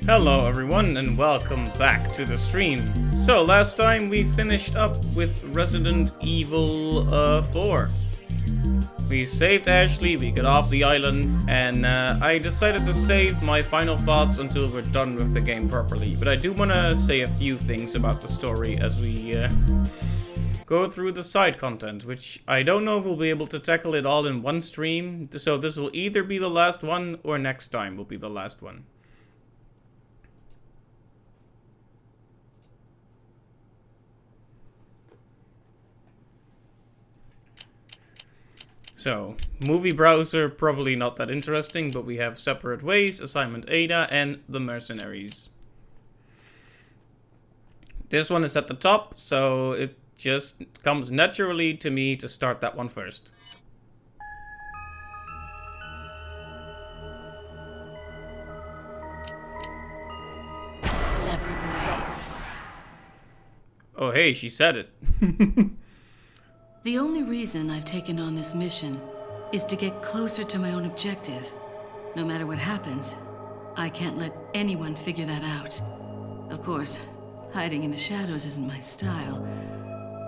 Hello everyone and welcome back to the stream. So last time we finished up with Resident Evil 4. We saved Ashley, we got off the island, and I decided to save my final thoughts until we're done with the game properly. But I do want to say a few things about the story as we go through the side content, which I don't know if we'll be able to tackle it all in one stream. So this will either be the last one or next time will be the last one. So, movie browser, probably not that interesting, but we have Separate Ways, Assignment Ada, and The Mercenaries. This one is at the top, so it just comes naturally to me to start that one first. Separate Ways. Oh hey, she said it. The only reason I've taken on this mission is to get closer to my own objective. No matter what happens, I can't let anyone figure that out. Of course, hiding in the shadows isn't my style.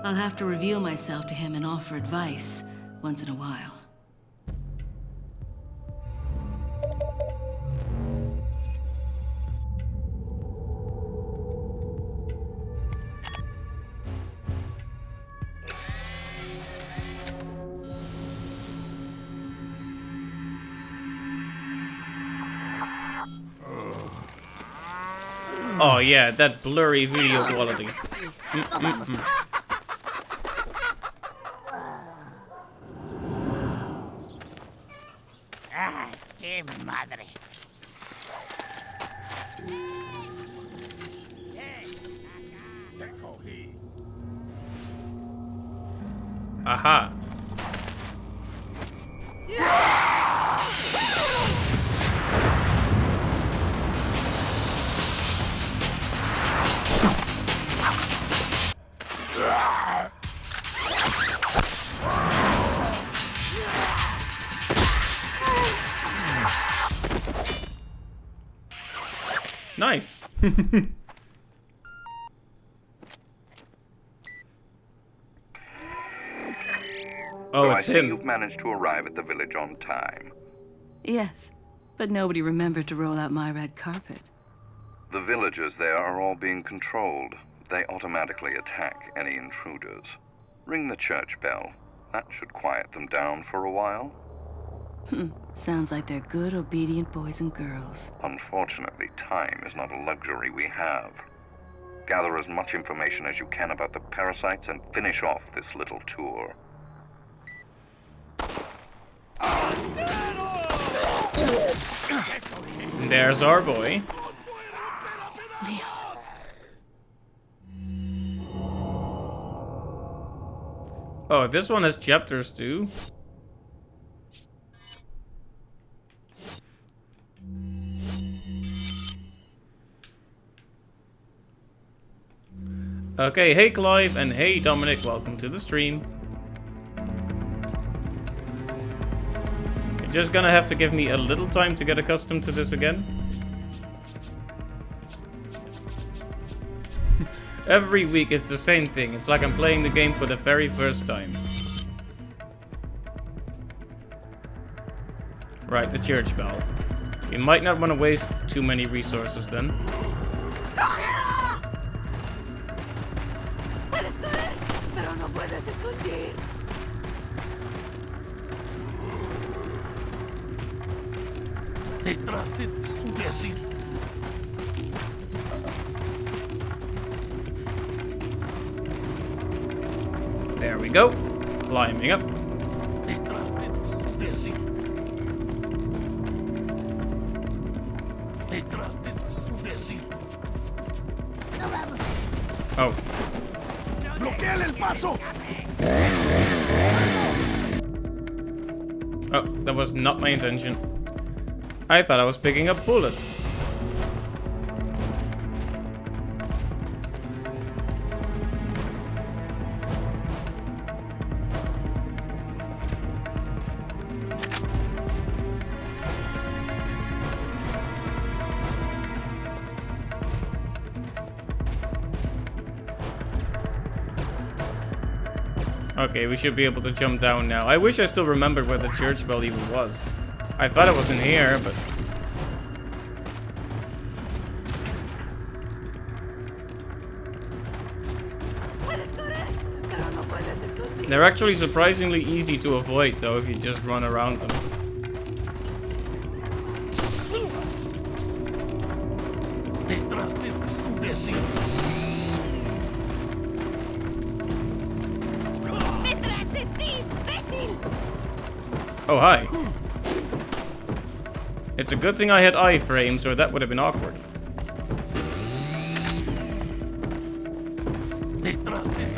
I'll have to reveal myself to him and offer advice once in a while. Oh yeah, that blurry video quality. ¡Ah, qué madre! Te cogí. Aha. Nice. Oh, So I it's see him. you've managed to arrive at the village on time. Yes, but nobody remembered to roll out my red carpet. The villagers there are all being controlled. They automatically attack any intruders. Ring the church bell. That should quiet them down for a while. Sounds like they're good, obedient boys and girls. Unfortunately, time is not a luxury we have. Gather as much information as you can about the parasites and finish off this little tour. There's our boy. Leon. Oh, this one has chapters too. Okay, hey Clive and hey Dominic, welcome to the stream. You're just gonna have to give me a little time to get accustomed to this again. Every week it's the same thing. It's like I'm playing the game for the very first time. Right, the church bell. You might not want to waste too many resources then. Detrás de ti, imbécil. There we go. Climbing up. Detrás de ti, imbécil. Detrás de ti, imbécil. Oh. ¡Bloquéale el paso! Oh, that was not my intention. I thought I was picking up bullets. Okay, we should be able to jump down now. I wish I still remembered where the church bell even was. I thought it was in here, but... They're actually surprisingly easy to avoid, though, if you just run around them. Detrás de ti, imbécil. ¡Detrás de ti, imbécil! Oh, hi. It's a good thing I had iframes, or that would have been awkward. Detrás de ti.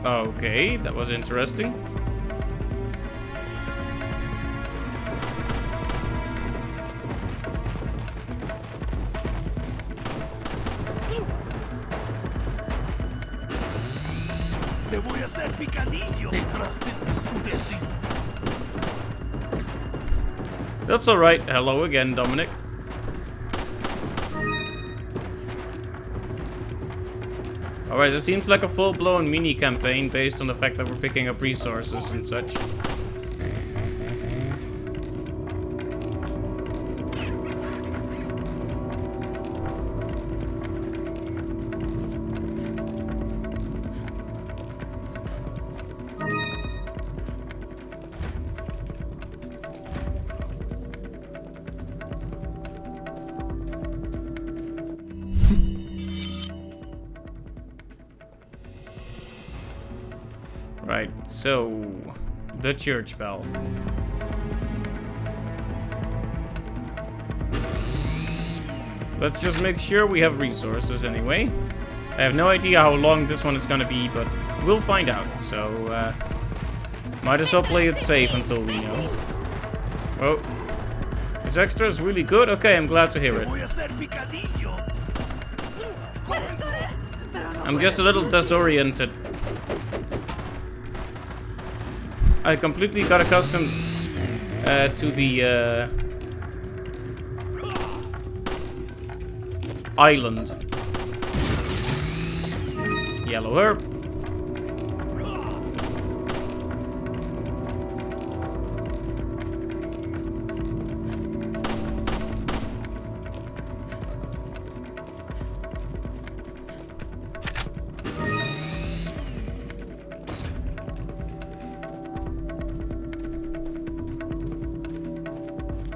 Okay, that was interesting. Te voy a hacer picadillo. Detrás de ti, imbécil. That's alright. Hello again, Dominic. Alright, this seems like a full-blown mini-campaign based on the fact that we're picking up resources and such. Right, so... the church bell. Let's just make sure we have resources anyway. I have no idea how long this one is gonna be, but we'll find out, so... might as well play it safe until we know. Oh. This extra is really good? Okay, I'm glad to hear Te it. voy a hacer picadillo. ¡Puedes correr! ¡Pero no I'm just a little disoriented. I completely got accustomed to the island. Yellow herb.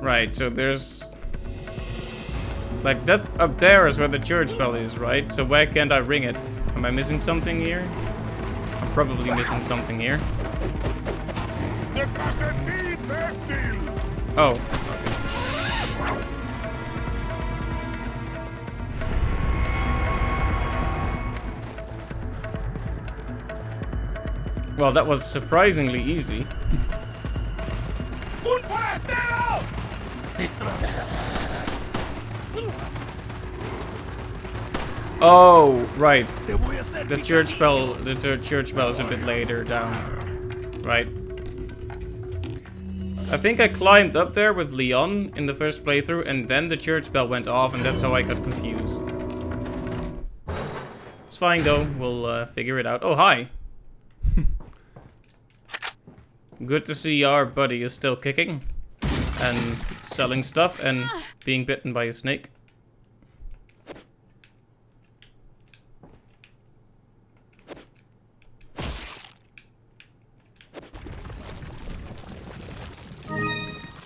Right, so there's... like, that up there is where the church bell is, right? So why can't I ring it? Am I missing something here? I'm probably missing something here. Oh, okay. Well, that was surprisingly easy. Oh, right. The church bell is a bit later down. Right. I think I climbed up there with Leon in the first playthrough, and then the church bell went off, and that's how I got confused. It's fine though, we'll figure it out. Oh, hi. Good to see our buddy is still kicking and selling stuff and being bitten by a snake.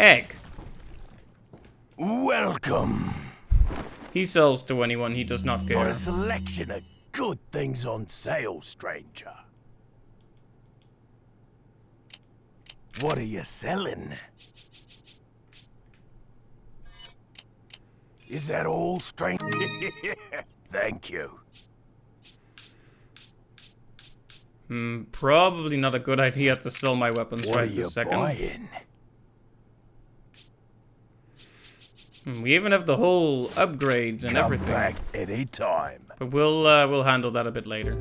Egg. Welcome. He sells to anyone he does not For care. a selection of good things on sale, stranger. What are you selling? Is that all, stranger? Thank you. Probably not a good idea to sell my weapons What are right you this second. buying? We even have the whole upgrades and Come everything. back any time. But we'll handle that a bit later.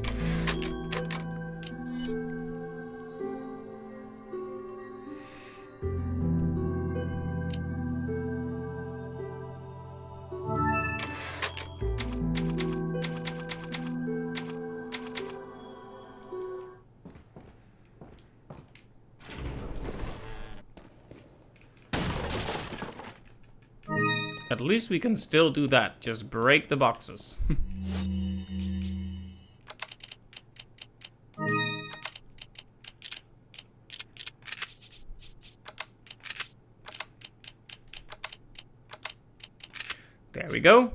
At least we can still do that. Just break the boxes. There we go.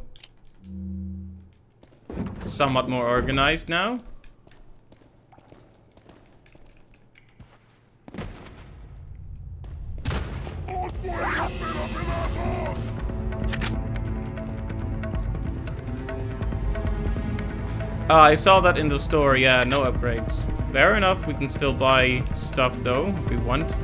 Somewhat more organized now. I saw that in the store, yeah, no upgrades. Fair enough, we can still buy stuff though, if we want.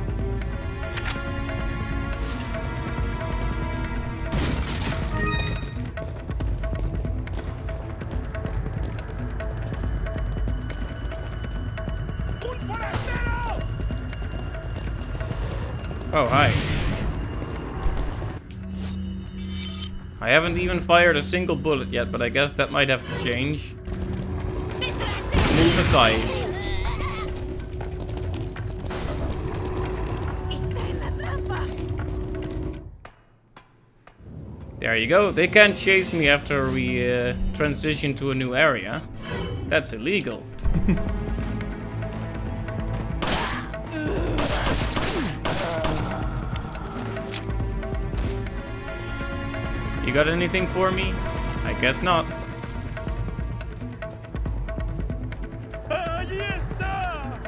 Oh, hi. I haven't even fired a single bullet yet, but I guess that might have to change. Let's move aside. There you go. They can't chase me after we transition to a new area. That's illegal. You got anything for me? I guess not. ¡Allí está!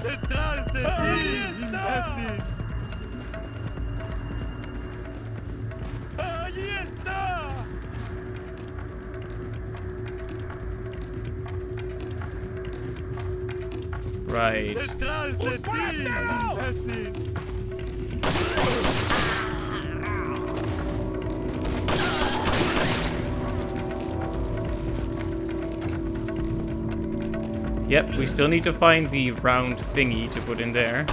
¡Detrás de ti, imbécil! ¡Allí está! Right. ¡Detrás de ti, imbécil! Yep, we still need to find the round thingy to put in there.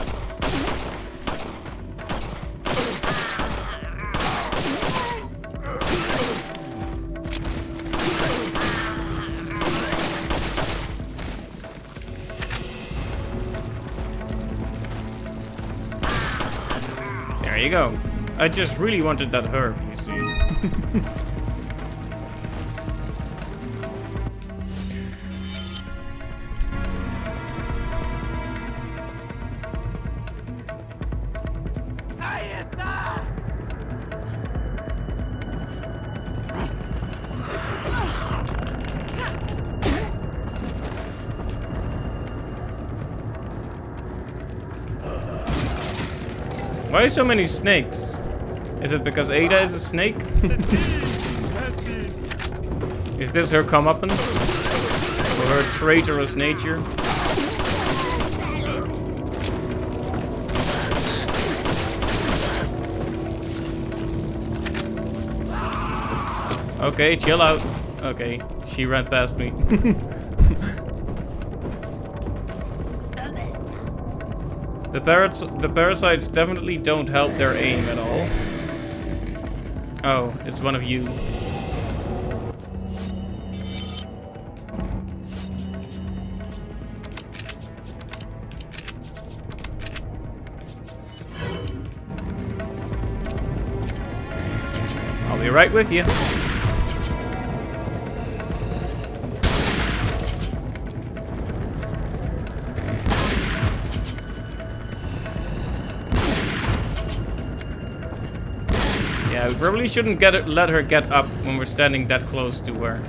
There you go. I just really wanted that herb, you see. ¡Ahí está! Why so many snakes? Is it because Ada is a snake? Is this her comeuppance? For her traitorous nature? Okay, chill out. Okay, she ran past me. The parasites definitely don't help their aim at all. Oh, it's one of you. I'll be right with you. Yeah, we probably shouldn't let her get up when we're standing that close to her.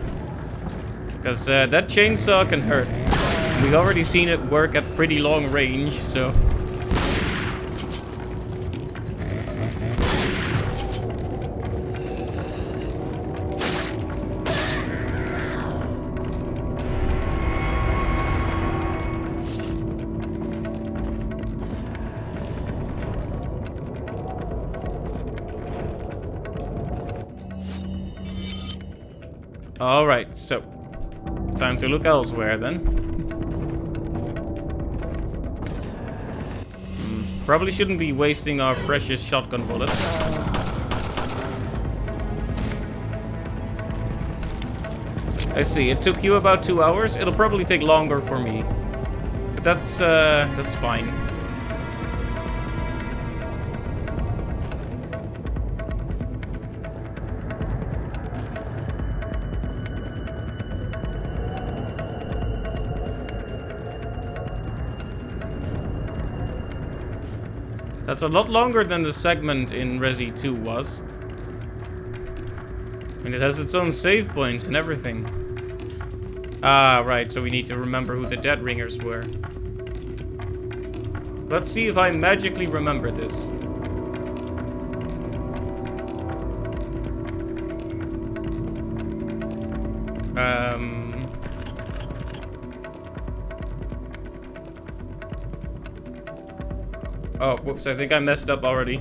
Because that chainsaw can hurt. We've already seen it work at pretty long range, so... Alright, so time to look elsewhere then. Probably shouldn't be wasting our precious shotgun bullets. I see, it took you about 2 hours. It'll probably take longer for me. But that's fine. That's a lot longer than the segment in Resi 2 was. And it has its own save points and everything. Ah, right, so we need to remember who the Dead Ringers were. Let's see if I magically remember this. Oh, whoops, I think I messed up already.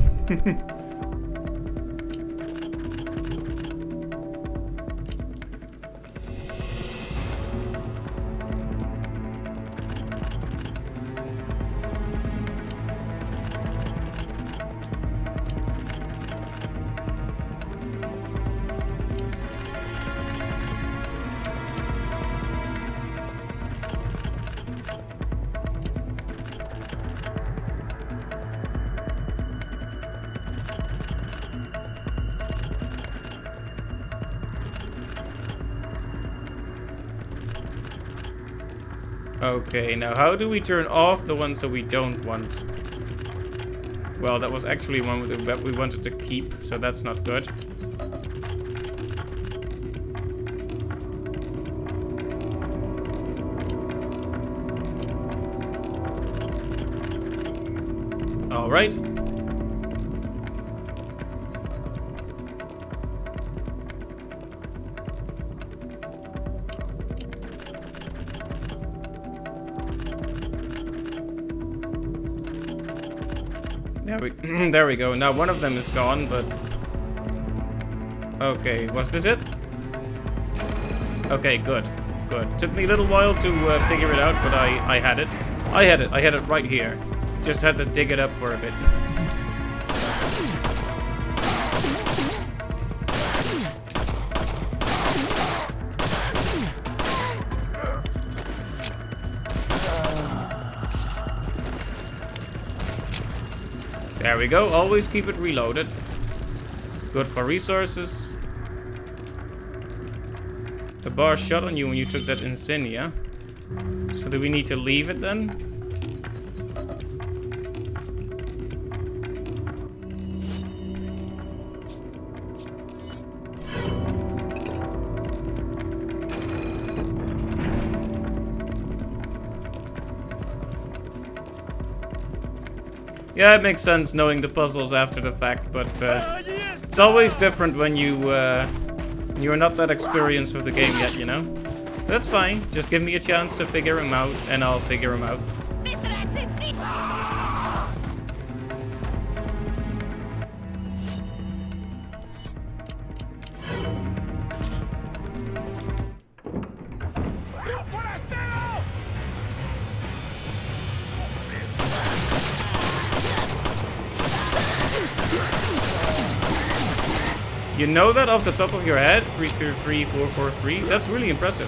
Okay, now how do we turn off the ones that we don't want? Well, that was actually one that we wanted to keep, so that's not good. All right. There we go. Now one of them is gone, but... Okay, was this it? Okay, good. Good. Took me a little while to figure it out, but I had it. I had it right here. Just had to dig it up for a bit. There we go. Always keep it reloaded. Good for resources. The bar shut on you when you took that insignia. So do we need to leave it then? Yeah, it makes sense knowing the puzzles after the fact, but it's always different when you're not that experienced with the game yet, you know? That's fine. Just give me a chance to figure him out, and I'll figure him out. You know that off the top of your head? 333, 443? That's really impressive.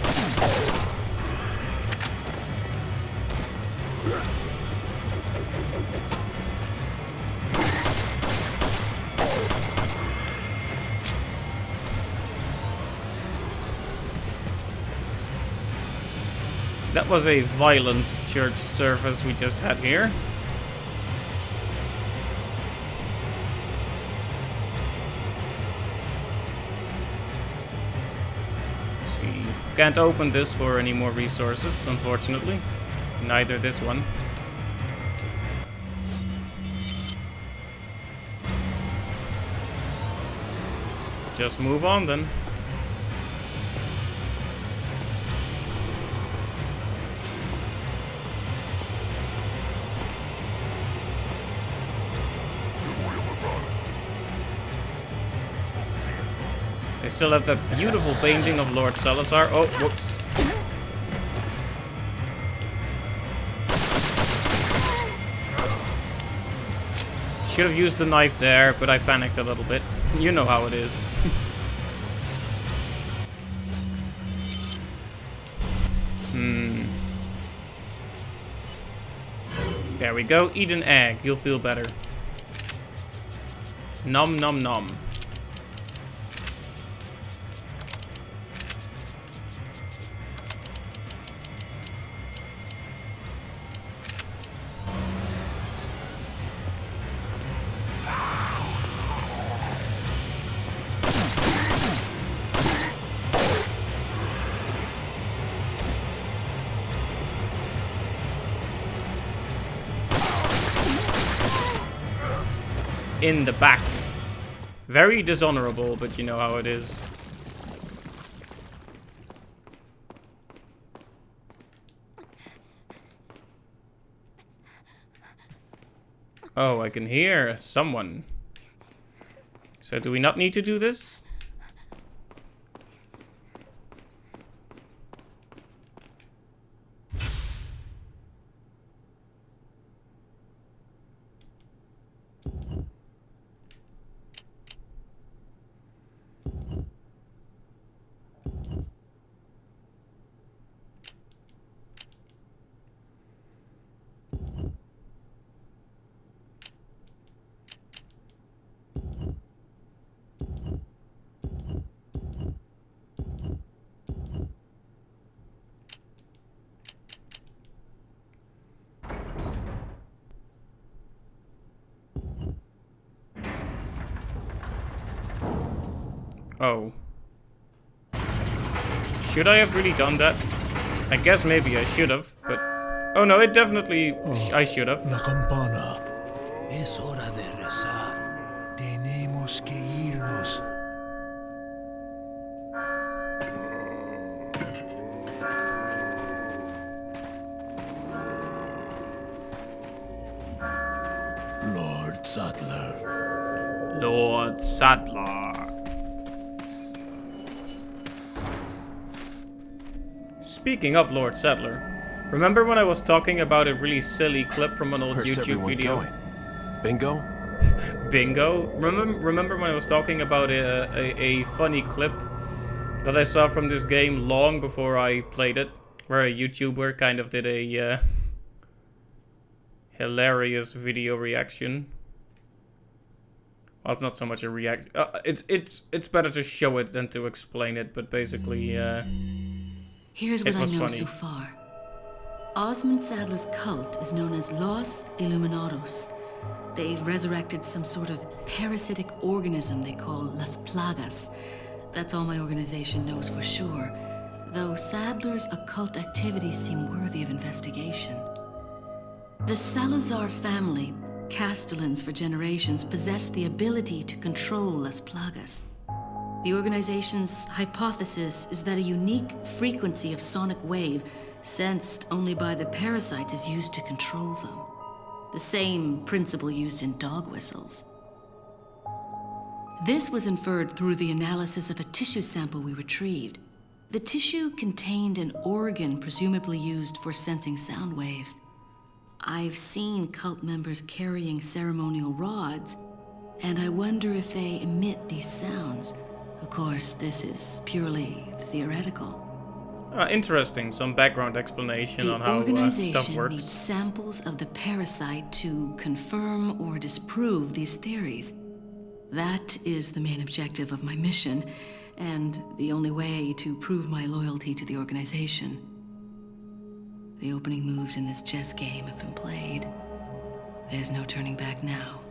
That was a violent church service we just had here. Can't open this for any more resources, unfortunately. Neither this one. Just move on then. They still have that beautiful painting of Lord Salazar. Oh, whoops. Should have used the knife there, but I panicked a little bit. You know how it is. There we go. Eat an egg. You'll feel better. Nom nom nom. In the back. Very dishonorable, but you know how it is. Oh, I can hear someone. So do we not need to do this? Oh. Should I have really done that? I guess maybe I should have, but... Oh no, it definitely... I should have. La campana. Es hora de rezar. Tenemos que irnos. Lord Saddler. Lord Saddler. Speaking of Lord Settler, remember when I was talking about a really silly clip from an old Where's YouTube everyone video? going? Bingo? Bingo? Remember when I was talking about a funny clip that I saw from this game long before I played it? Where a YouTuber kind of did a hilarious video reaction. Well, it's not so much a react. It's better to show it than to explain it. But basically, Here's what It I was know funny. so far. Osmond Saddler's cult is known as Los Illuminados. They've resurrected some sort of parasitic organism they call Las Plagas. That's all my organization knows for sure, though Saddler's occult activities seem worthy of investigation. The Salazar family, Castellans for generations, possess the ability to control Las Plagas. The organization's hypothesis is that a unique frequency of sonic wave, sensed only by the parasites, is used to control them. The same principle used in dog whistles. This was inferred through the analysis of a tissue sample we retrieved. The tissue contained an organ presumably used for sensing sound waves. I've seen cult members carrying ceremonial rods, and I wonder if they emit these sounds. Of course, this is purely theoretical. interesting. Some background explanation The on how stuff organization works. needs samples of the parasite to confirm or disprove these theories. That is the main objective of my mission, and the only way to prove my loyalty to the organization. The opening moves in this chess game have been played. There's no turning back now.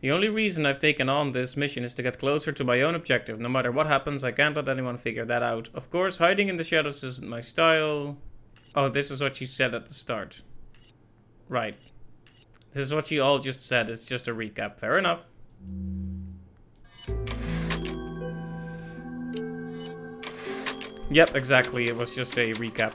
The only reason I've taken on this mission is to get closer to my own objective. No matter what happens, I can't let anyone figure that out. Of course, hiding in the shadows isn't my style. Oh, this is what she said at the start. Right. This is what you all just said. It's just a recap. Fair enough. Yep, exactly. It was just a recap.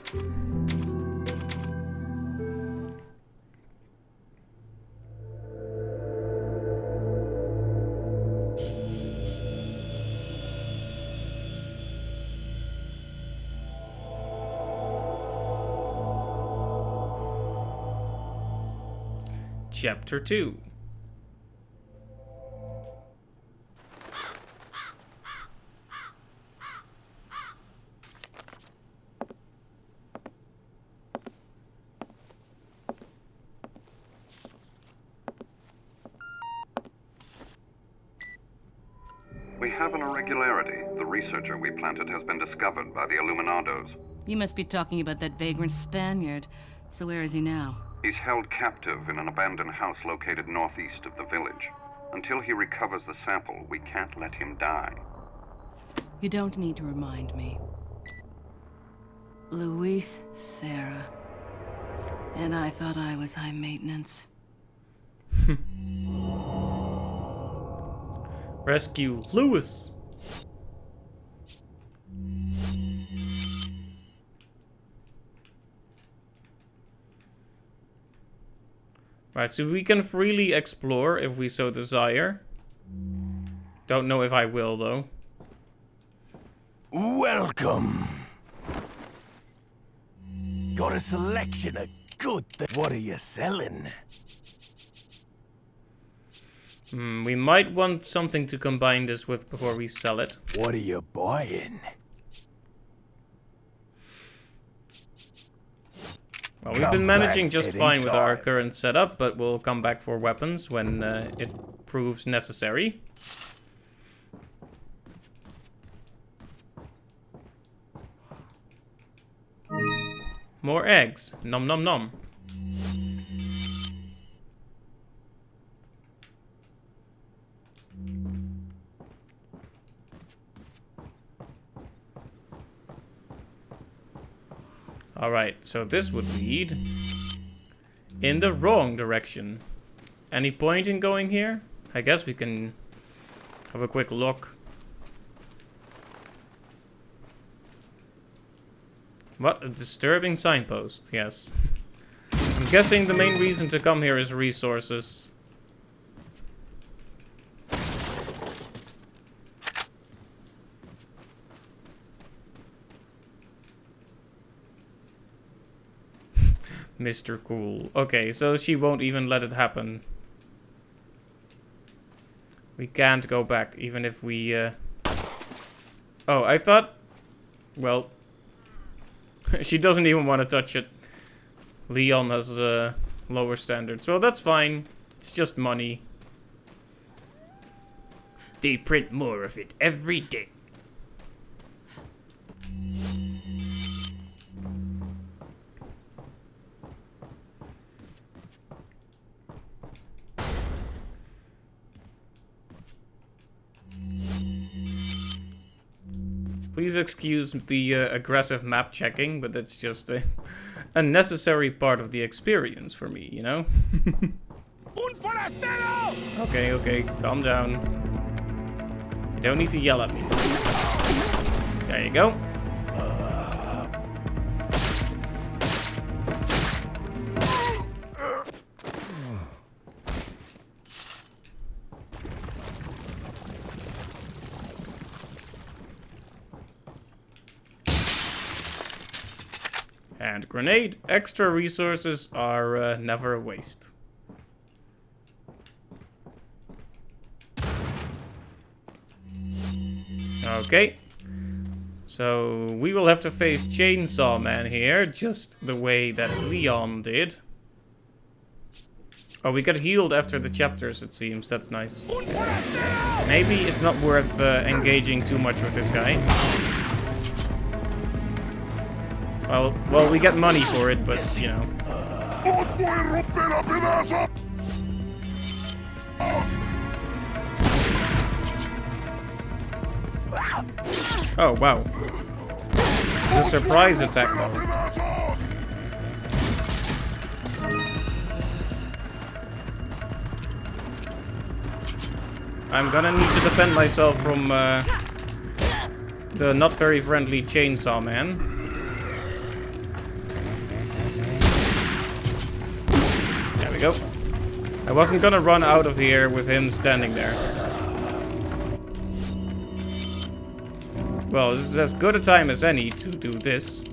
Chapter 2. We have an irregularity. The researcher we planted has been discovered by the Illuminados. You must be talking about that vagrant Spaniard. So where is he now? He's held captive in an abandoned house located northeast of the village. Until he recovers the sample, we can't let him die. You don't need to remind me. Luis Serra. And I thought I was high maintenance. Rescue Lewis. Right, so we can freely explore if we so desire. Don't know if I will, though. Welcome. Got a selection of good things. What are you selling? We might want something to combine this with before we sell it. What are you buying? Well, we've Come been managing back just fine with our anytime. current setup, but we'll come back for weapons when it proves necessary. More eggs. Nom nom nom. Alright, so this would lead in the wrong direction. Any point in going here? I guess we can have a quick look. What a disturbing signpost, yes. I'm guessing the main reason to come here is resources. Mr. Cool. Okay, so she won't even let it happen. We can't go back, even if we, Oh, I thought... Well... she doesn't even want to touch it. Leon has lower standards, so that's fine. It's just money. They print more of it every day. Please excuse the aggressive map checking, but it's just a necessary part of the experience for me, you know? Okay, okay, calm down. You don't need to yell at me. There you go. And grenade. Extra resources are never a waste. Okay. So we will have to face Chainsaw Man here, just the way that Leon did. Oh, we got healed after the chapters, it seems. That's nice. Maybe it's not worth engaging too much with this guy. Well, we get money for it, but, you know. Oh, wow. The surprise attack, though. I'm gonna need to defend myself from the not very friendly Chainsaw Man. Go. I wasn't gonna run out of here with him standing there. Well, this is as good a time as any to do this.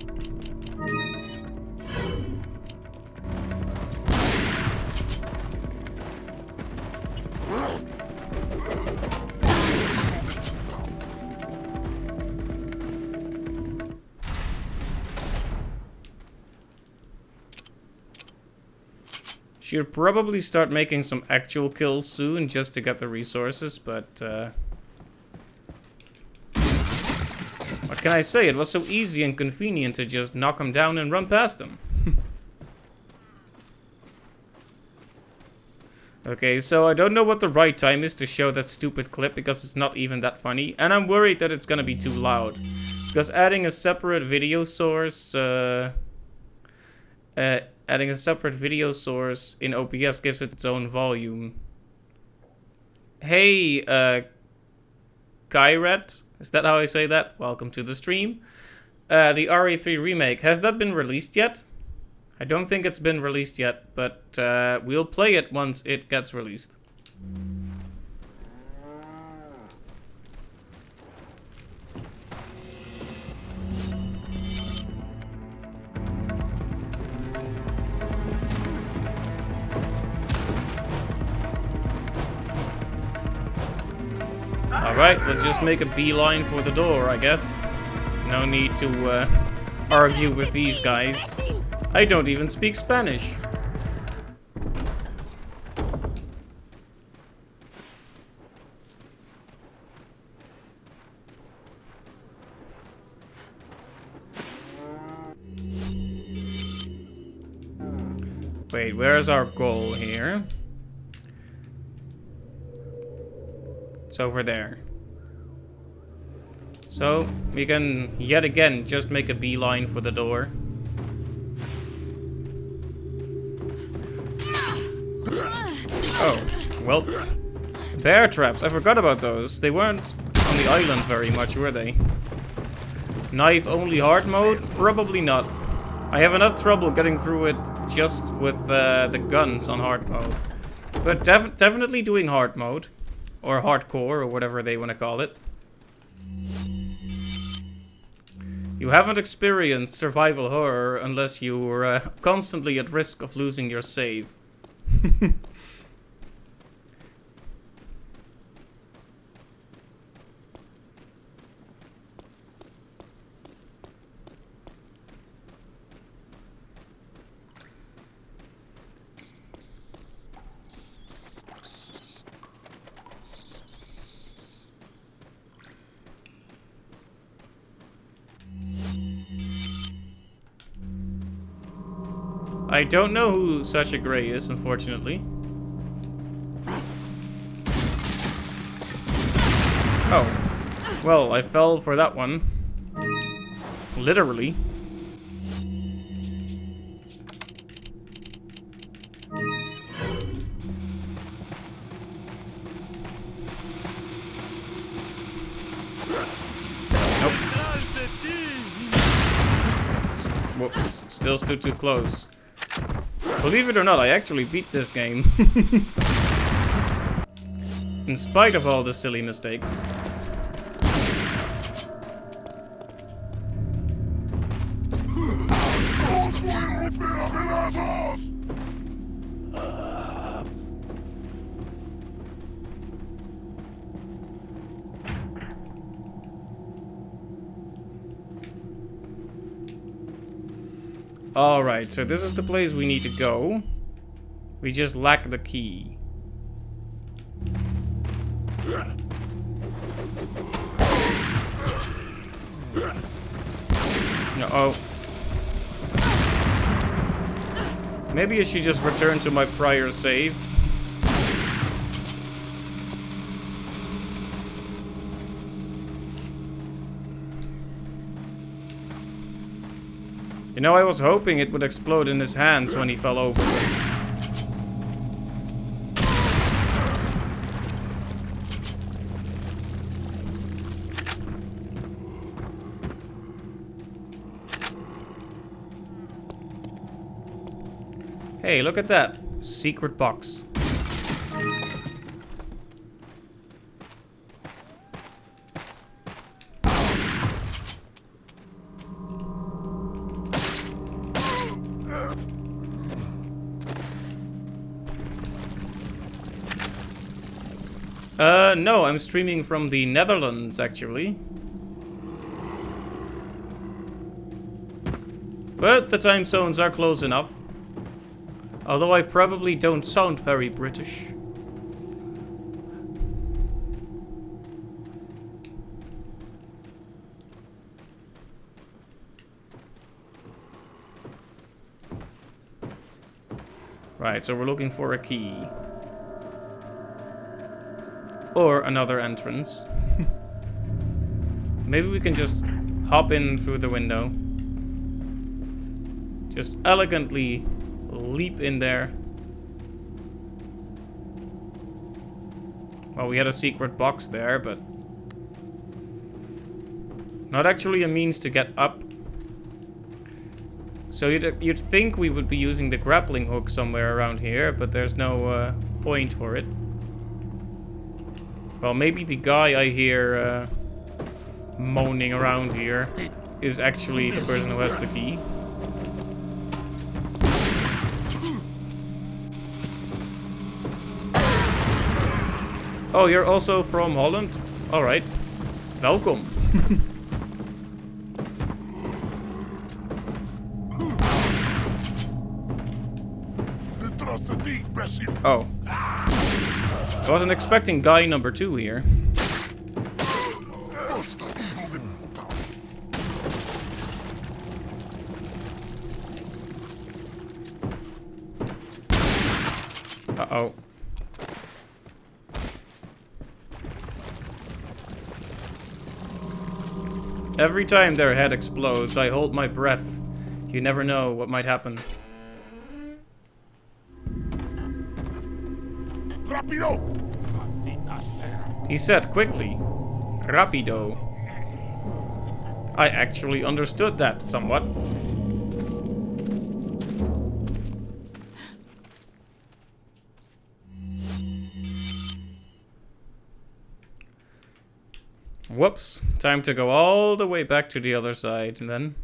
Should probably start making some actual kills soon just to get the resources, but what can I say? It was so easy and convenient to just knock him down and run past him. Okay, so I don't know what the right time is to show that stupid clip because it's not even that funny, and I'm worried that it's gonna be too loud. Because adding a separate video source, adding a separate video source in OBS gives it its own volume. Hey, Kyret, is that how I say that? Welcome to the stream. The RE3 remake, has that been released yet? I don't think it's been released yet, but we'll play it once it gets released. Alright, let's just make a beeline for the door, I guess. No need to argue with these guys. I don't even speak Spanish. Wait, where's our goal here? It's over there. So, we can, yet again, just make a beeline for the door. Oh, well, bear traps. I forgot about those. They weren't on the island very much, were they? Knife only hard mode? Probably not. I have enough trouble getting through it just with the guns on hard mode. But definitely doing hard mode. Or hardcore, or whatever they want to call it. You haven't experienced survival horror unless you were constantly at risk of losing your save. I don't know who Sasha Grey is, unfortunately. Oh. Well, I fell for that one. Literally. Nope. Whoops. Still stood too close. Believe it or not, I actually beat this game. In spite of all the silly mistakes. Alright, so this is the place we need to go. We just lack the key. Uh-oh. Maybe I should just return to my prior save. You know, I was hoping it would explode in his hands when he fell over. Hey, look at that. Secret box. No, I'm streaming from the Netherlands, actually. But the time zones are close enough. Although I probably don't sound very British. Right, so we're looking for a key. Or another entrance. Maybe we can just hop in through the window. Just elegantly leap in there. Well, we had a secret box there, but not actually a means to get up. So you'd think we would be using the grappling hook somewhere around here, but there's no point for it. Well, maybe the guy I hear moaning around here is actually the person who has the key. Oh, you're also from Holland? Alright. Welkom. Oh. I wasn't expecting guy number 2 here. Uh-oh. Every time their head explodes, I hold my breath. You never know what might happen. Rapido! He said quickly. Rapido. I actually understood that somewhat. Whoops. Time to go all the way back to the other side then.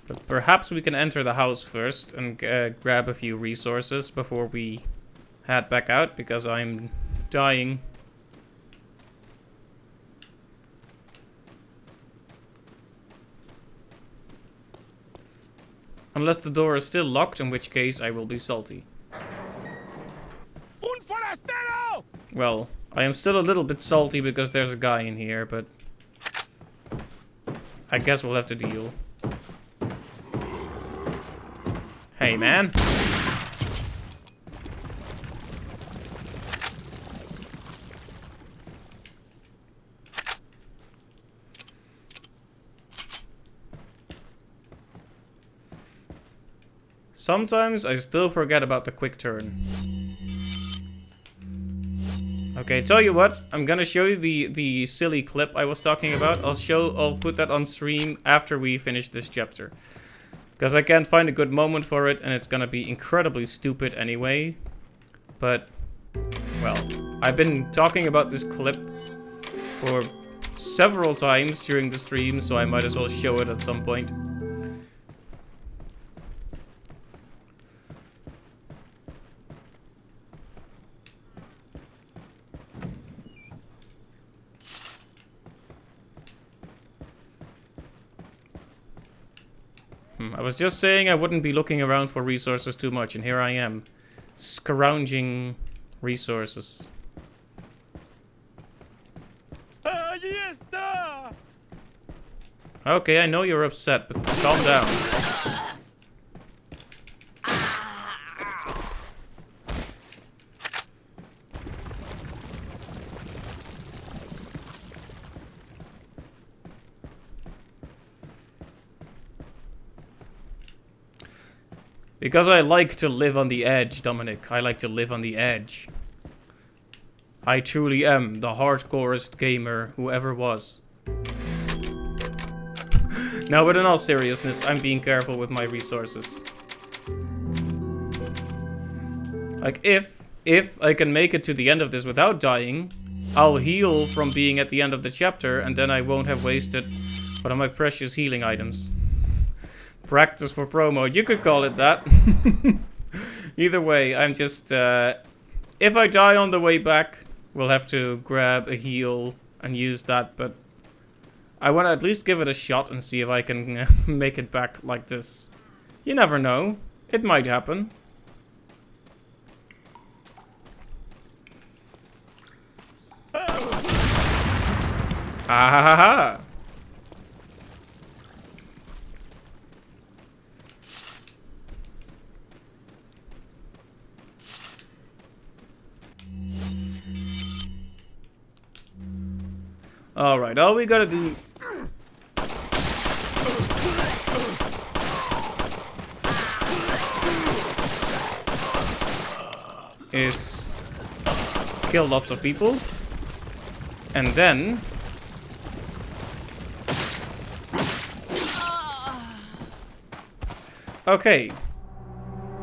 But perhaps we can enter the house first and grab a few resources before we head back out, because I'm dying. Unless the door is still locked, in which case I will be salty. Un forastero! Well, I am still a little bit salty because there's a guy in here, but I guess we'll have to deal. Hey, man. Sometimes I still forget about the quick turn. Okay, tell you what, I'm gonna show you the silly clip I was talking about. I'll put that on stream after we finish this chapter. Because I can't find a good moment for it, and it's gonna be incredibly stupid anyway. But, well, I've been talking about this clip for several times during the stream, so I might as well show it at some point. I was just saying I wouldn't be looking around for resources too much, and here I am, scrounging resources. Okay, I know you're upset, but calm down. Because I like to live on the edge, Dominic. I like to live on the edge. I truly am the hardcorest gamer who ever was. Now, but in all seriousness, I'm being careful with my resources. Like, if I can make it to the end of this without dying, I'll heal from being at the end of the chapter, and then I won't have wasted one of my precious healing items. Practice for promo, you could call it that. Either way, I'm just, if I die on the way back, we'll have to grab a heal and use that, but I want to at least give it a shot and see if I can make it back like this. You never know. It might happen. Ah ha ha ha! Alright, all we gotta do... is kill lots of people. And then... okay.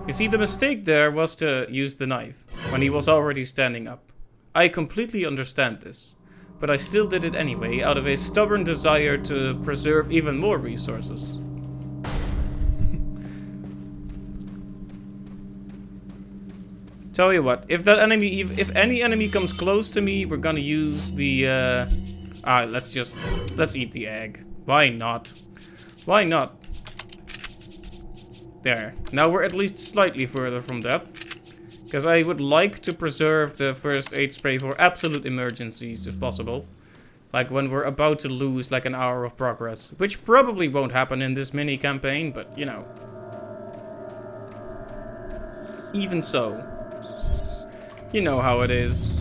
You see, the mistake there was to use the knife when he was already standing up. I completely understand this. But I still did it anyway, out of a stubborn desire to preserve even more resources. Tell you what, if any enemy comes close to me, we're gonna use the, let's eat the egg. Why not? Why not? There. Now we're at least slightly further from death. Because I would like to preserve the first aid spray for absolute emergencies, if possible. Like when we're about to lose like an hour of progress. Which probably won't happen in this mini campaign, but you know. Even so. You know how it is.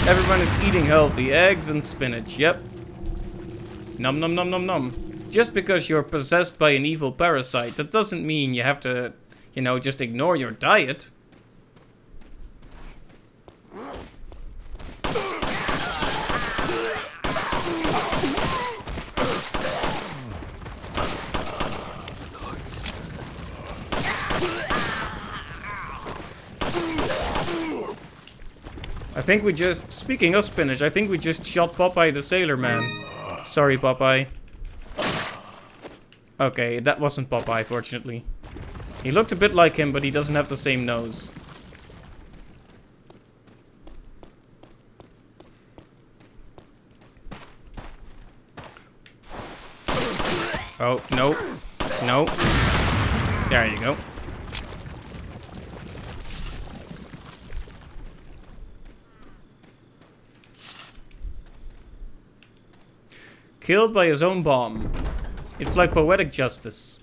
Everyone is eating healthy eggs and spinach, yep. Nom nom nom nom nom. Just because you're possessed by an evil parasite, that doesn't mean you have to, you know, just ignore your diet. think we just... Speaking of spinach, I think we just shot Popeye the Sailor Man. Sorry, Popeye. Okay, that wasn't Popeye, fortunately. He looked a bit like him, but he doesn't have the same nose. Oh, no. No. There you go. Killed by his own bomb. It's like poetic justice.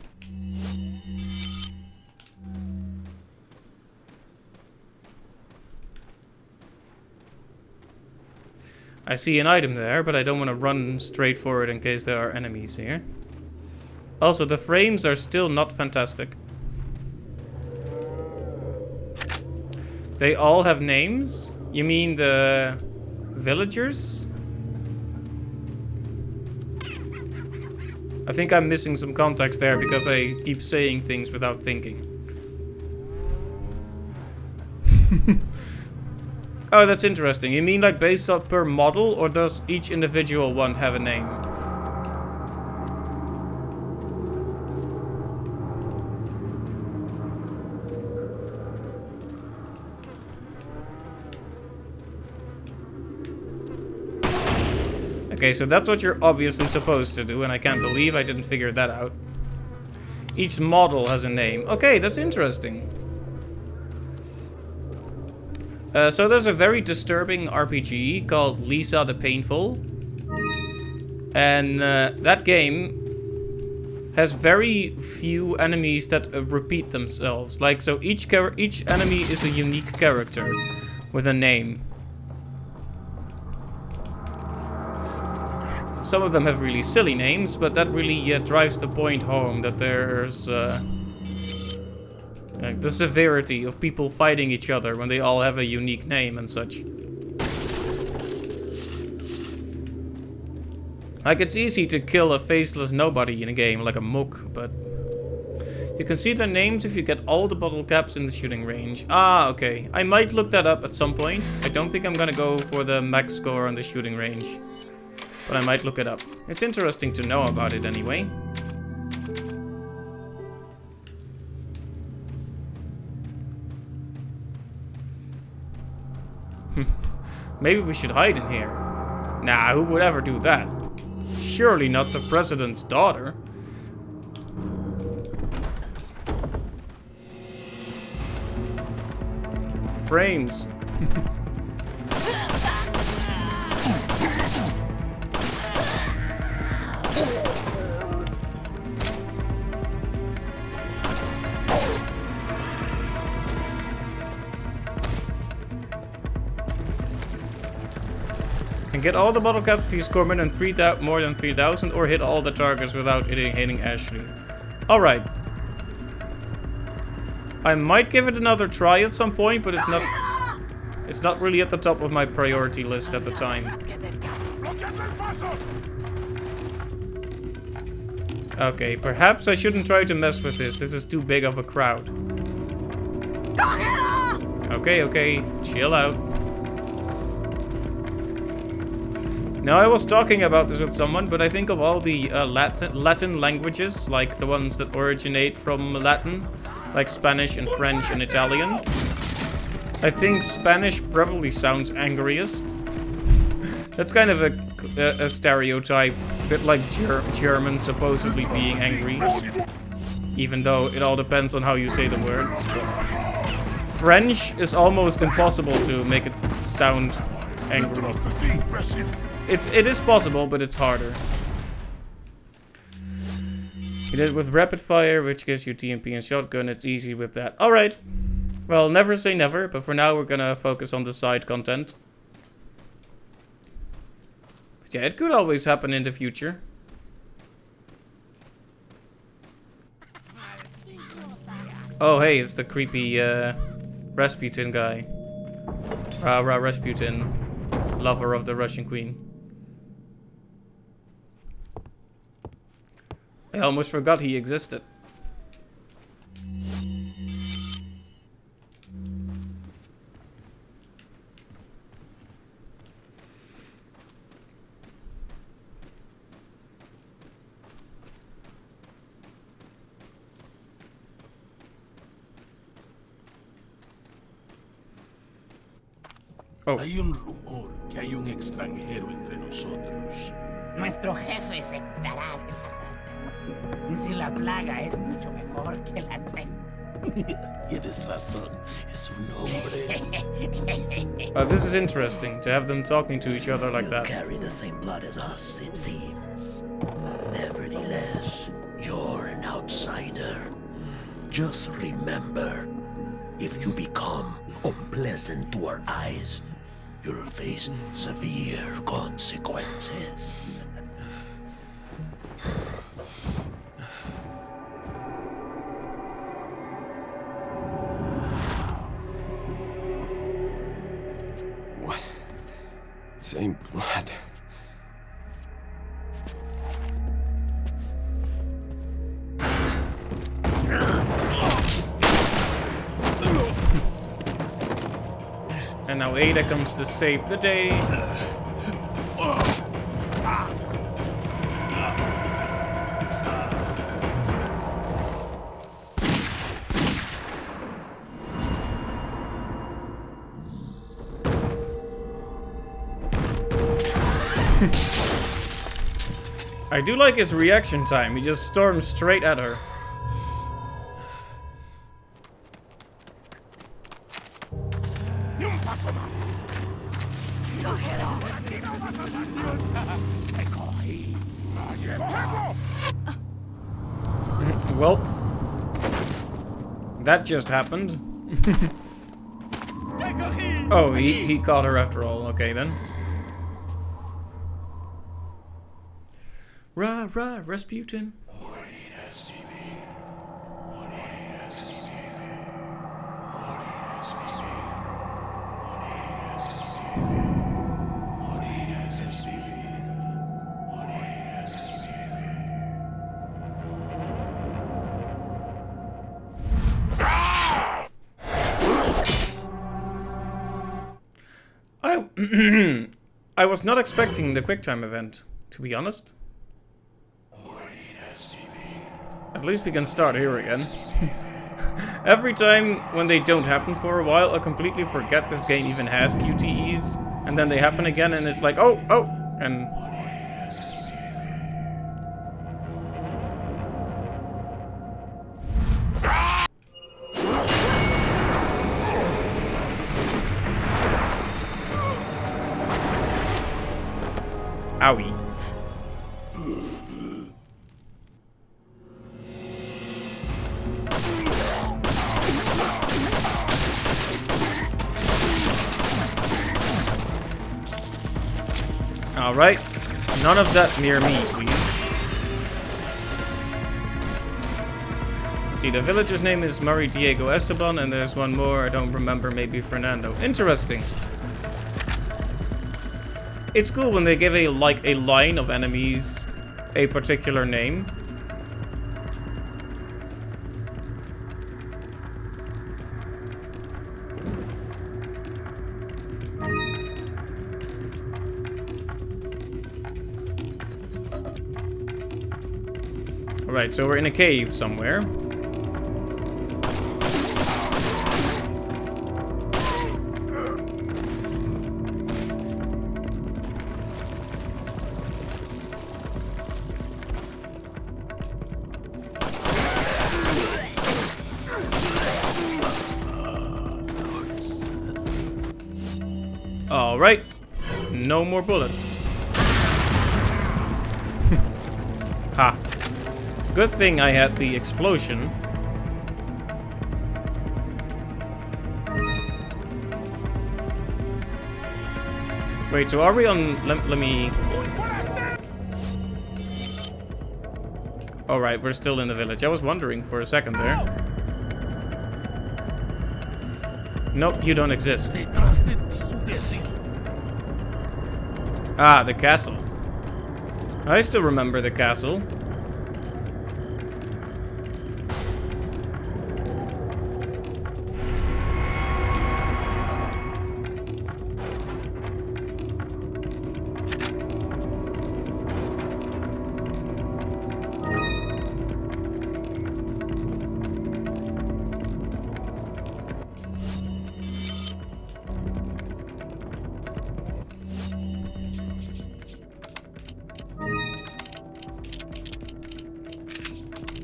I see an item there, but I don't want to run straight for it in case there are enemies here. Also, the frames are still not fantastic. They all have names? You mean the villagers? I think I'm missing some context there because I keep saying things without thinking. Oh, that's interesting. You mean like based on per model, or does each individual one have a name? Okay, so that's what you're obviously supposed to do, and I can't believe I didn't figure that out. Each model has a name. Okay, that's interesting. So there's a very disturbing RPG called Lisa the Painful. And that game has very few enemies that repeat themselves. Like, so each enemy is a unique character with a name. Some of them have really silly names, but that really drives the point home that there's the severity of people fighting each other when they all have a unique name and such. Like, it's easy to kill a faceless nobody in a game, like a mook, but... You can see their names if you get all the bottle caps in the shooting range. Ah, okay. I might look that up at some point. I don't think I'm gonna go for the max score on the shooting range. But I might look it up. It's interesting to know about it anyway. Maybe we should hide in here. Nah, who would ever do that? Surely not the president's daughter. Frames. Can get all the bottle caps if you score more than 3,000 or hit all the targets without hitting Ashley. Alright. I might give it another try at some point, but it's not really at the top of my priority list at the time. Okay, perhaps I shouldn't try to mess with this. This is too big of a crowd. Okay, chill out. Now, I was talking about this with someone, but I think of all the Latin languages, like the ones that originate from Latin, like Spanish and French and Italian. I think Spanish probably sounds angriest. That's kind of a stereotype, a bit like German supposedly being angry. Even though it all depends on how you say the words. French is almost impossible to make it sound angry. It is possible, but it's harder. You did it with rapid fire, which gives you TMP and shotgun. It's easy with that. Alright. Well, never say never, but for now we're gonna focus on the side content. But yeah, it could always happen in the future. Oh, hey, it's the creepy Rasputin guy. Rasputin, lover of the Russian queen. I almost forgot he existed. Oh. Hay un rumor que hay un extranjero entre nosotros. Nuestro jefe se curará de la rata. Y si la plaga es mucho mejor que la nuestra. Tienes razón, es un hombre. This is interesting to have them talking to each other like that. Carry the same blood as us, it seems. Nevertheless, You're an outsider. Just remember, if you become unpleasant to our eyes, you'll face severe consequences. What? Same blood. And now Ada comes to save the day. I do like his reaction time. He just storms straight at her. Well, that just happened. Oh, he caught her after all. Okay, then. Rah, rah, Rasputin. I was not expecting the QuickTime event, to be honest. At least we can start here again. Every time when they don't happen for a while, I completely forget this game even has QTEs. And then they happen again and it's like, oh, and... Owie. Alright. None of that near me, please. Let's see, the villager's name is Murray Diego Esteban, and there's one more, I don't remember, maybe Fernando. Interesting. It's cool when they give a line of enemies a particular name. Alright, so we're in a cave somewhere. Alright, no more bullets. Ha. Good thing I had the explosion. Wait, so are we on... Let me... Alright, we're still in the village. I was wondering for a second there. Nope, you don't exist. Ah, the castle. I still remember the castle.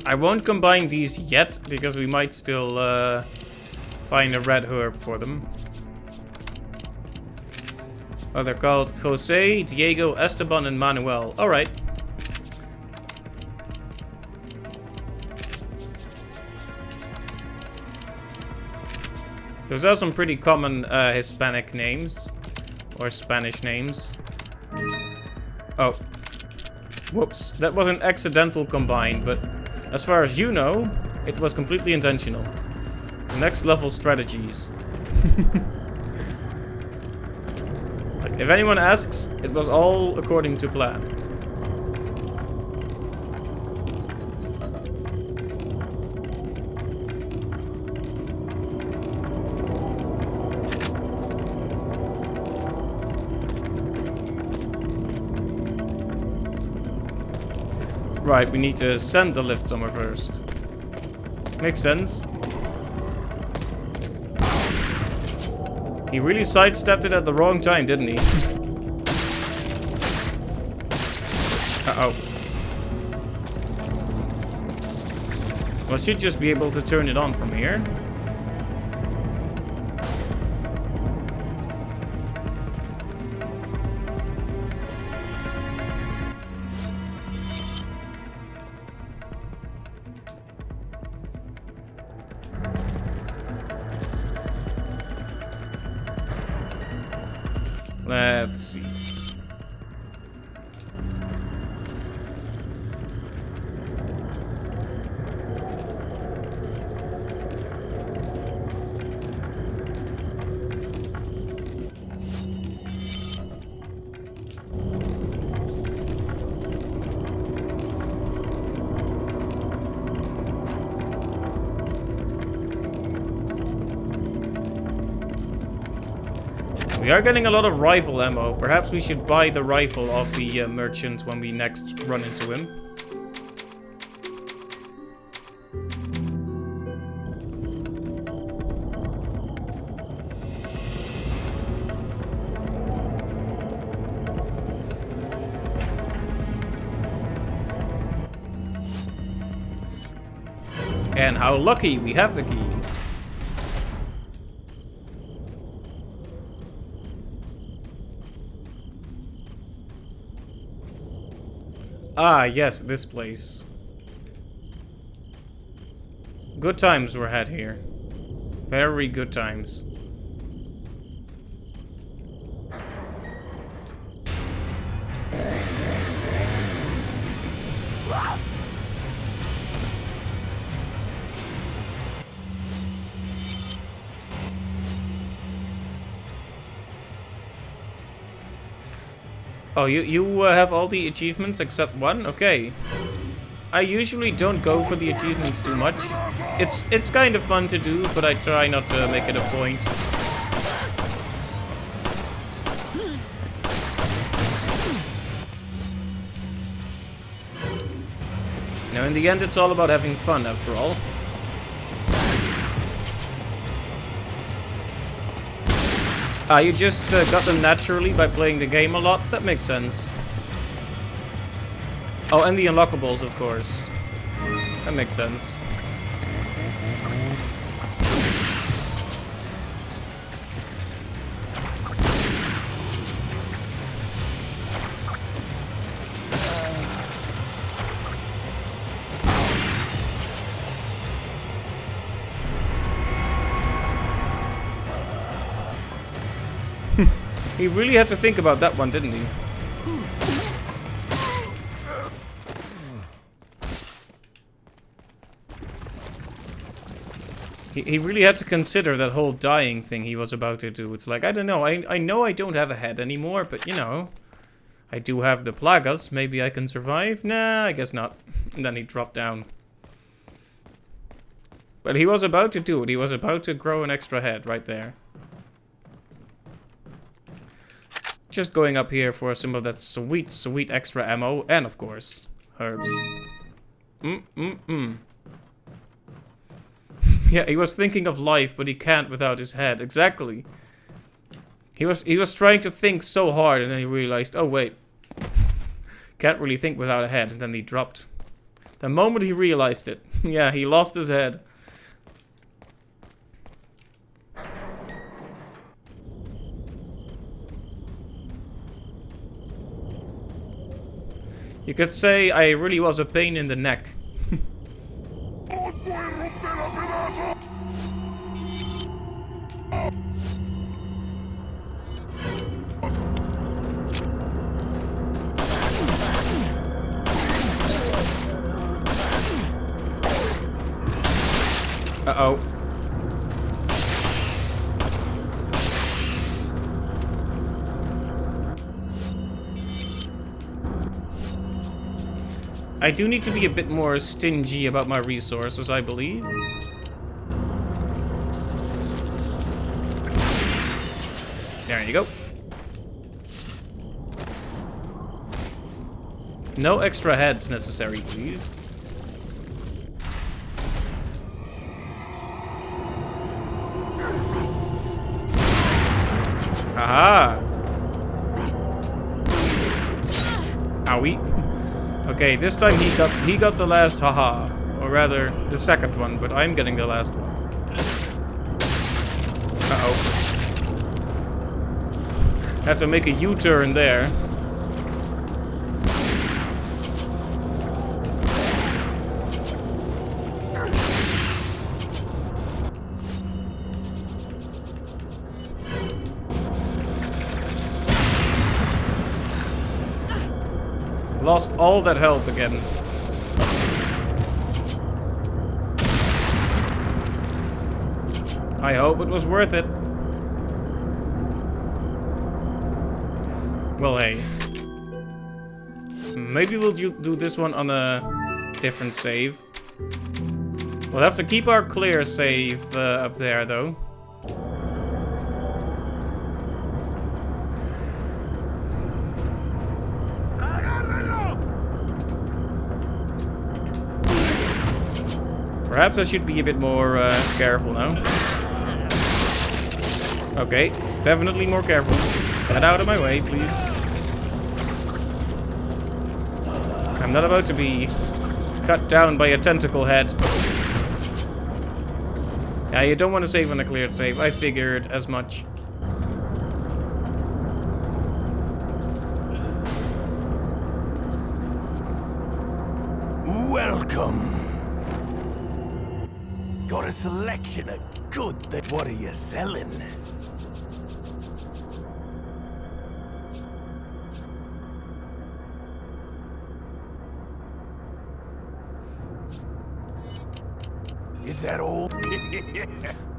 I won't combine these yet, because we might still find a red herb for them. Oh, they're called Jose, Diego, Esteban, and Manuel. Alright. Those are some pretty common Hispanic names. Or Spanish names. Oh. Whoops. That was an accidental combine, but as far as you know, it was completely intentional. Next level strategies. Like, if anyone asks, it was all according to plan. Right, we need to send the lift somewhere first. Makes sense. He really sidestepped it at the wrong time, didn't he? Uh-oh. Well, I should just be able to turn it on from here. Let's see. We are getting a lot of rifle ammo. Perhaps we should buy the rifle off the merchant when we next run into him. And how lucky we have the key. Ah, yes, this place. Good times were had here. Very good times. Oh, you have all the achievements except one? Okay. I usually don't go for the achievements too much. It's kind of fun to do, but I try not to make it a point. Now, in the end, it's all about having fun, after all. Ah, you just got them naturally by playing the game a lot? That makes sense. Oh, and the unlockables, of course. That makes sense. He really had to think about that one, didn't he? He really had to consider that whole dying thing he was about to do. It's like, I don't know, I know I don't have a head anymore, but you know, I do have the plagas, maybe I can survive? Nah, I guess not. And then he dropped down. But he was about to do it, he was about to grow an extra head right there. Just going up here for some of that sweet, sweet extra ammo. And, of course, herbs. Yeah, he was thinking of life, but he can't without his head. Exactly. He was trying to think so hard, and then he realized, oh, wait. Can't really think without a head. And then he dropped. The moment he realized it. Yeah, he lost his head. You could say I really was a pain in the neck. Uh-oh. I do need to be a bit more stingy about my resources, I believe. There you go. No extra heads necessary, please. Aha! Owie. Okay, this time he got the last haha, or rather the second one, but I'm getting the last one. Uh-oh. Had to make a U-turn there. Lost all that health again. I hope it was worth it. Well, hey. Maybe we'll do this one on a different save. We'll have to keep our clear save up there, though. Perhaps I should be a bit more careful now. Okay, definitely more careful. Get out of my way, please. I'm not about to be cut down by a tentacle head. Yeah, you don't want to save on a cleared save. I figured as much. Welcome. Got a selection of good things. What are you selling? Is that all?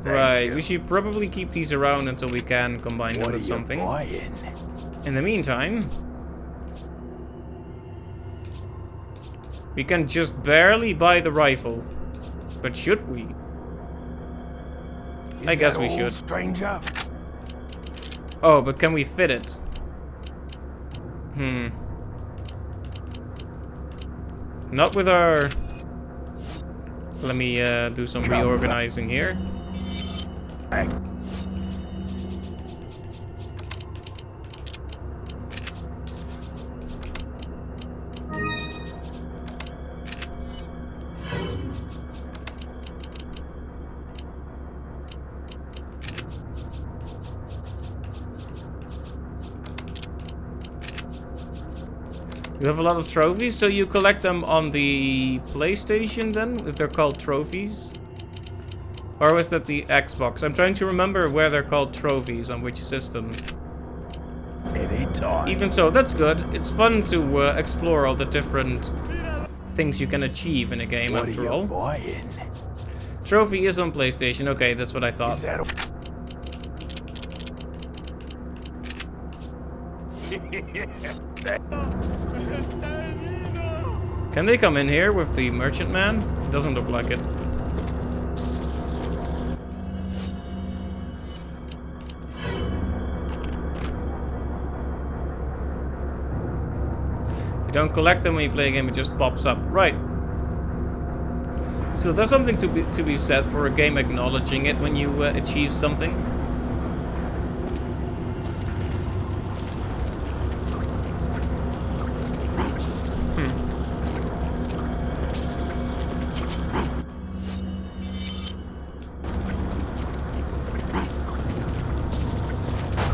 Right, we should probably keep these around until we can combine them with something. Buying? In the meantime, we can just barely buy the rifle. But should we? I guess we should. Stranger? Oh, but can we fit it? Not with our... Let me do some reorganizing here. You have a lot of trophies, so you collect them on the PlayStation then, if they're called trophies? Or was that the Xbox? I'm trying to remember where they're called trophies, on which system. Anytime. Even so, that's good. It's fun to explore all the different things you can achieve in a game, What after are you all. buying? Trophy is on PlayStation, okay, that's what I thought. Is that Can they come in here with the merchant man? Doesn't look like it. You don't collect them when you play a game, it just pops up. Right. So there's something to be said for a game acknowledging it when you achieve something.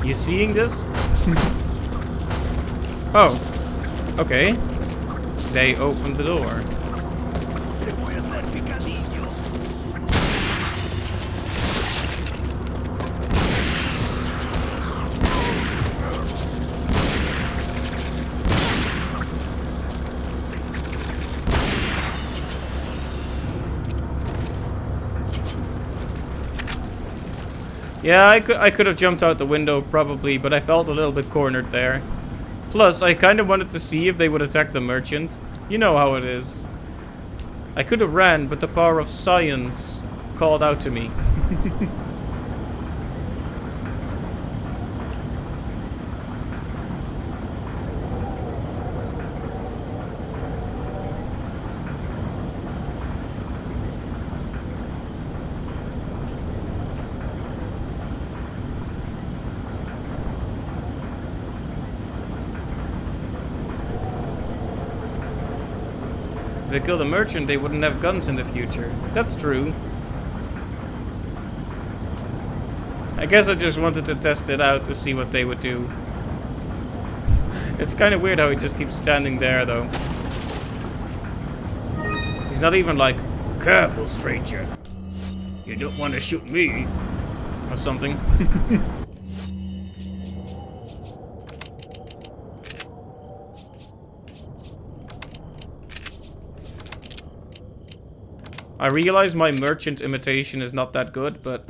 You seeing this? Oh. Okay. They opened the door. Yeah, I could have jumped out the window probably, but I felt a little bit cornered there. Plus, I kind of wanted to see if they would attack the merchant. You know how it is. I could have ran, but the power of science called out to me. If they kill the merchant, they wouldn't have guns in the future. That's true. I guess I just wanted to test it out to see what they would do. It's kind of weird how he just keeps standing there, though. He's not even like, "Careful, stranger. You don't want to shoot me." Or something. I realize my merchant imitation is not that good, but...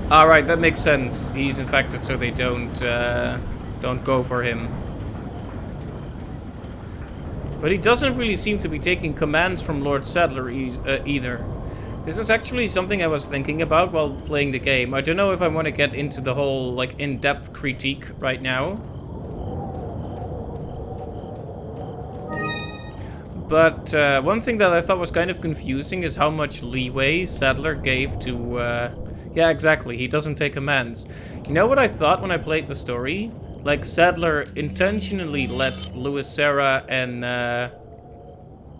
Alright, that makes sense. He's infected, so they don't go for him. But he doesn't really seem to be taking commands from Lord Sadler either. This is actually something I was thinking about while playing the game. I don't know if I want to get into the whole, like, in-depth critique right now. But one thing that I thought was kind of confusing is how much leeway Sadler gave to... yeah, exactly. He doesn't take commands. You know what I thought when I played the story? Like, Sadler intentionally let Louis Serra and...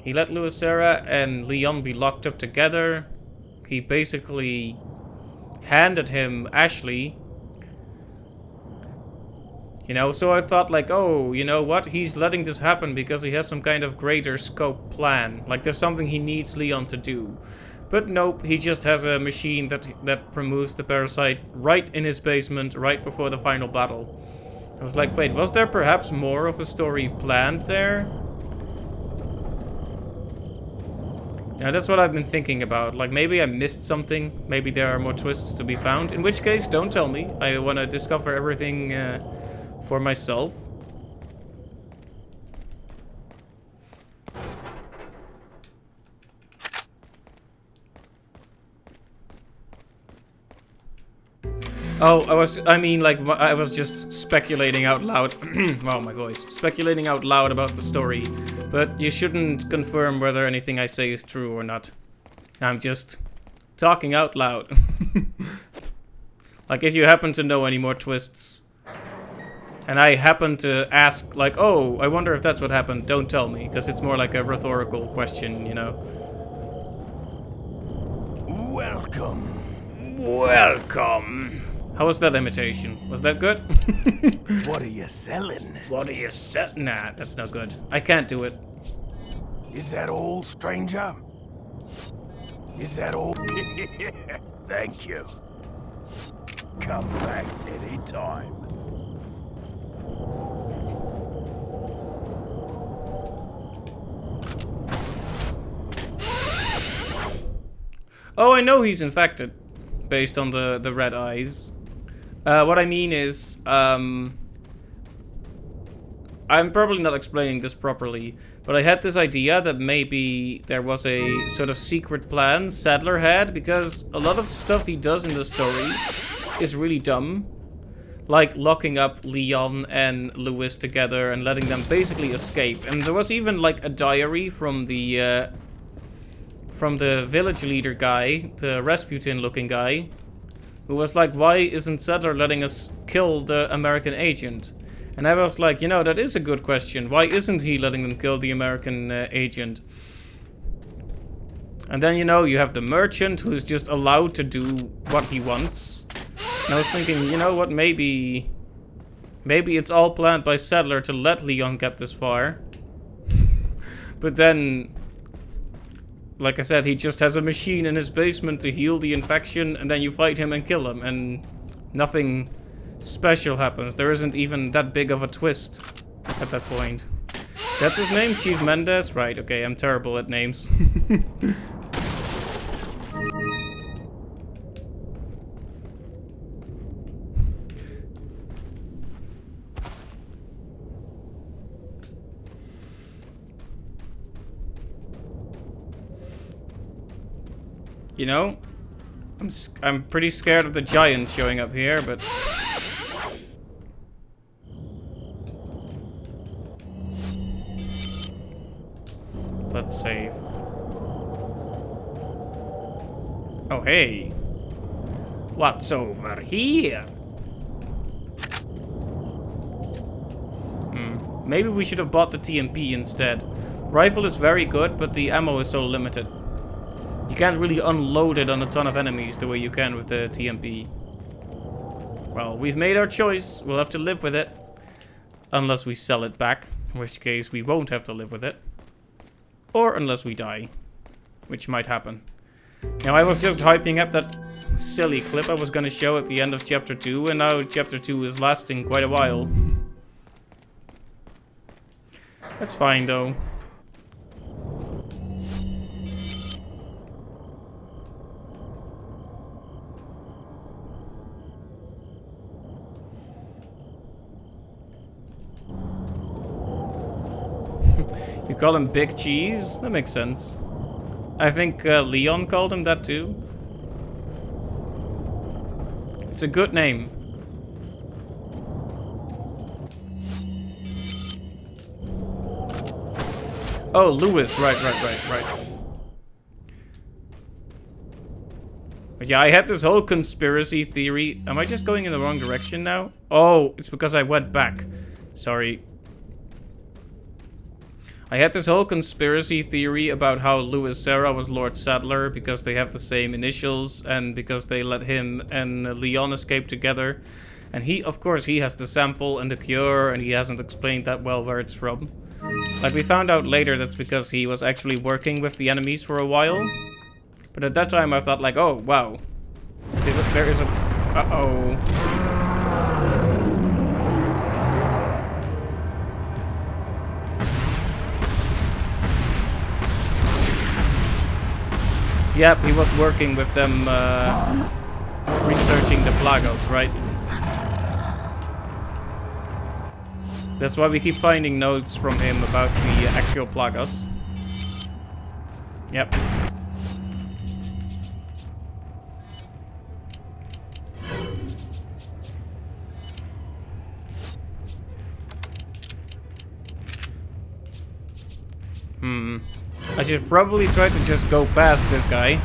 he let Louis Serra and Leon be locked up together. He basically handed him Ashley. You know, so I thought like, oh, you know what? He's letting this happen because he has some kind of greater scope plan. Like there's something he needs Leon to do. But nope, he just has a machine that removes the parasite right in his basement, right before the final battle. I was like, wait, was there perhaps more of a story planned there? Yeah, that's what I've been thinking about. Like, maybe I missed something. Maybe there are more twists to be found. In which case, don't tell me. I want to discover everything for myself. Oh, I was just speculating out loud. Wow, my voice. Speculating out loud about the story. But you shouldn't confirm whether anything I say is true or not. I'm just talking out loud. Like, if you happen to know any more twists, and I happen to ask, like, oh, I wonder if that's what happened, don't tell me, because it's more like a rhetorical question, you know. Welcome. Welcome. How was that imitation? Was that good? What are you selling? What are you selling? Nah, that's no good. I can't do it. Is that all, stranger? Is that all? Thank you. Come back any time. Oh, I know he's infected, based on the red eyes. What I mean is, I'm probably not explaining this properly, but I had this idea that maybe there was a sort of secret plan Sadler had, because a lot of stuff he does in the story is really dumb. Like locking up Leon and Louis together and letting them basically escape. And there was even like a diary from the village leader guy, the Rasputin looking guy, who was like, why isn't Sadler letting us kill the American agent? And I was like, you know, that is a good question. Why isn't he letting them kill the American agent? And then, you know, you have the merchant who's just allowed to do what he wants. And I was thinking, you know what, maybe it's all planned by Saddler to let Leon get this far. But then, like I said, he just has a machine in his basement to heal the infection, and then you fight him and kill him, and nothing special happens. There isn't even that big of a twist at that point. That's his name, Chief Mendes? Right, okay, I'm terrible at names. You know, I'm pretty scared of the giant showing up here, but let's save. Oh, hey. What's over here? Maybe we should have bought the TMP instead. Rifle is very good, but the ammo is so limited. You can't really unload it on a ton of enemies the way you can with the TMP. Well, we've made our choice. We'll have to live with it. Unless we sell it back, in which case we won't have to live with it. Or unless we die, which might happen. Now, I was just hyping up that silly clip I was going to show at the end of Chapter 2, and now Chapter 2 is lasting quite a while. That's fine, though. You call him Big Cheese? That makes sense. I think Leon called him that too. It's a good name. Oh, Lewis. Right. But yeah, I had this whole conspiracy theory. Am I just going in the wrong direction now? Oh, it's because I went back. Sorry. I had this whole conspiracy theory about how Louis Serra was Lord Saddler because they have the same initials and because they let him and Leon escape together. And he, of course, he has the sample and the cure, and he hasn't explained that well where it's from. Like, we found out later that's because he was actually working with the enemies for a while. But at that time I thought like, oh, wow. There is a... Uh-oh. Yep, he was working with them, researching the Plagos, right? That's why we keep finding notes from him about the actual Plagos. Yep. I should probably try to just go past this guy.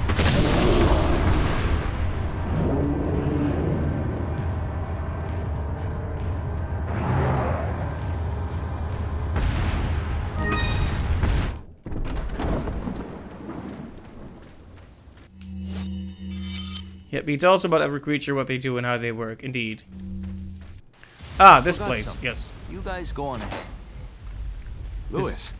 Yep, he tells about every creature, what they do, and how they work. Indeed. Ah, this place. Something. Yes. You guys go on ahead. Lewis.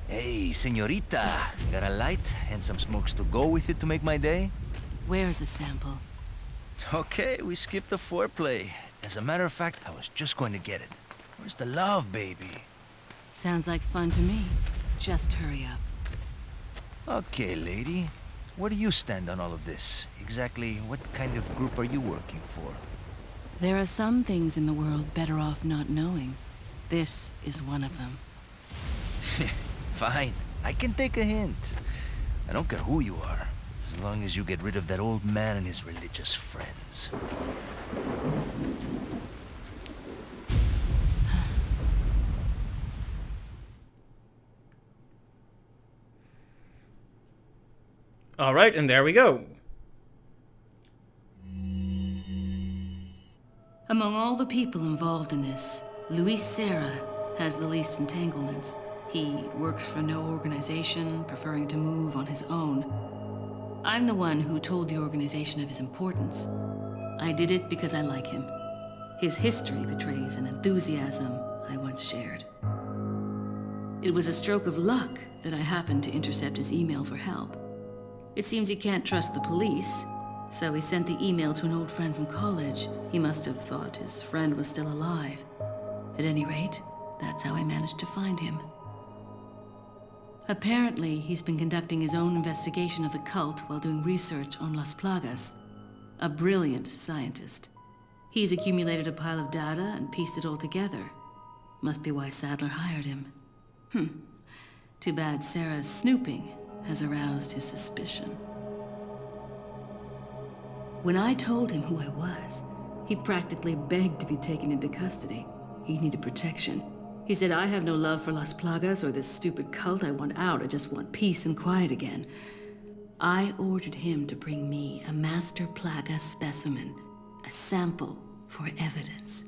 Hey, señorita. Got a light and some smokes to go with it to make my day? Where's the sample? Okay, we skipped the foreplay. As a matter of fact, I was just going to get it. Where's the love, baby? Sounds like fun to me. Just hurry up. Okay, lady. Where do you stand on all of this? Exactly what kind of group are you working for? There are some things in the world better off not knowing. This is one of them. Fine. I can take a hint. I don't care who you are, as long as you get rid of that old man and his religious friends. Alright, and there we go. Among all the people involved in this, Luis Serra has the least entanglements. He works for no organization, preferring to move on his own. I'm the one who told the organization of his importance. I did it because I like him. His history betrays an enthusiasm I once shared. It was a stroke of luck that I happened to intercept his email for help. It seems he can't trust the police, so he sent the email to an old friend from college. He must have thought his friend was still alive. At any rate, that's how I managed to find him. Apparently, he's been conducting his own investigation of the cult while doing research on Las Plagas. A brilliant scientist. He's accumulated a pile of data and pieced it all together. Must be why Sadler hired him. Too bad Sarah's snooping has aroused his suspicion. When I told him who I was, he practically begged to be taken into custody. He needed protection. He said, I have no love for Las Plagas or this stupid cult. I want out. I just want peace and quiet again. I ordered him to bring me a Master Plaga specimen, a sample for evidence.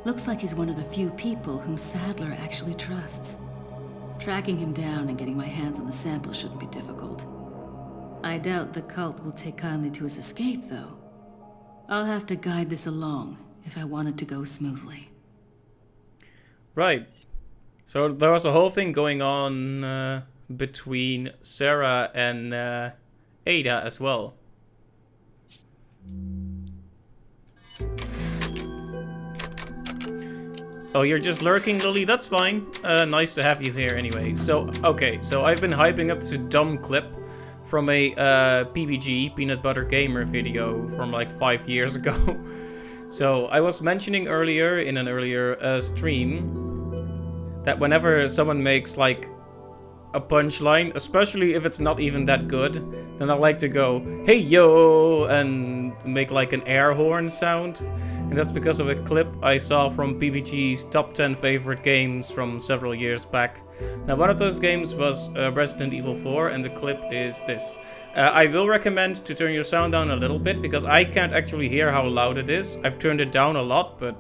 Looks like he's one of the few people whom Sadler actually trusts. Tracking him down and getting my hands on the sample shouldn't be difficult. I doubt the cult will take kindly to his escape, though. I'll have to guide this along if I want it to go smoothly. Right. So there was a whole thing going on between Sarah and Ada as well. Oh, you're just lurking, Lily? That's fine. Nice to have you here anyway. So, okay, so I've been hyping up this dumb clip from a PBG, Peanut Butter Gamer video from like 5 years ago. So, I was mentioning earlier, in an earlier stream, that whenever someone makes like a punchline, especially if it's not even that good, then I like to go, hey yo, and make like an air horn sound. And that's because of a clip I saw from PBG's top 10 favorite games from several years back. Now, one of those games was Resident Evil 4, and the clip is this. I will recommend to turn your sound down a little bit, because I can't actually hear how loud it is. I've turned it down a lot, but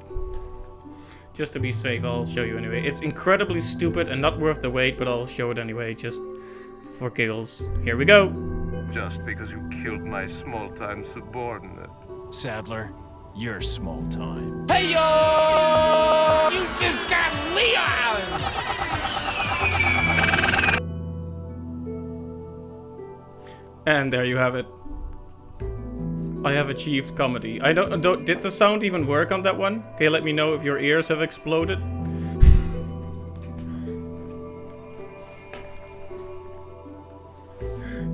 just to be safe, I'll show you anyway. It's incredibly stupid and not worth the wait, but I'll show it anyway, just for giggles. Here we go. Just because you killed my small-time subordinate. Sadler, you're small time. Hey yo! You just got Leon! And there you have it. I have achieved comedy. I don't. Did the sound even work on that one? Can you let me know if your ears have exploded?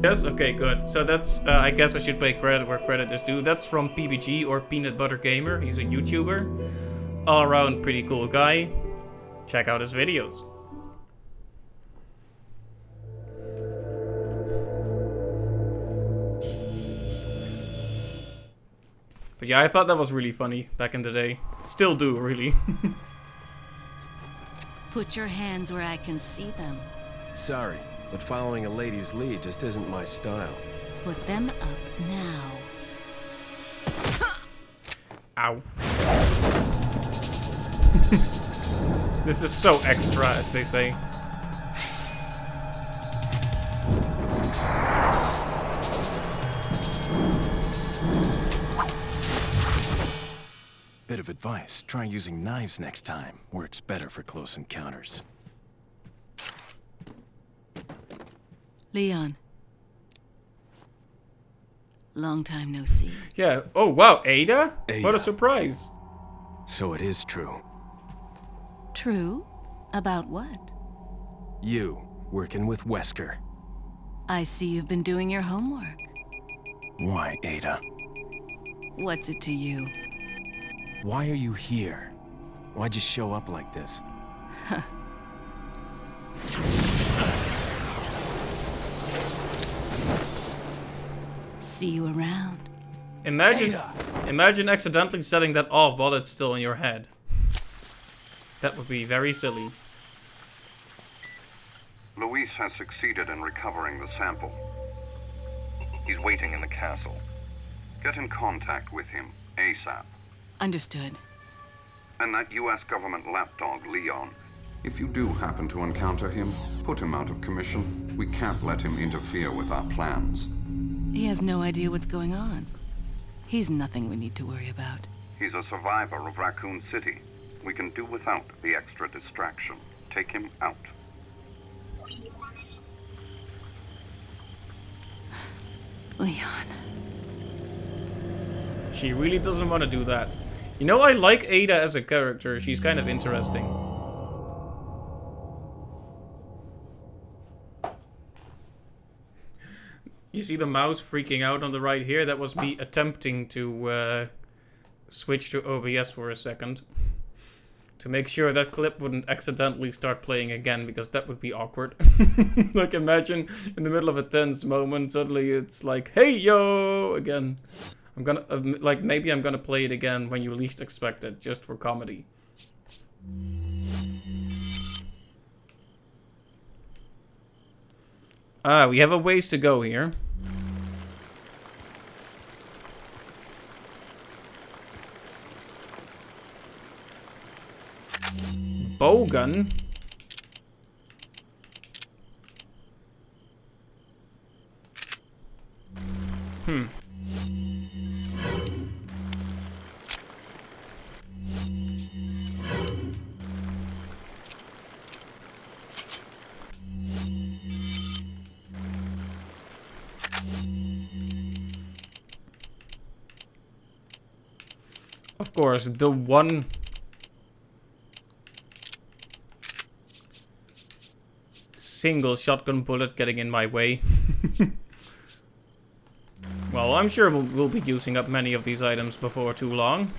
Yes? Okay, good. So that's, I guess I should pay credit where credit is due. That's from PBG, or Peanut Butter Gamer. He's a YouTuber. All around pretty cool guy. Check out his videos. But yeah, I thought that was really funny back in the day. Still do, really. Put your hands where I can see them. Sorry, but following a lady's lead just isn't my style. Put them up now. Ow. This is so extra, as they say. Bit of advice, try using knives next time. Works better for close encounters. Leon. Long time no see. Yeah. Oh, wow. Ada? Ada. What a surprise. So it is true. True? About what? You, working with Wesker. I see you've been doing your homework. Why, Ada? What's it to you? Why are you here? Why'd you show up like this? See you around. Imagine accidentally setting that off while it's still in your head. That would be very silly. Luis has succeeded in recovering the sample. He's waiting in the castle. Get in contact with him ASAP. Understood. And that US government lapdog, Leon. If you do happen to encounter him, put him out of commission. We can't let him interfere with our plans. He has no idea what's going on. He's nothing we need to worry about. He's a survivor of Raccoon City. We can do without the extra distraction. Take him out. Leon. She really doesn't want to do that. You know, I like Ada as a character. She's kind of interesting. You see the mouse freaking out on the right here? That was me attempting to switch to OBS for a second. To make sure that clip wouldn't accidentally start playing again, because that would be awkward. Like, imagine in the middle of a tense moment, suddenly it's like, hey yo, again. I'm gonna, like, maybe I'm gonna play it again when you least expect it, just for comedy. Ah, we have a ways to go here. Bowgun? Of course, the one single shotgun bullet getting in my way. Well, I'm sure we'll be using up many of these items before too long.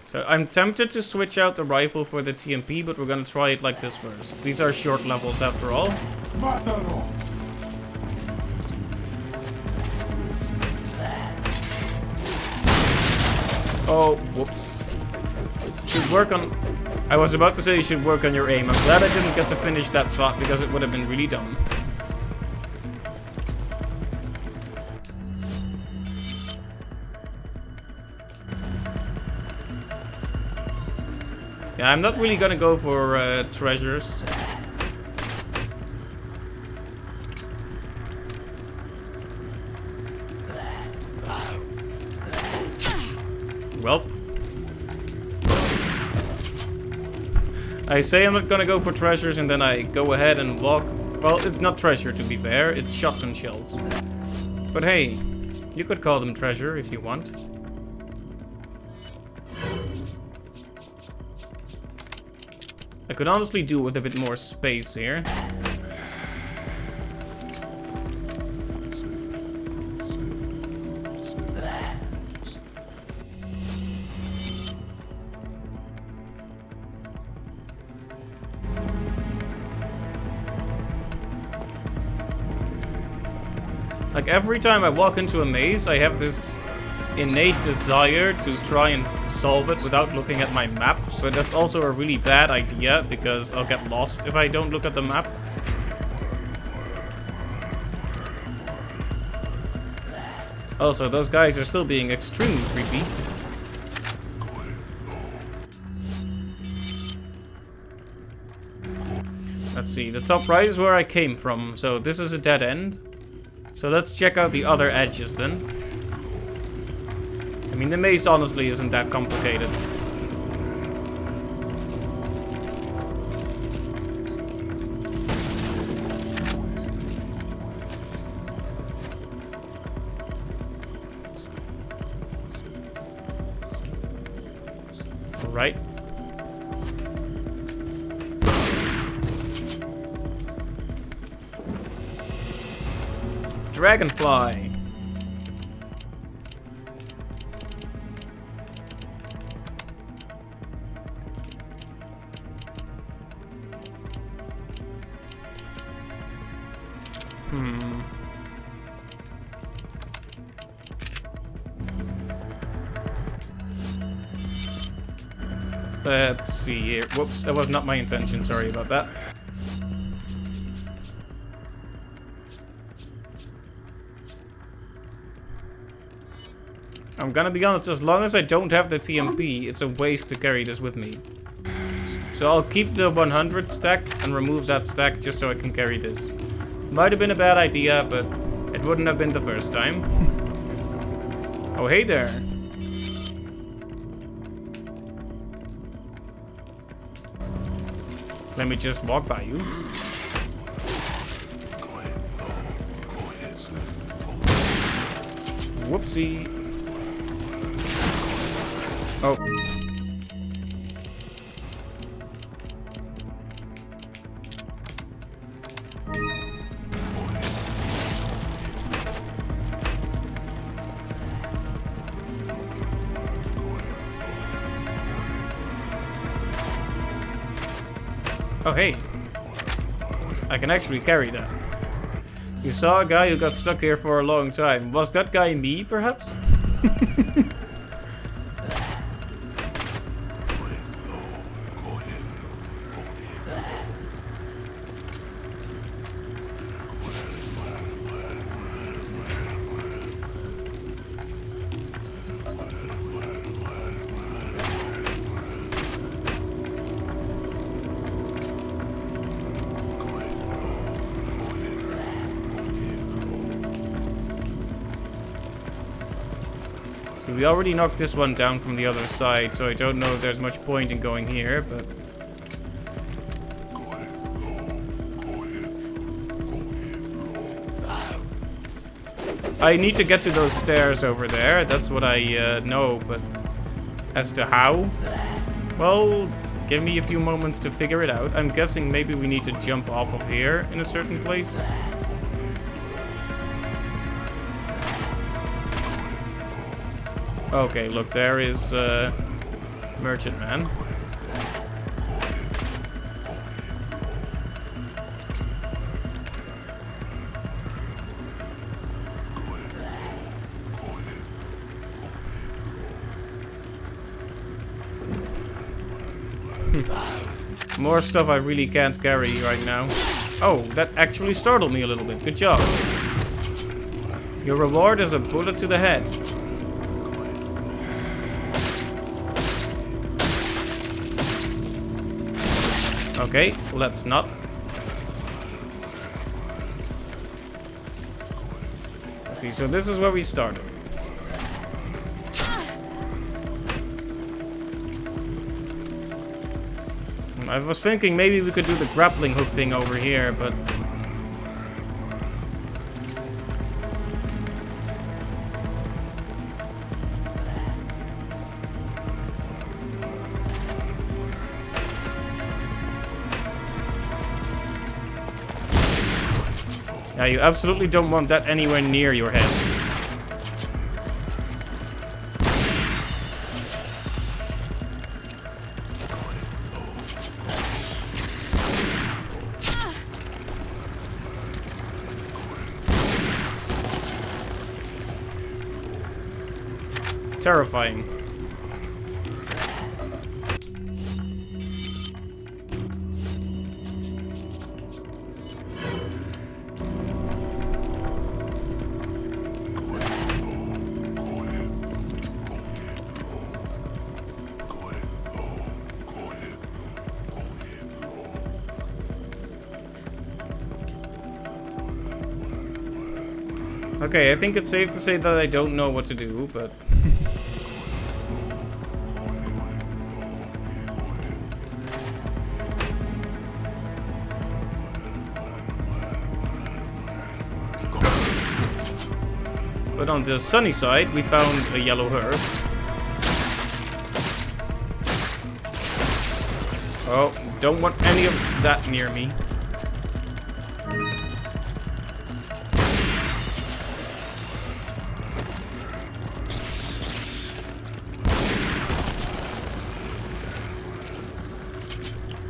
So I'm tempted to switch out the rifle for the TMP, but we're gonna try it like this first. These are short levels after all. Oh, whoops. Should work on... I was about to say you should work on your aim. I'm glad I didn't get to finish that thought, because it would have been really dumb. Yeah, I'm not really gonna go for treasures. Welp. I say I'm not gonna go for treasures and then I go ahead and walk. Well, it's not treasure to be fair, it's shotgun shells. But hey, you could call them treasure if you want. I could honestly do with a bit more space here. Like, every time I walk into a maze, I have this innate desire to try and solve it without looking at my map. But that's also a really bad idea, because I'll get lost if I don't look at the map. Also, those guys are still being extremely creepy. Let's see, the top right is where I came from, so this is a dead end. So let's check out the other edges then. I mean, the maze honestly isn't that complicated. Right. Dragonfly. Let's see here. Whoops, that was not my intention. Sorry about that. I'm gonna be honest, as long as I don't have the TMP, it's a waste to carry this with me. So I'll keep the 100 stack and remove that stack just so I can carry this. Might have been a bad idea, but it wouldn't have been the first time. Oh, hey there. Let me just walk by you. Whoopsie. Oh. Oh, hey. I can actually carry that. You saw a guy who got stuck here for a long time. Was that guy me, perhaps? So we already knocked this one down from the other side, so I don't know if there's much point in going here, but... I need to get to those stairs over there, that's what I know, but... As to how? Well, give me a few moments to figure it out. I'm guessing maybe we need to jump off of here in a certain place. Okay, look, there is Merchant Man. More stuff I really can't carry right now. Oh, that actually startled me a little bit. Good job. Your reward is a bullet to the head. Okay, let's not. Let's see, so this is where we started. I was thinking maybe we could do the grappling hook thing over here, but... Yeah, you absolutely don't want that anywhere near your head. Terrifying. Okay, I think it's safe to say that I don't know what to do, but... But on the sunny side, we found a yellow herb. Oh, don't want any of that near me.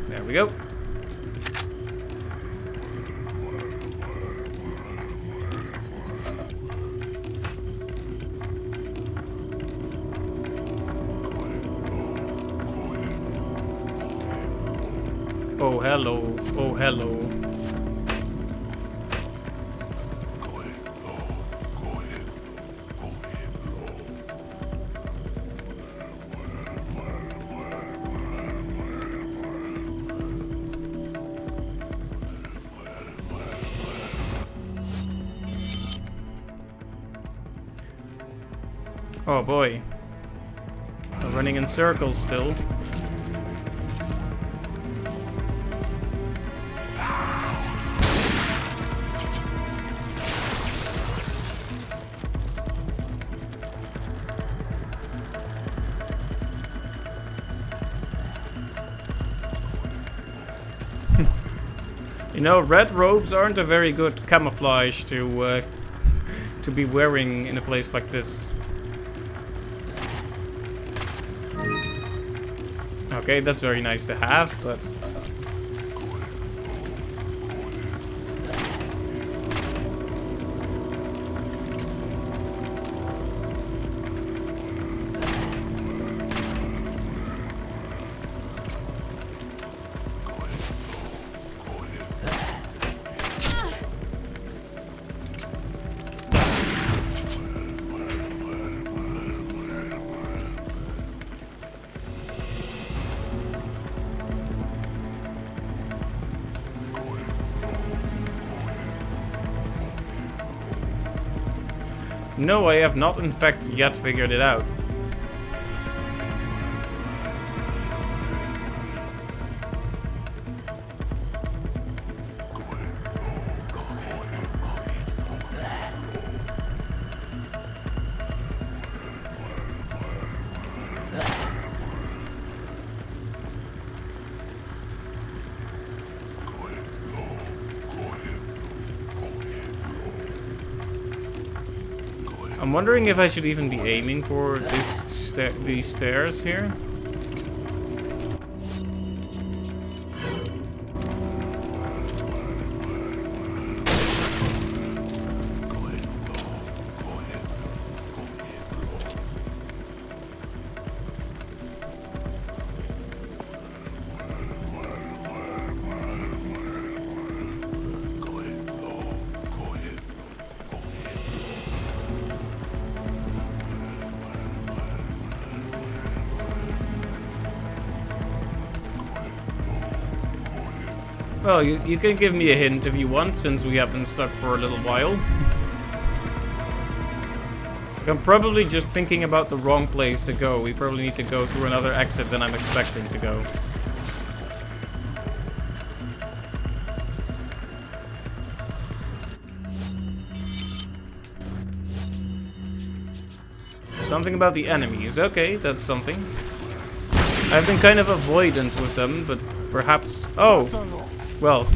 There we go. Oh, hello. Oh, hello. Oh boy. We're running in circles still. You know, red robes aren't a very good camouflage to be wearing in a place like this. Okay, that's very nice to have, but... No, I have not in fact yet figured it out. I'm wondering if I should even be aiming for these stairs here. Well, you can give me a hint if you want, since we have been stuck for a little while. I'm probably just thinking about the wrong place to go. We probably need to go through another exit than I'm expecting to go. Something about the enemies. Okay, that's something. I've been kind of avoidant with them, but perhaps... Oh! Well...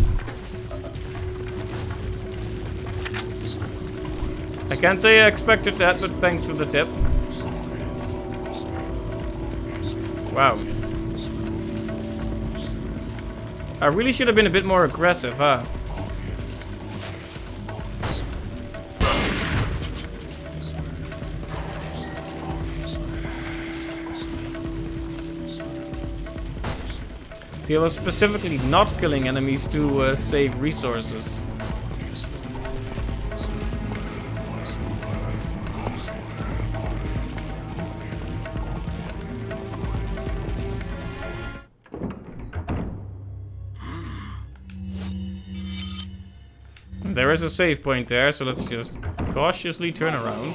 I can't say I expected that, but thanks for the tip. Wow. I really should have been a bit more aggressive, huh? See, I was specifically not killing enemies to save resources. There is a save point there, so let's just cautiously turn around.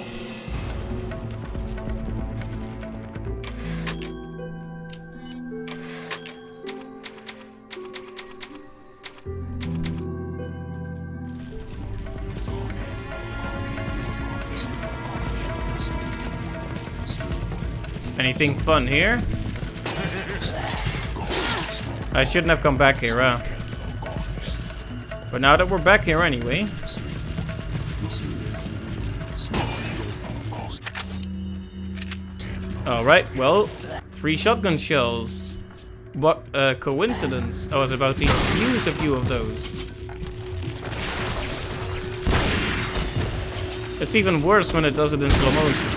Anything fun here? I shouldn't have come back here, huh? But now that we're back here anyway. Alright, well, 3 shotgun shells. What a coincidence. I was about to use a few of those. It's even worse when it does it in slow motion.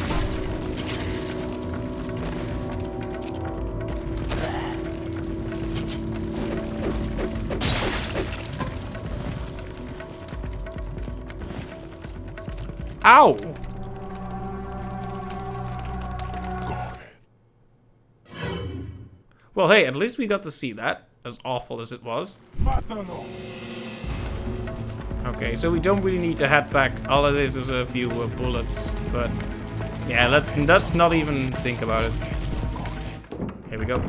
Ow! Well, hey, at least we got to see that, as awful as it was. Okay, so we don't really need to head back. All it is a few bullets, but Yeah, let's not even think about it. Here we go.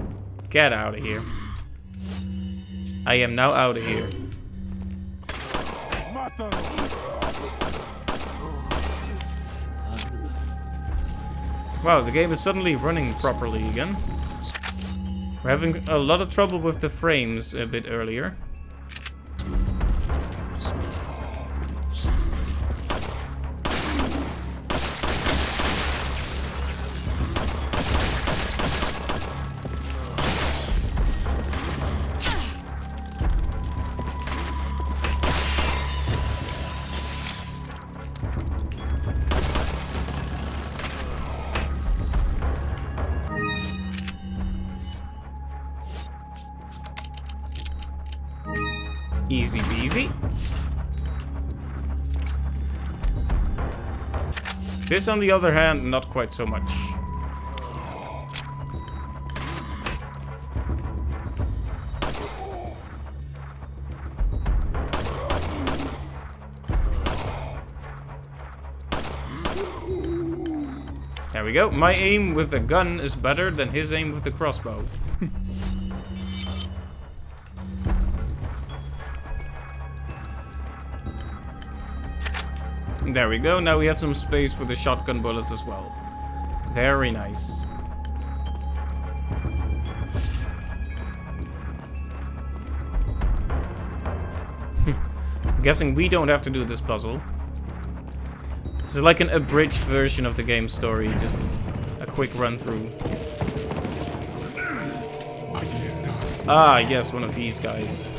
Get out of here. I am now out of here. Wow, the game is suddenly running properly again. We're having a lot of trouble with the frames a bit earlier. Easy peasy. This, on the other hand, not quite so much. There we go. My aim with the gun is better than his aim with the crossbow. There we go. Now we have some space for the shotgun bullets as well. Very nice. I'm guessing we don't have to do this puzzle. This is like an abridged version of the game story, just a quick run through. Ah, yes, one of these guys.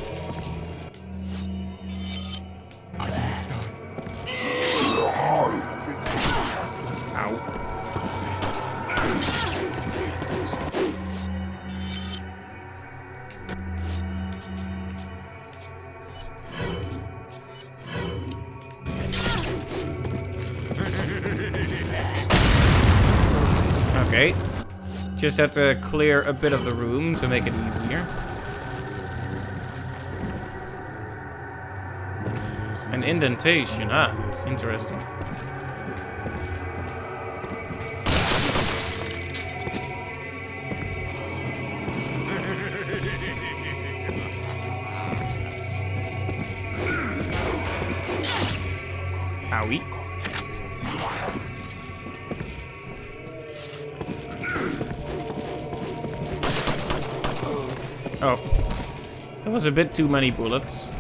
Okay. Just had to clear a bit of the room to make it easier. An indentation, interesting. Owie. Oh. That was a bit too many bullets.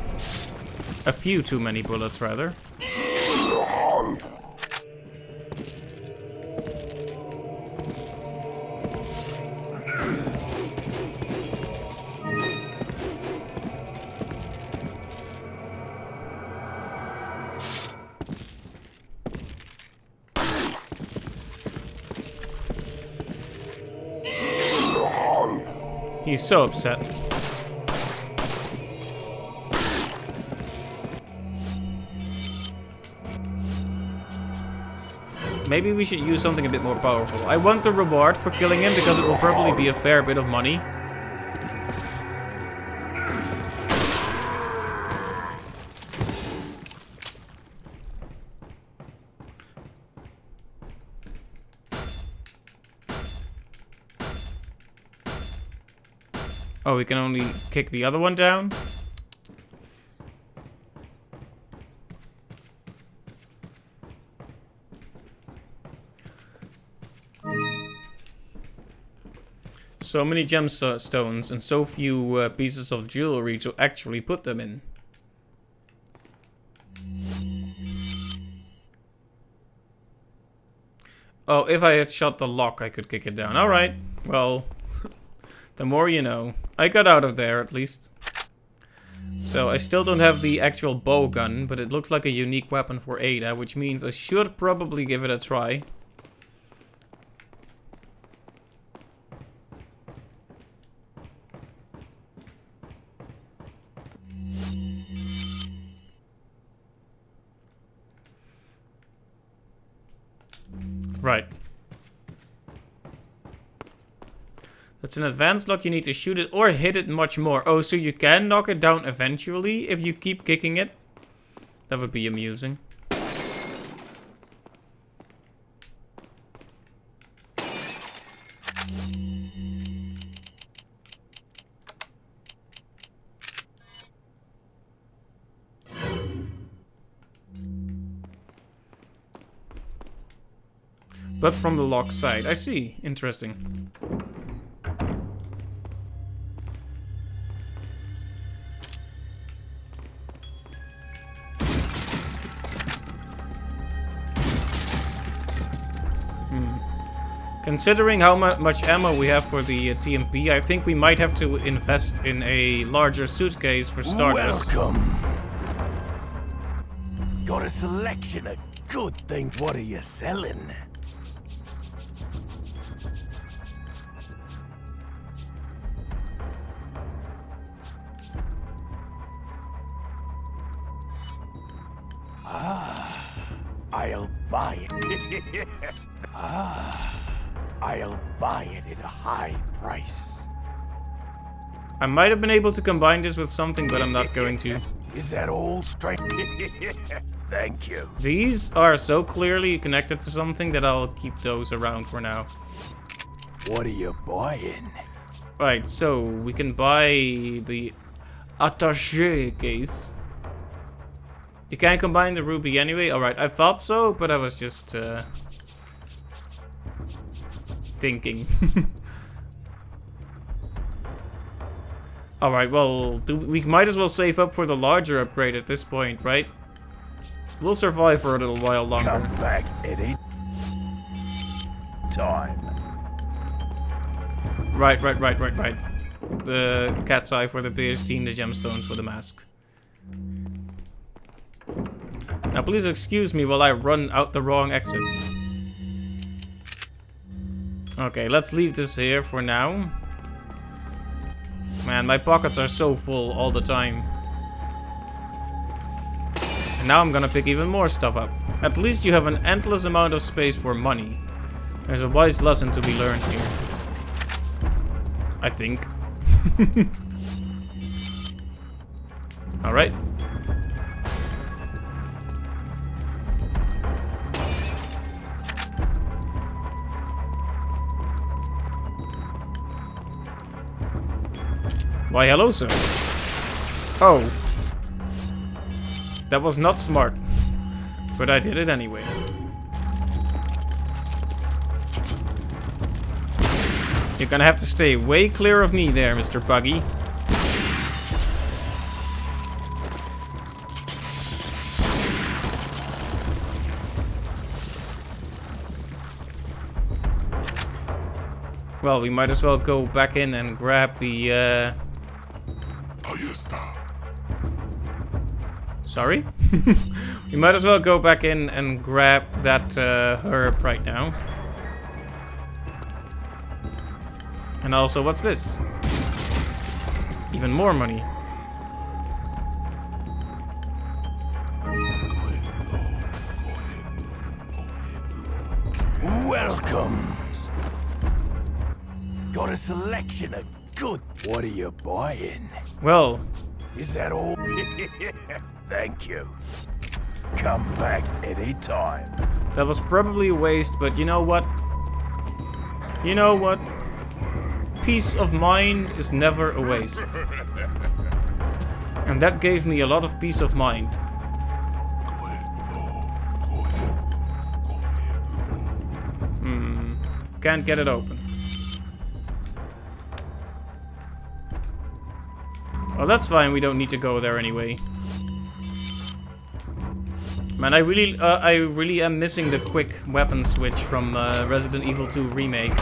A few too many bullets, rather. He's so upset. Maybe we should use something a bit more powerful. I want the reward for killing him because it will probably be a fair bit of money. Oh, we can only kick the other one down? So many gemstones and so few pieces of jewelry to actually put them in. Oh, if I had shot the lock, I could kick it down. Alright, well, the more you know. I got out of there, at least. So, I still don't have the actual bow gun, but it looks like a unique weapon for Ada, which means I should probably give it a try. Right. That's an advanced lock, you need to shoot it or hit it much more. Oh, so you can knock it down eventually if you keep kicking it? That would be amusing. but from the lock side. I see. Interesting. Considering how much ammo we have for the TMP, I think we might have to invest in a larger suitcase for starters. Welcome. Got a selection of good things. What are you selling? I'll buy it. I'll buy it at a high price. I might have been able to combine this with something, but I'm not going to. Is that all straight? Thank you. These are so clearly connected to something that I'll keep those around for now. What are you buying? Right, so we can buy the attaché case. You can't combine the ruby anyway? Alright, I thought so, but I was just thinking. Alright, well, we might as well save up for the larger upgrade at this point, right? We'll survive for a little while longer. Come back any time. Right. The cat's eye for the BST and the gemstones for the mask. Now please excuse me while I run out the wrong exit. Okay, let's leave this here for now. Man, my pockets are so full all the time. And now I'm gonna pick even more stuff up. At least you have an endless amount of space for money. There's a wise lesson to be learned here. I think. Alright. Why, hello, sir. Oh. That was not smart. But I did it anyway. You're gonna have to stay way clear of me there, Mr. Buggy. Well, we might as well go back in and grab the, Sorry? We might as well go back in and grab that herb right now. And also, what's this? Even more money. Welcome. Got a selection of good. What are you buying? Well. Is that all? Thank you. Come back anytime. That was probably a waste, but you know what? You know what? Peace of mind is never a waste. And that gave me a lot of peace of mind. Can't get it open. Well, that's fine. We don't need to go there anyway. Man, I really am missing the quick weapon switch from Resident Evil 2 Remake.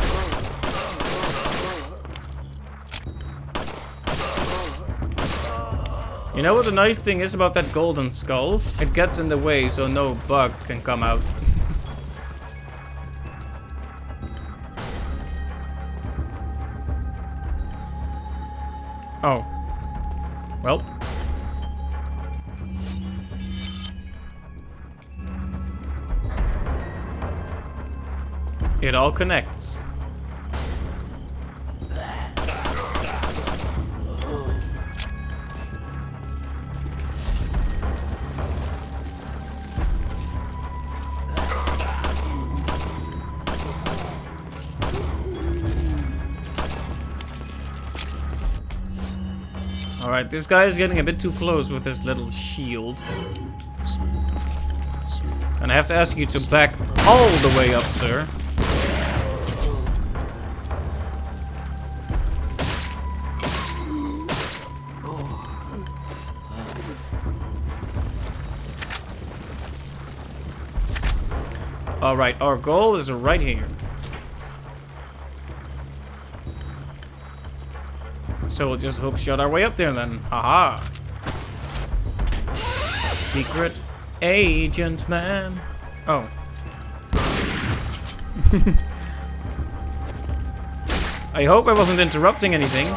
You know what the nice thing is about that golden skull? It gets in the way so no bug can come out. Oh. Well. It all connects. Alright, this guy is getting a bit too close with his little shield. And I have to ask you to back all the way up, sir. Alright, our goal is right here. So we'll just hookshot our way up there then. Haha. Secret agent man. Oh. I hope I wasn't interrupting anything.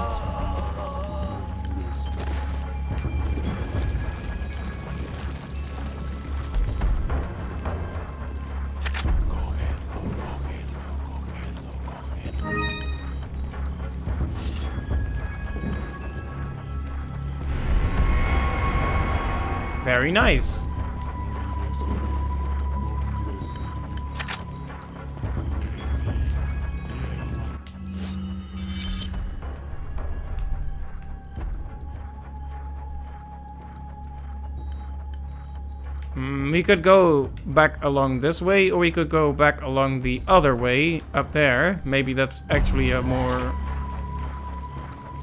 Very nice. We could go back along this way, or we could go back along the other way up there. Maybe that's actually a more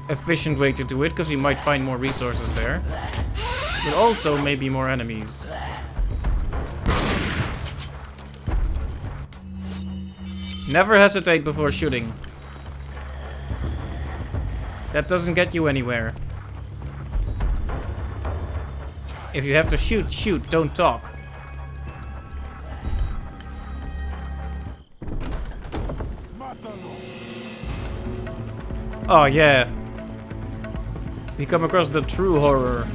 efficient way to do it, because we might find more resources there. But also maybe more enemies. Never hesitate before shooting. That doesn't get you anywhere. If you have to shoot, shoot, don't talk. Oh yeah. We come across the true horror.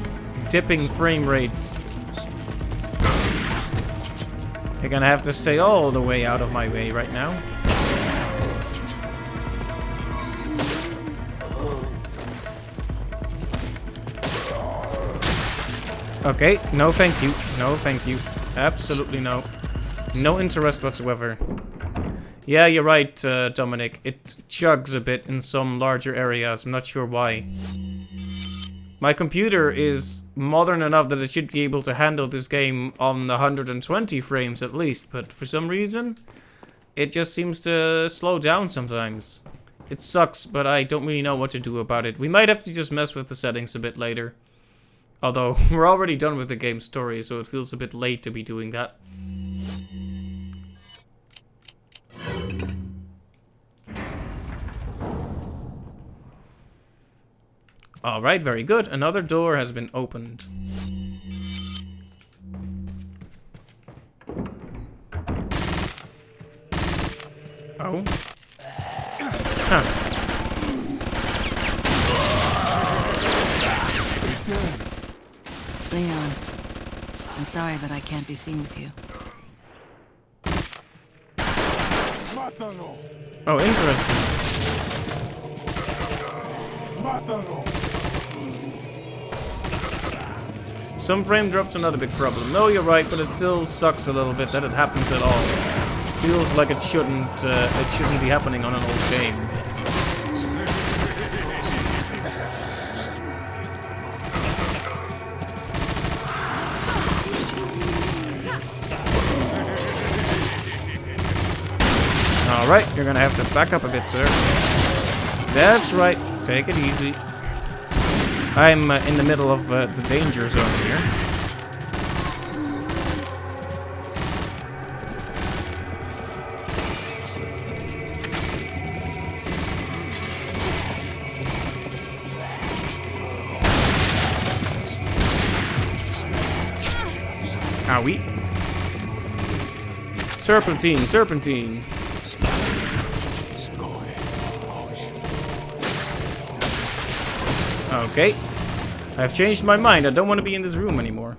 Dipping frame rates. You're gonna have to stay all the way out of my way right now. Okay, no thank you. No thank you. Absolutely no. No interest whatsoever. Yeah, you're right, Dominic. It chugs a bit in some larger areas. I'm not sure why. My computer is modern enough that it should be able to handle this game on 120 frames at least, but for some reason, it just seems to slow down sometimes. It sucks, but I don't really know what to do about it. We might have to just mess with the settings a bit later. Although, we're already done with the game's story, so it feels a bit late to be doing that. Alright, very good. Another door has been opened. Oh. Huh. Leon, I'm sorry, but I can't be seen with you. Oh, interesting. Some frame drops are not a big problem. No, you're right, but it still sucks a little bit that it happens at all. It feels like it shouldn't be happening on an old game. Alright, you're gonna have to back up a bit, sir. That's right, take it easy. I'm in the middle of the danger zone here. Owie. Serpentine, serpentine. Okay. I've changed my mind. I don't want to be in this room anymore.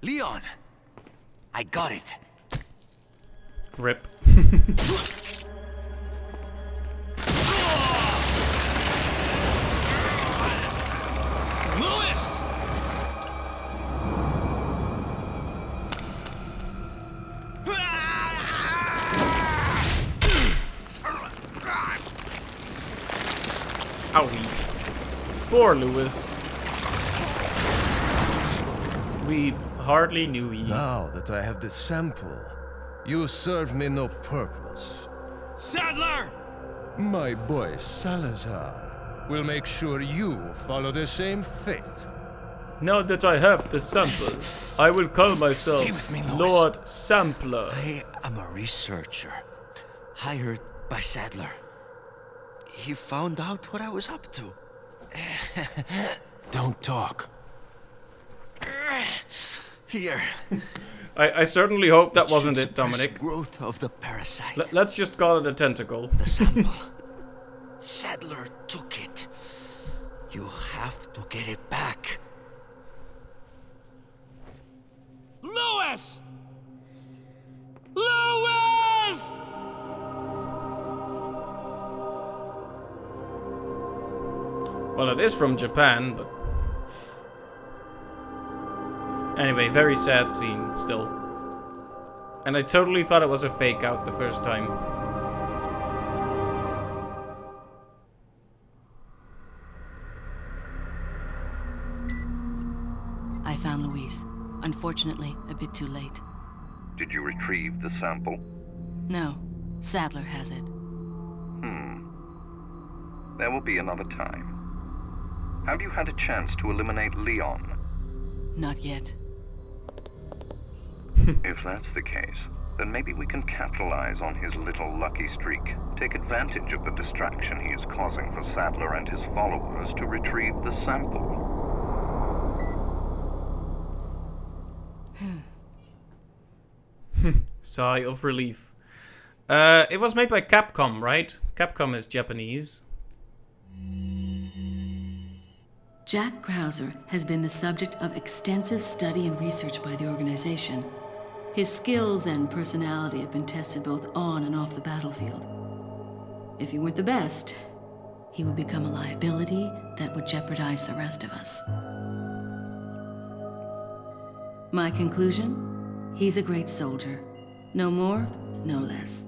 Leon! I got it. Rip. Owie. Poor Lewis. We hardly knew ye. Now that I have the sample, you serve me no purpose. Sadler! My boy Salazar will make sure you follow the same fate. Now that I have the sample, I will call myself Stay with me, Lewis. Lord Sampler. I am a researcher, hired by Sadler. He found out what I was up to. Don't talk. Here. I certainly hope that wasn't should it, Dominic. suppress growth of the parasite. Let's just call it a tentacle. The sample. Sadler took it. You have to get it back. Lewis! Lewis! Well, it is from Japan, but... Anyway, very sad scene, still. And I totally thought it was a fake out the first time. I found Louise. Unfortunately, a bit too late. Did you retrieve the sample? No, Sadler has it. There will be another time. Have you had a chance to eliminate Leon? Not yet. If that's the case, then maybe we can capitalize on his little lucky streak. Take advantage of the distraction he is causing for Sadler and his followers to retrieve the sample. Sigh of relief. It was made by Capcom, right? Capcom is Japanese. Jack Krauser has been the subject of extensive study and research by the organization. His skills and personality have been tested both on and off the battlefield. If he weren't the best, he would become a liability that would jeopardize the rest of us. My conclusion? He's a great soldier. No more, no less.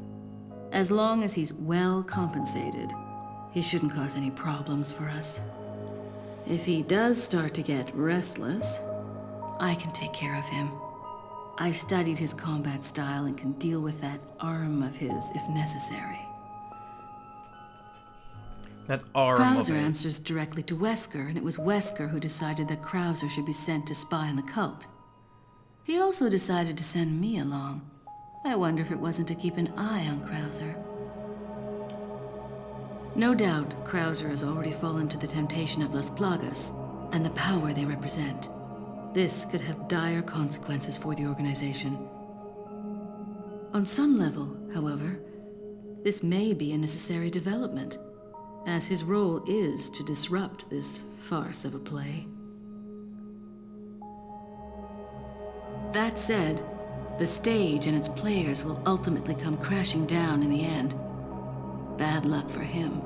As long as he's well compensated, he shouldn't cause any problems for us. If he does start to get restless, I can take care of him. I've studied his combat style and can deal with that arm of his if necessary. That arm of Krauser his. answers directly to Wesker, and it was Wesker who decided that Krauser should be sent to spy on the cult. He also decided to send me along. I wonder if it wasn't to keep an eye on Krauser. No doubt, Krauser has already fallen to the temptation of Las Plagas and the power they represent. This could have dire consequences for the organization. On some level, however, this may be a necessary development, as his role is to disrupt this farce of a play. That said, the stage and its players will ultimately come crashing down in the end. Bad luck for him.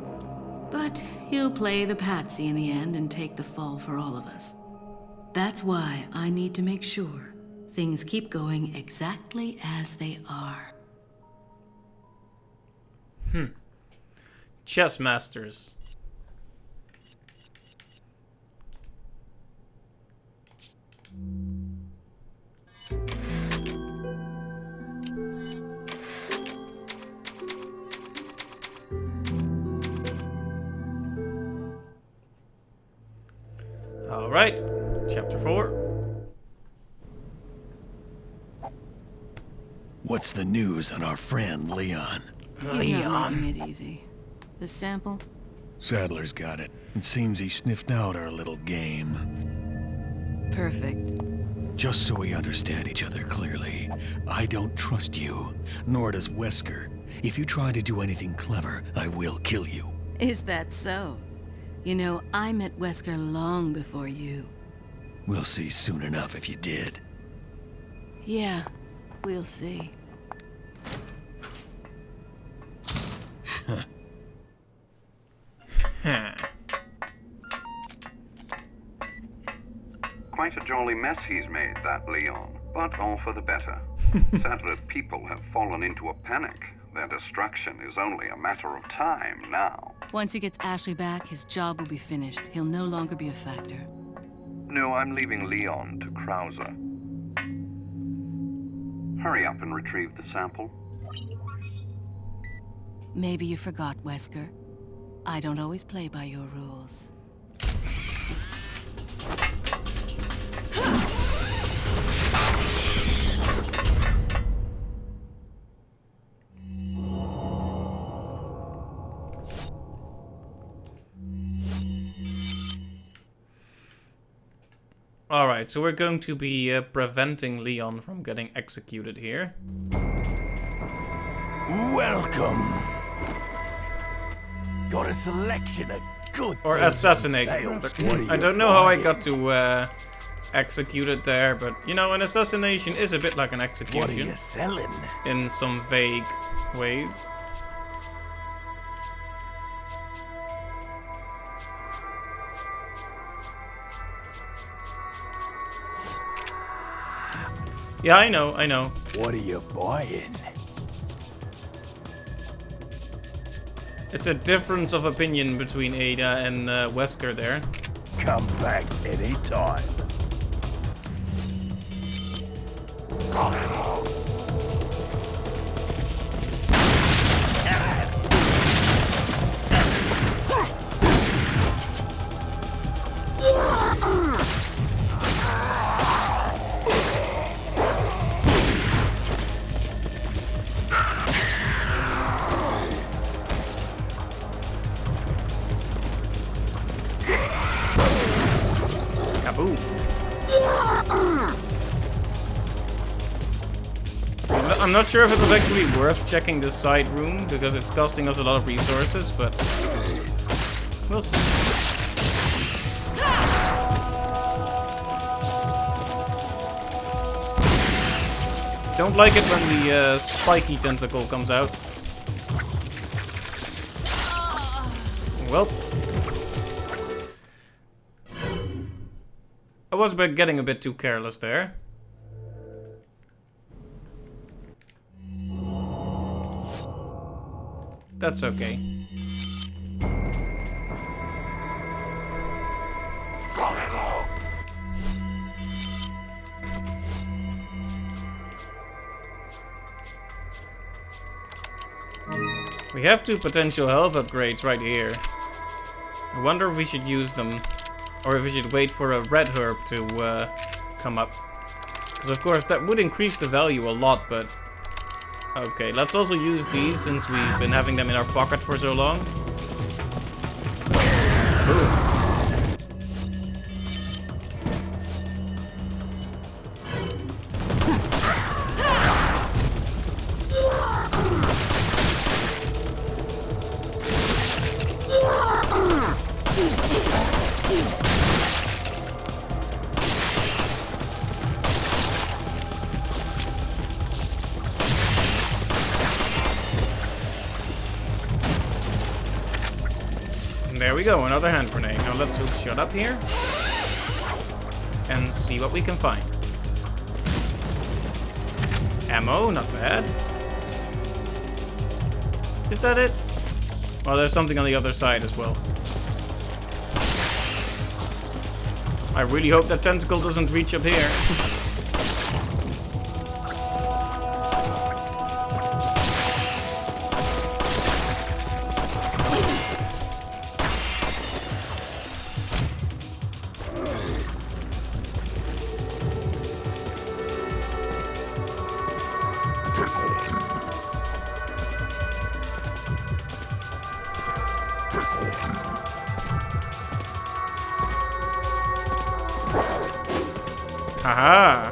But he'll play the patsy in the end and take the fall for all of us. That's why I need to make sure things keep going exactly as they are. Chess masters. All right, chapter 4. What's the news on our friend Leon? He's not making it easy. The sample? Sadler's got it. It seems he sniffed out our little game. Perfect. Just so we understand each other clearly, I don't trust you, nor does Wesker. If you try to do anything clever, I will kill you. Is that so? You know, I met Wesker long before you. We'll see soon enough if you did. Yeah, we'll see. Quite a jolly mess he's made, that Leon, but all for the better. Sadler's people have fallen into a panic. Their destruction is only a matter of time now. Once he gets Ashley back, his job will be finished. He'll no longer be a factor. No, I'm leaving Leon to Krauser. Hurry up and retrieve the sample. Maybe you forgot, Wesker. I don't always play by your rules. Alright, so we're going to be preventing Leon from getting executed here. Welcome. Got a selection of good. Or assassinated, rather. I don't know how I got to executed there, but you know, an assassination is a bit like an execution. What are you selling? In some vague ways. Yeah, I know. What are you buying? It's a difference of opinion between Ada and Wesker there. Come back anytime. Kaboom. I'm not sure if it was actually worth checking this side room, because it's costing us a lot of resources, but we'll see. Don't like it when the spiky tentacle comes out. Well, I was getting a bit too careless there. That's okay. We have 2 potential health upgrades right here. I wonder if we should use them, or if we should wait for a red herb to come up. Because of course that would increase the value a lot, but... Okay, let's also use these since we've been having them in our pocket for so long. Boom. There we go, another hand grenade. Now let's hook shut up here and see what we can find. Ammo, not bad. Is that it? Well, there's something on the other side as well. I really hope that tentacle doesn't reach up here. Haha!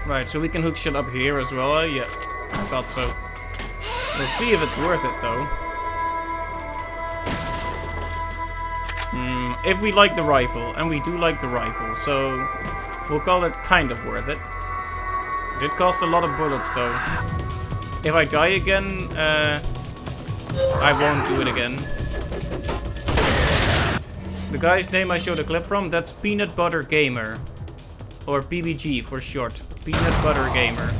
Right, so we can hook shit up here as well. Yeah, I thought so. We'll see if it's worth it, though. If we like the rifle, and we do like the rifle, so we'll call it kind of worth it. It did cost a lot of bullets, though. If I die again, I won't do it again. The guy's name I showed a clip from, that's Peanut Butter Gamer. Or PBG for short. Peanut Butter Gamer.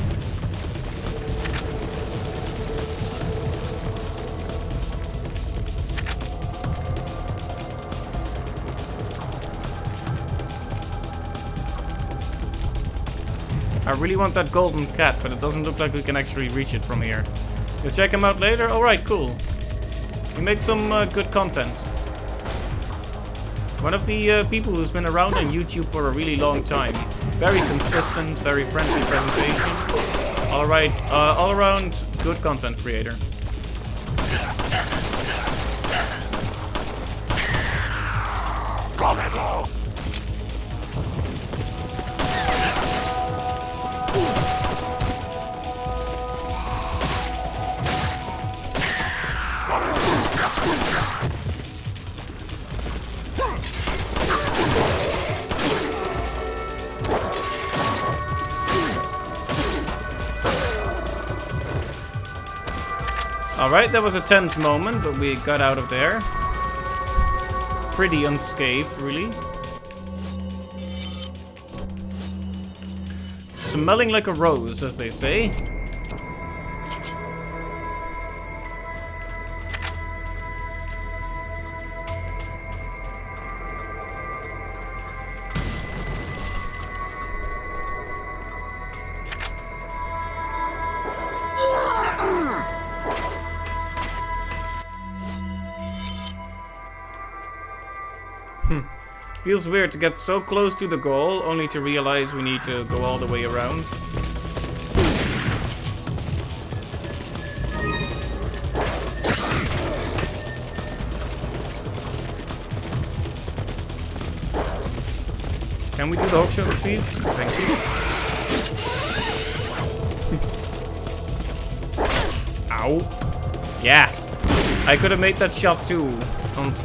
I really want that golden cat, but it doesn't look like we can actually reach it from here. You'll check him out later? Alright, cool. You make some good content. One of the people who's been around on YouTube for a really long time. Very consistent, very friendly presentation. Alright, all around good content creator. Alright, that was a tense moment, but we got out of there. Pretty unscathed, really. Smelling like a rose, as they say. Feels weird to get so close to the goal, only to realize we need to go all the way around. Can we do the hook shot, please? Thank you. Ow. Yeah. I could have made that shot too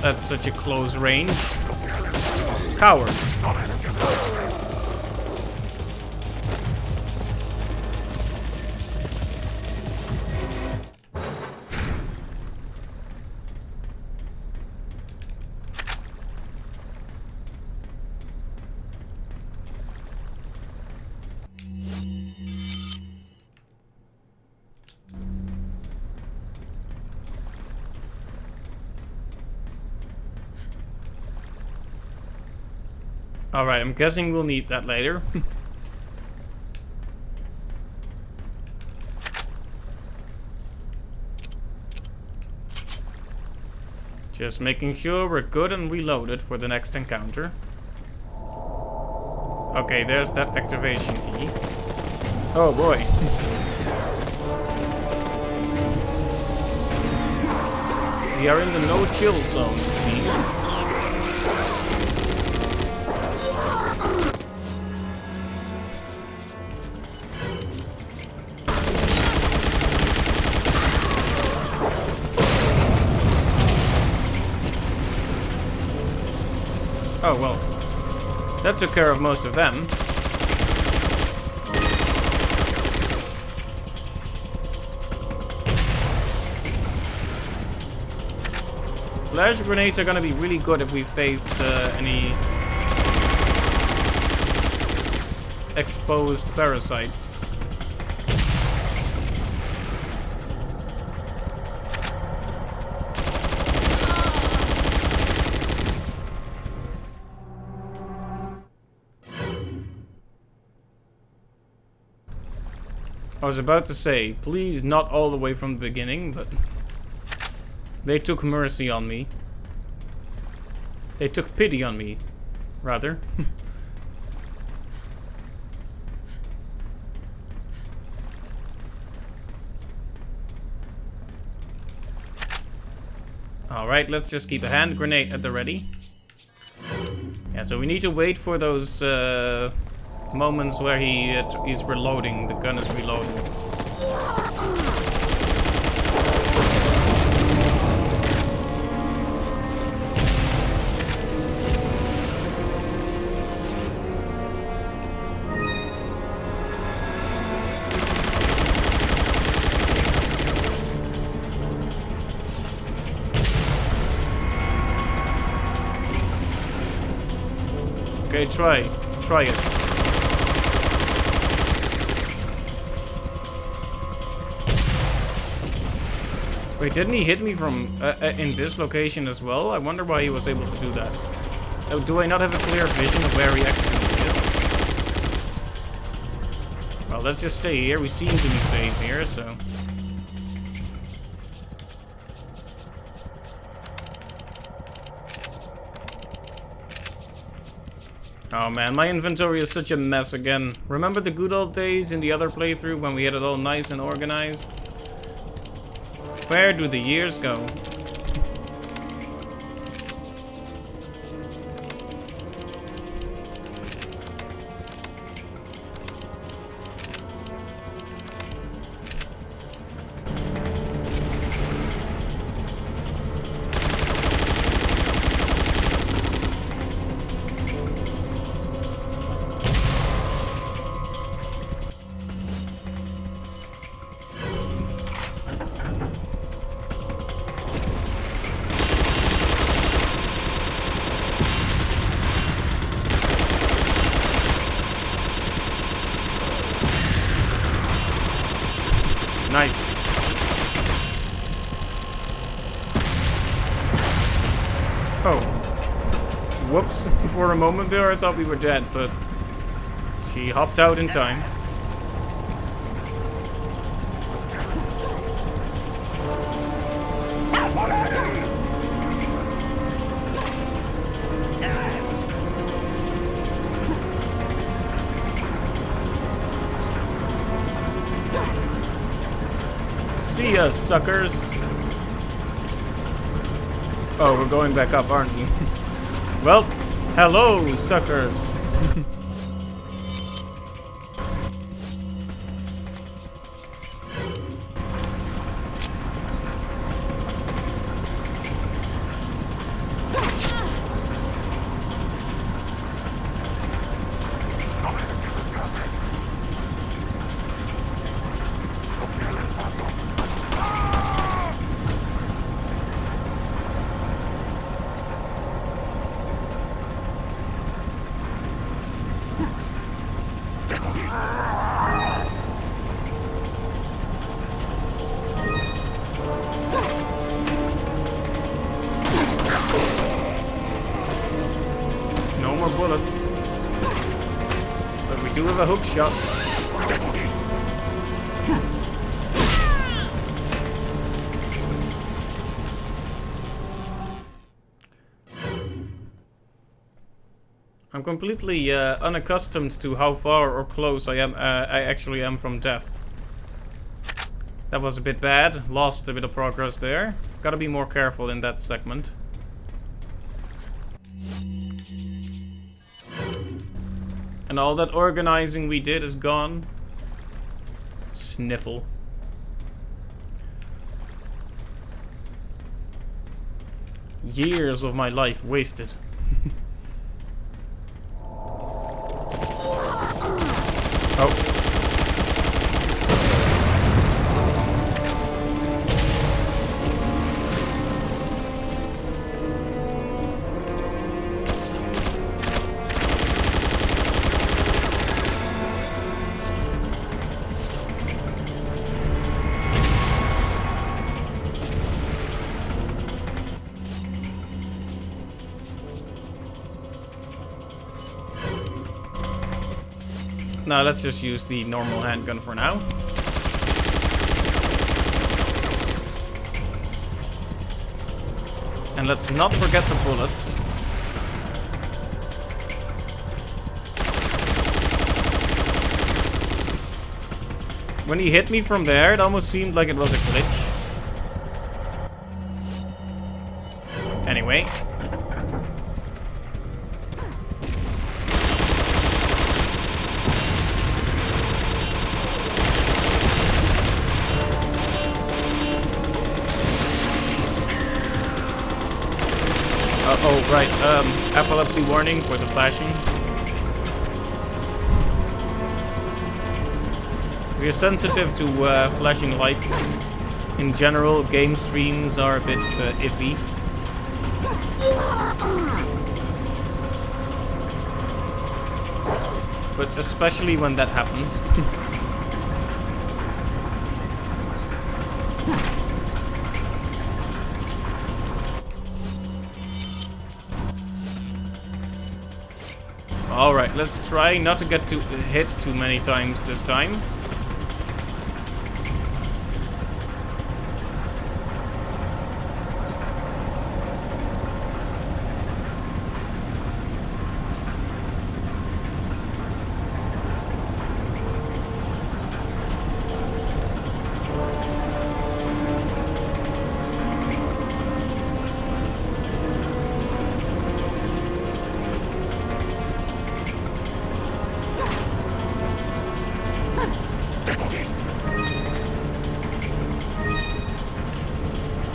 at such a close range. Coward. Alright, I'm guessing we'll need that later. Just making sure we're good and reloaded for the next encounter. Okay, there's that activation key. Oh boy. We are in the no-chill zone, it seems. Oh, well, that took care of most of them. Flash grenades are gonna be really good if we face any exposed parasites. I was about to say, please not all the way from the beginning, but they took mercy on me. They took pity on me, rather. Alright, let's just keep a hand grenade at the ready. Yeah, so we need to wait for those moments where he's reloading, the gun is reloading. Okay, try it. Wait, didn't he hit me from in this location as well? I wonder why he was able to do that. Oh, do I not have a clear vision of where he actually is? Well, let's just stay here. We seem to be safe here, so... Oh man, my inventory is such a mess again. Remember the good old days in the other playthrough when we had it all nice and organized? Where do the years go? Nice. Oh. Whoops. For a moment there I thought we were dead, but she hopped out in time. See ya, suckers! Oh, we're going back up, aren't we? Well, hello, suckers! Bullets. But we do have a hook shot. I'm completely unaccustomed to how far or close I actually am from death. That was a bit bad. Lost a bit of progress there. Gotta be more careful in that segment. And all that organizing we did is gone. Sniffle. Years of my life wasted. Oh. Now let's just use the normal handgun for now. And let's not forget the bullets. When he hit me from there, it almost seemed like it was a glitch. Anyway. Oh, right, epilepsy warning for the flashing. We are sensitive to flashing lights. In general, game streams are a bit iffy. but especially when that happens. Alright, let's try not to get hit too many times this time.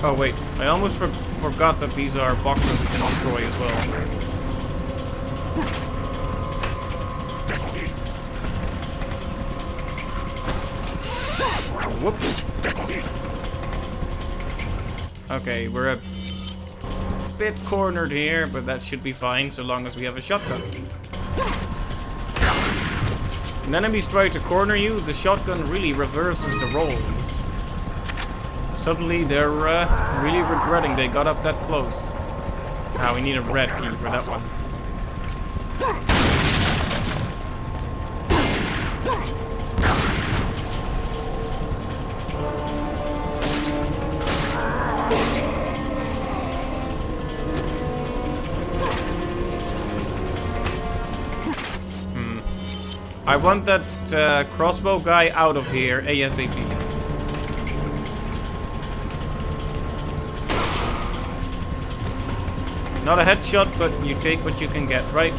Oh wait, I almost forgot that these are boxes we can destroy as well. Whoop. Okay, we're a bit cornered here, but that should be fine so long as we have a shotgun. When enemies try to corner you, the shotgun really reverses the roles. Suddenly they're really regretting they got up that close. Ah, we need a red key for that one. I want that crossbow guy out of here ASAP. Not a headshot, but you take what you can get, right?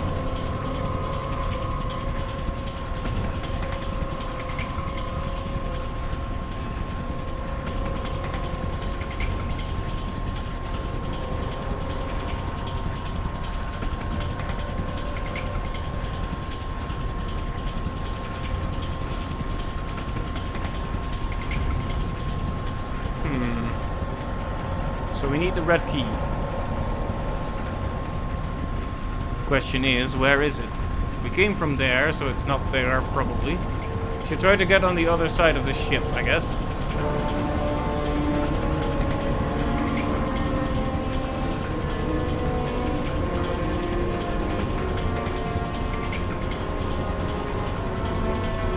So we need the red key. Question is, where is it? We came from there, so it's not there, probably. Should try to get on the other side of the ship, I guess.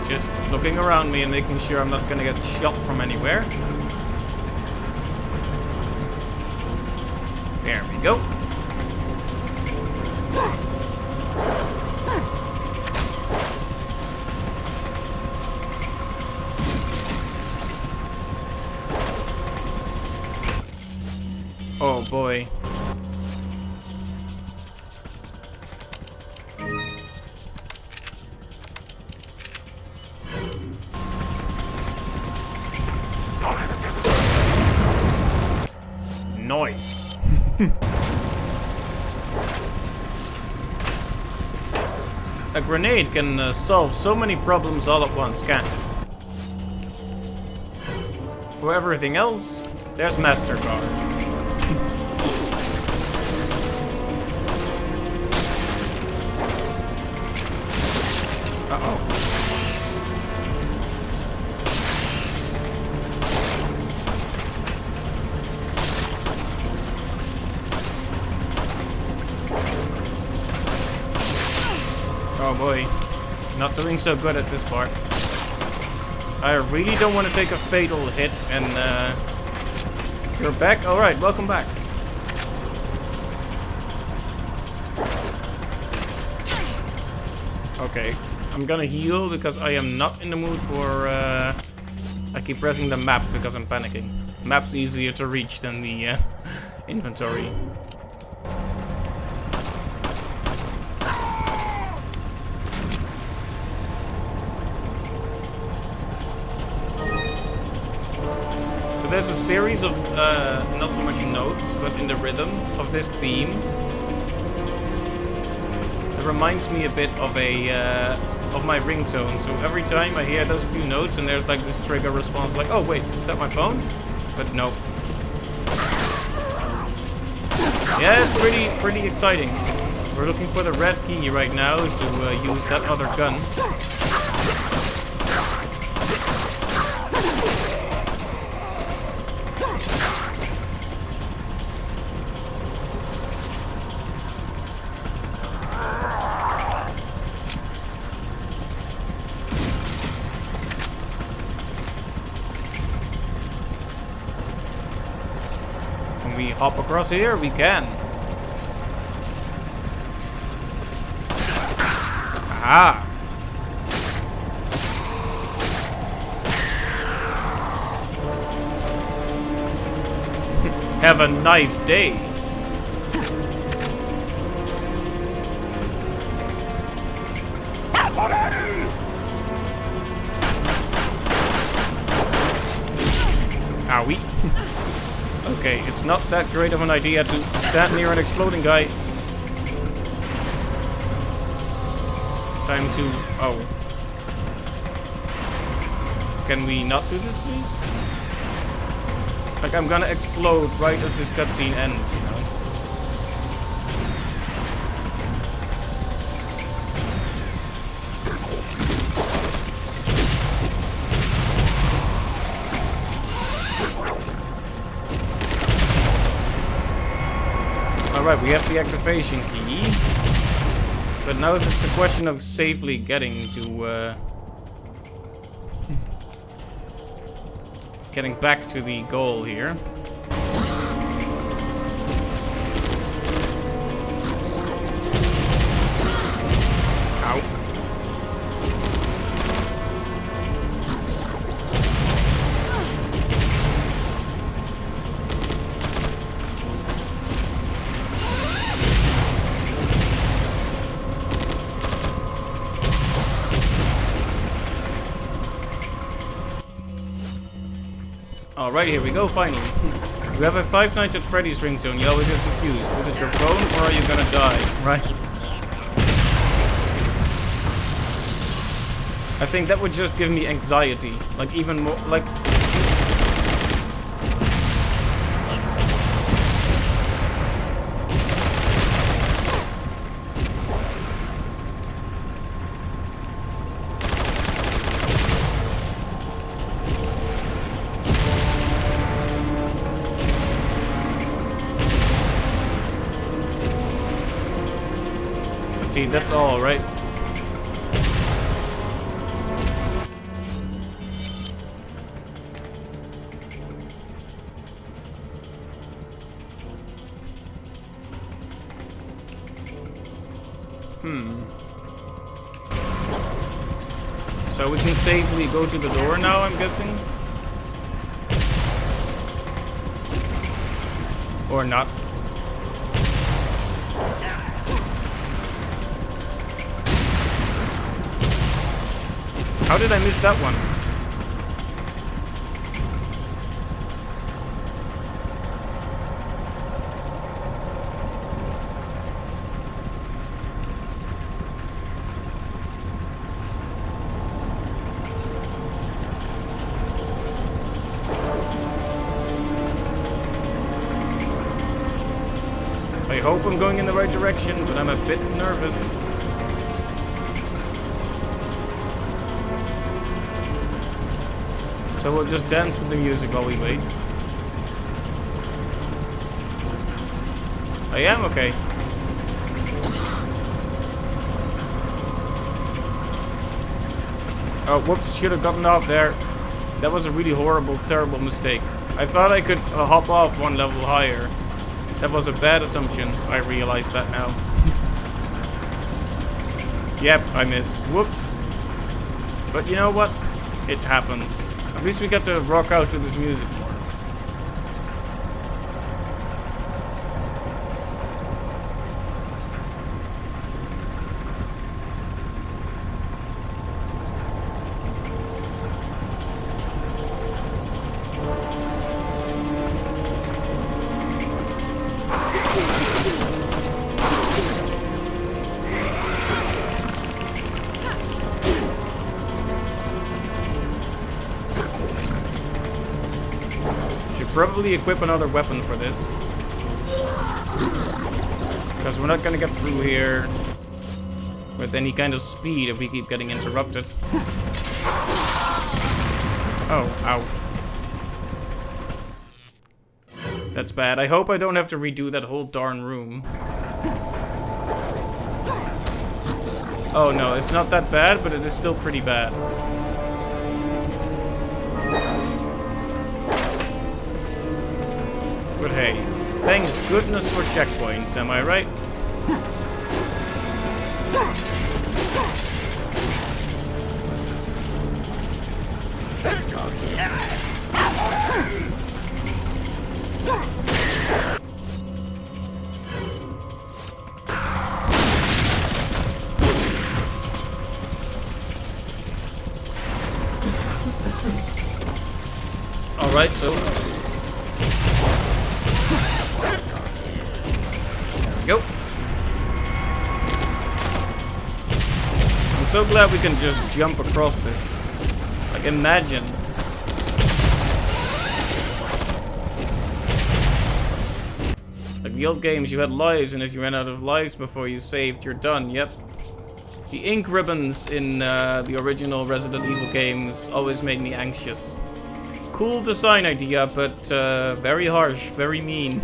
Just looking around me and making sure I'm not gonna get shot from anywhere. There we go. Oh boy. Nice. A grenade can solve so many problems all at once, can't it? For everything else, there's Mastercard. Oh boy, not doing so good at this part. I really don't want to take a fatal hit and you're back? Alright, welcome back. Okay, I'm gonna heal because I am not in the mood for I keep pressing the map because I'm panicking. Map's easier to reach than the inventory. There's a series of, not so much notes, but in the rhythm of this theme. It reminds me a bit of of my ringtone. So every time I hear those few notes and there's like this trigger response like, oh wait, is that my phone? But no. Yeah, it's pretty exciting. We're looking for the red key right now to use that other gun. Can we hop across here? We can. Ah. Have a knife day. Owie. Okay, it's not that great of an idea to stand near an exploding guy. Time to... oh. Can we not do this, please? Like, I'm gonna explode right as this cutscene ends, you know? Alright, we have the activation key. But now it's a question of safely getting to, getting back to the goal here. Ow. Alright, here we go, finally. You have a Five Nights at Freddy's ringtone. You always get confused. Is it your phone or are you gonna die? Right? I think that would just give me anxiety. Like, even more, like... See, that's all, right? So we can safely go to the door now, I'm guessing? Or not. How did I miss that one? I hope I'm going in the right direction, but I'm a bit nervous. So we'll just dance to the music while we wait. I am okay. Oh, whoops, should have gotten off there. That was a really horrible, terrible mistake. I thought I could hop off one level higher. That was a bad assumption. I realize that now. Yep, I missed. Whoops. But you know what? It happens. At least we get to rock out to this music more. Probably equip another weapon for this. Because we're not gonna get through here with any kind of speed if we keep getting interrupted. Oh, ow. That's bad. I hope I don't have to redo that whole darn room. Oh no, it's not that bad, but it is still pretty bad. But hey, thank goodness for checkpoints, am I right? Alright, so... There we go. I'm so glad we can just jump across this. Like, imagine. Like the old games, you had lives, and if you ran out of lives before you saved, you're done. Yep. The ink ribbons in the original Resident Evil games always made me anxious. Cool design idea, but very harsh, very mean.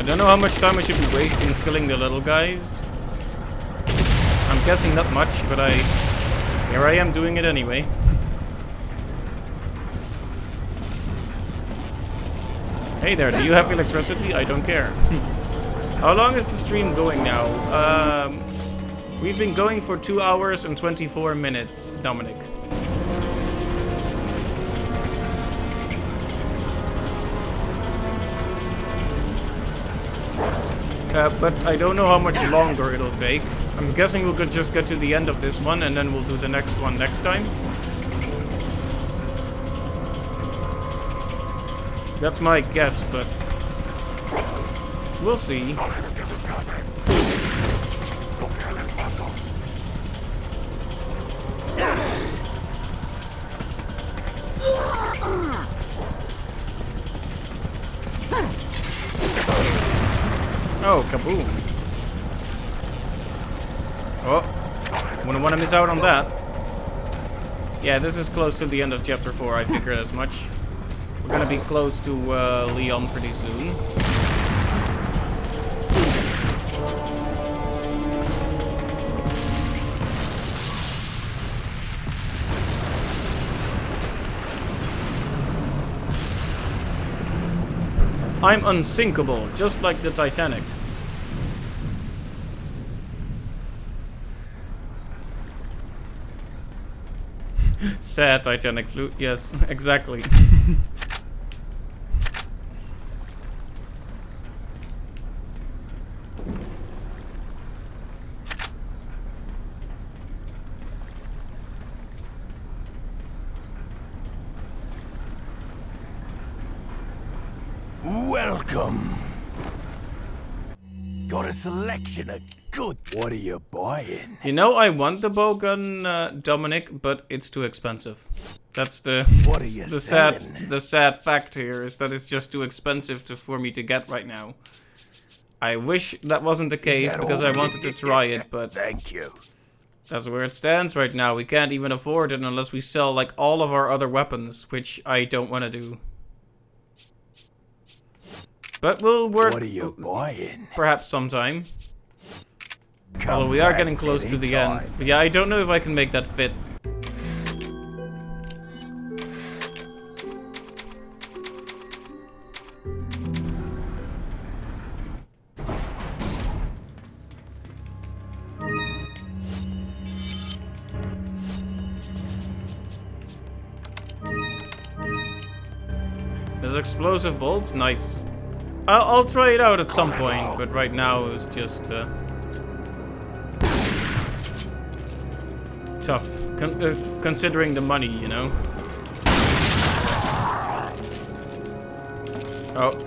I don't know how much time I should be wasting killing the little guys. I'm guessing not much, but here I am doing it anyway. Hey there, do you have electricity? I don't care. How long is the stream going now? We've been going for 2 hours and 24 minutes, Dominic. But I don't know how much longer it'll take. I'm guessing we'll just get to the end of this one and then we'll do the next one next time. That's my guess, but we'll see. Oh, kaboom. Oh, wouldn't want to miss out on that. Yeah, this is close to the end of Chapter 4, I figured as much. We're gonna be close to Leon pretty soon. I'm unsinkable, just like the Titanic. Sad Titanic flute, yes, exactly. Welcome. Got a selection of good. What are you buying? You know, I want the bowgun, Dominic, but it's too expensive. That's the sad fact here is that it's just too expensive for me to get right now. I wish that wasn't the case because I wanted to try it, but thank you. That's where it stands right now. We can't even afford it unless we sell like all of our other weapons, which I don't want to do. But we'll work. What are you buying? Perhaps sometime. Although we are getting close to the end. But yeah, I don't know if I can make that fit. There's explosive bolts, nice. I'll try it out at some point, but right now it's just tough, considering the money, you know. Oh.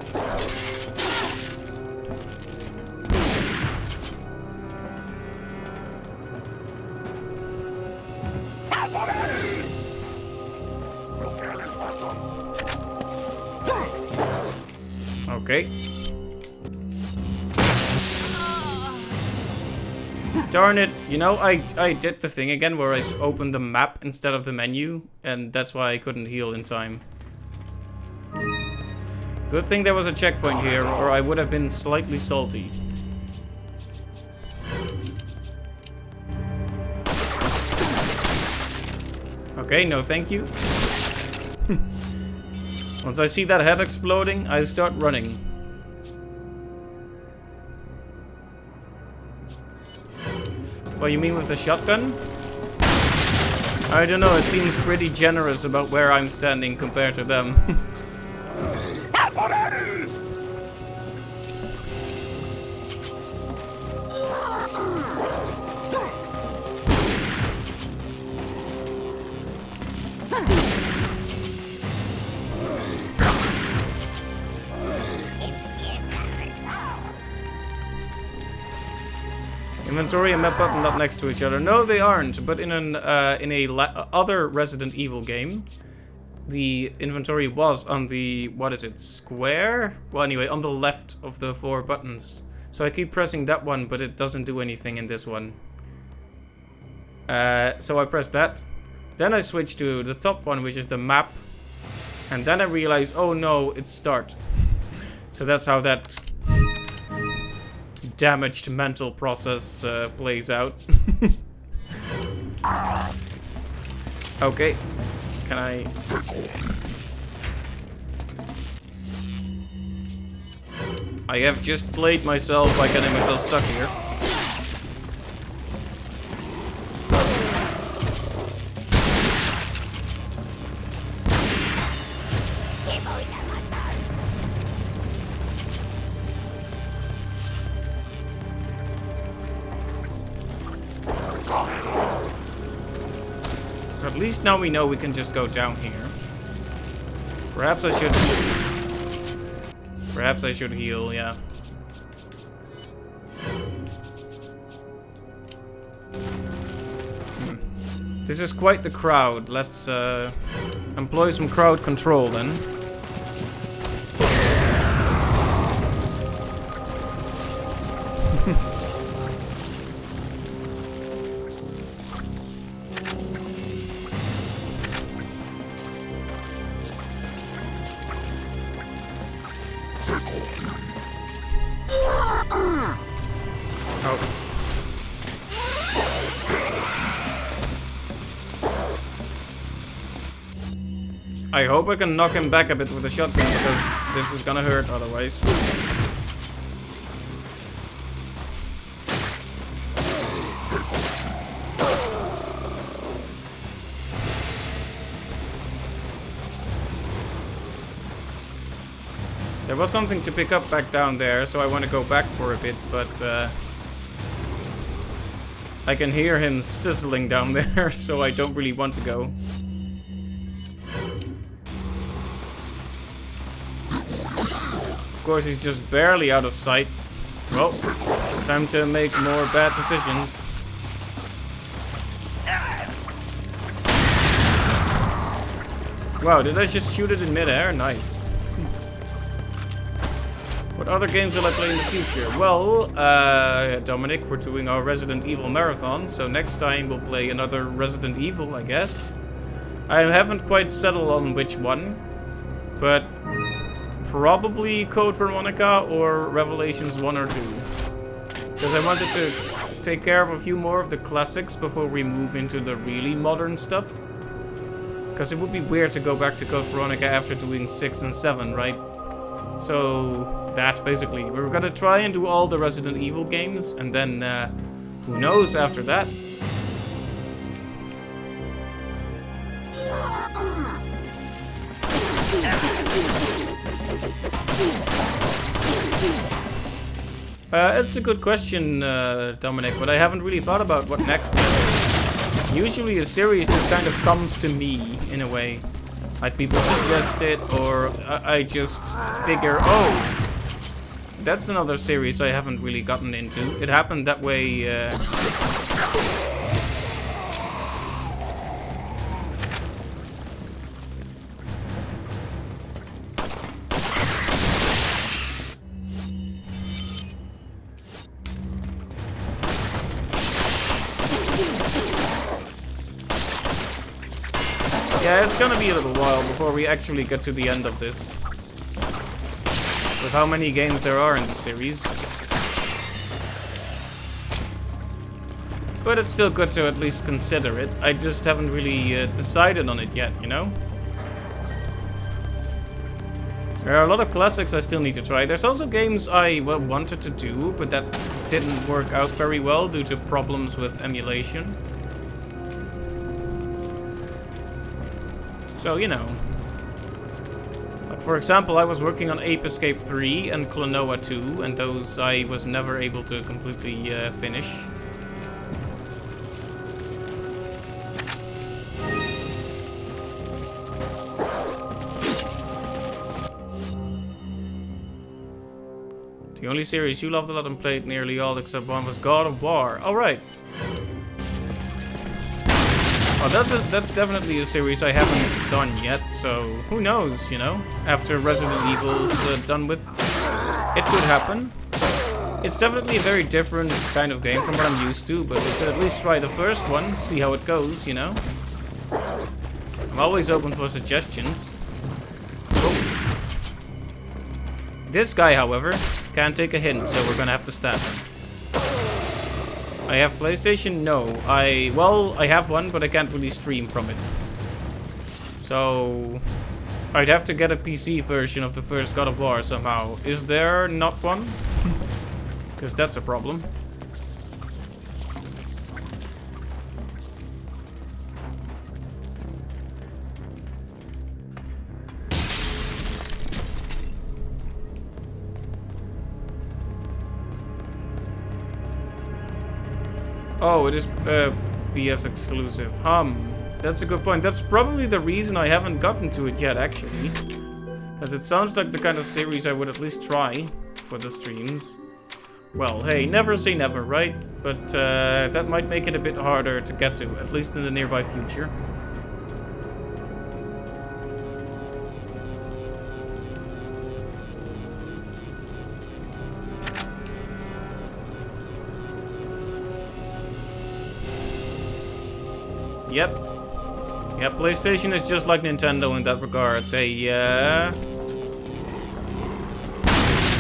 Okay. Darn it. You know, I did the thing again where I opened the map instead of the menu, and that's why I couldn't heal in time. Good thing there was a checkpoint here, or I would have been slightly salty. Okay, no thank you. Once I see that head exploding, I start running. What you mean with the shotgun? I don't know, it seems pretty generous about where I'm standing compared to them. Inventory and map button not next to each other. No, they aren't. But in an other Resident Evil game, the inventory was on the, what is it, square? Well, anyway, on the left of the 4 buttons. So I keep pressing that one, but it doesn't do anything in this one. So I press that. Then I switch to the top one, which is the map. And then I realize, oh no, it's start. So that's how that damaged mental process plays out. Okay. Can I... I have just played myself by getting myself stuck here. At least now we know we can just go down here. Perhaps I should... Perhaps I should heal, yeah. This is quite the crowd. Let's employ some crowd control then. I hope I can knock him back a bit with a shotgun, because this is gonna hurt otherwise. There was something to pick up back down there, so I want to go back for a bit, but I can hear him sizzling down there, so I don't really want to go. Of course, he's just barely out of sight. Well, time to make more bad decisions. Wow, did I just shoot it in midair? Nice. What other games will I play in the future? Well, Dominic, we're doing our Resident Evil marathon, so next time we'll play another Resident Evil, I guess. I haven't quite settled on which one, but probably Code Veronica or Revelations 1 or 2. Because I wanted to take care of a few more of the classics before we move into the really modern stuff. Because it would be weird to go back to Code Veronica after doing 6 and 7, right? So, that basically. We're gonna try and do all the Resident Evil games, and then, who knows after that? It's a good question, Dominic, but I haven't really thought about what next yet. Usually a series just kind of comes to me, in a way. Like people suggest it, or I just figure, oh, that's another series I haven't really gotten into. It happened that way, yeah, it's gonna be a little while before we actually get to the end of this. With how many games there are in the series. But it's still good to at least consider it. I just haven't really decided on it yet, you know? There are a lot of classics I still need to try. There's also games I wanted to do, but that didn't work out very well due to problems with emulation. So, you know. Like, for example, I was working on Ape Escape 3 and Klonoa 2, and those I was never able to completely finish. The only series you loved a lot and played nearly all except one was God of War. Alright. Oh, that's definitely a series I haven't done yet, so who knows, you know? After Resident Evil's done with, it could happen. It's definitely a very different kind of game from what I'm used to, but we could at least try the first one, see how it goes, you know? I'm always open for suggestions. Oh. This guy, however, can't take a hint, so we're gonna have to stab him. I have PlayStation? No. Well, I have one, but I can't really stream from it. So I'd have to get a PC version of the first God of War somehow. Is there not one? Because that's a problem. Oh, it is PS exclusive. That's a good point. That's probably the reason I haven't gotten to it yet, actually. Because it sounds like the kind of series I would at least try for the streams. Well, hey, never say never, right? But that might make it a bit harder to get to, at least in the nearby future. Yep. Yeah, PlayStation is just like Nintendo in that regard. They,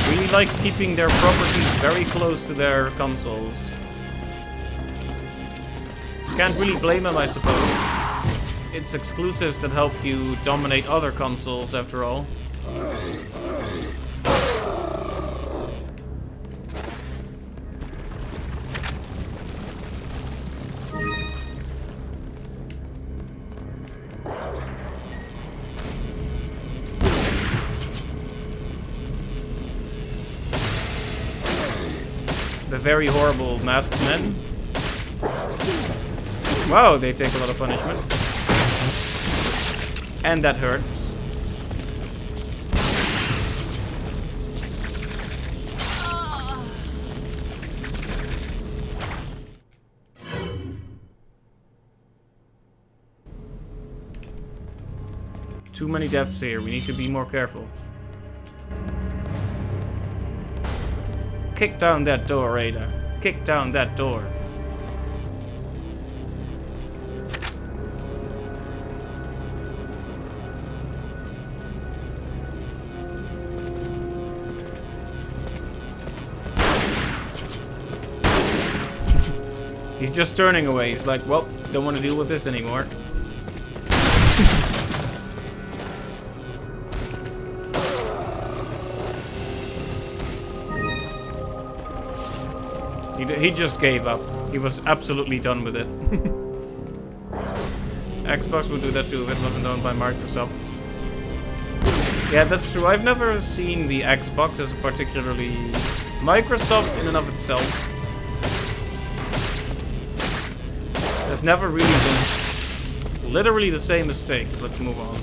really like keeping their properties very close to their consoles. Can't really blame them, I suppose. It's exclusives that help you dominate other consoles, after all. The very horrible masked men. Wow, they take a lot of punishment. And that hurts. Too many deaths here. We need to be more careful. Kick down that door, Ada. Kick down that door. He's just turning away. He's like, well, don't want to deal with this anymore. He just gave up. He was absolutely done with it. Xbox would do that too if it wasn't owned by Microsoft. Yeah, that's true. I've never seen the Xbox as a particularly Microsoft in and of itself. There's never really been literally the same mistakes. Let's move on.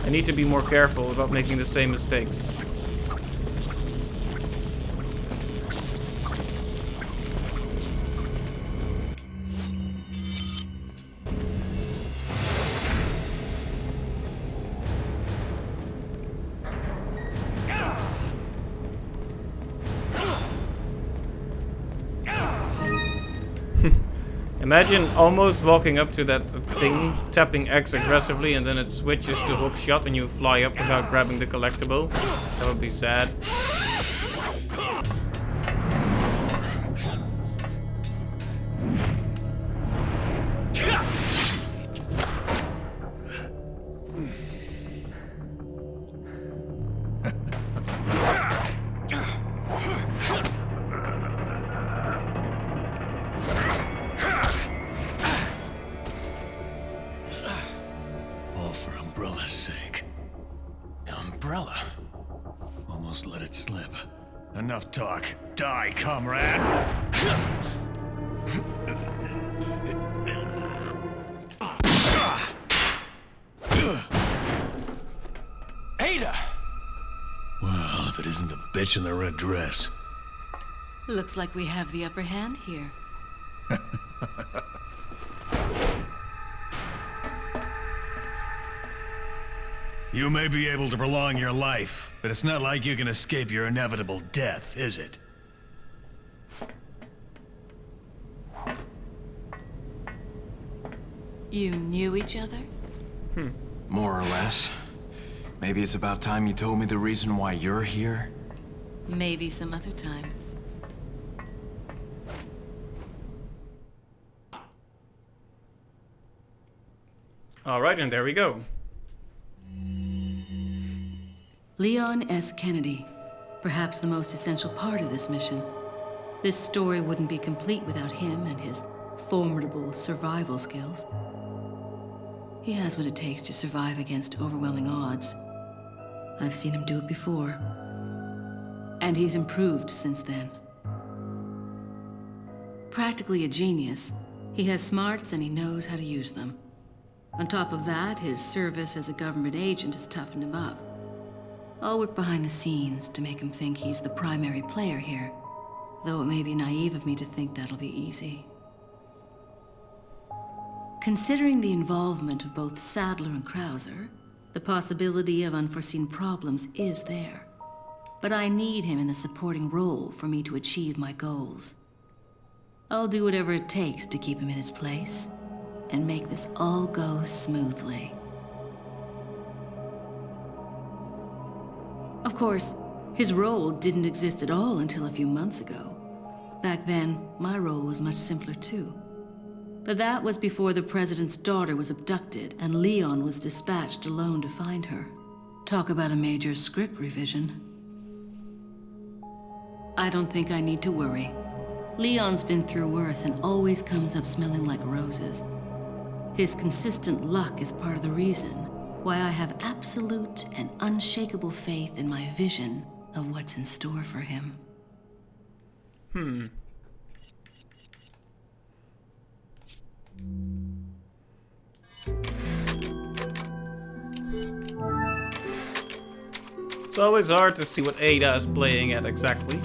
I need to be more careful about making the same mistakes. Imagine almost walking up to that thing, tapping X aggressively, and then it switches to hook shot and you fly up without grabbing the collectible. That would be sad. Enough talk. Die, comrade! Ada! Well, if it isn't the bitch in the red dress. Looks like we have the upper hand here. You may be able to prolong your life, but it's not like you can escape your inevitable death, is it? You knew each other? More or less. Maybe it's about time you told me the reason why you're here. Maybe some other time. Alright, and there we go. Leon S. Kennedy, perhaps the most essential part of this mission. This story wouldn't be complete without him and his formidable survival skills. He has what it takes to survive against overwhelming odds. I've seen him do it before. And he's improved since then. Practically a genius, he has smarts and he knows how to use them. On top of that, his service as a government agent has toughened him up. I'll work behind the scenes to make him think he's the primary player here, though it may be naive of me to think that'll be easy. Considering the involvement of both Sadler and Krauser, the possibility of unforeseen problems is there. But I need him in the supporting role for me to achieve my goals. I'll do whatever it takes to keep him in his place and make this all go smoothly. Of course, his role didn't exist at all until a few months ago. Back then, my role was much simpler too. But that was before the president's daughter was abducted and Leon was dispatched alone to find her. Talk about a major script revision. I don't think I need to worry. Leon's been through worse and always comes up smelling like roses. His consistent luck is part of the reason why I have absolute and unshakable faith in my vision of what's in store for him. It's always hard to see what Ada is playing at exactly.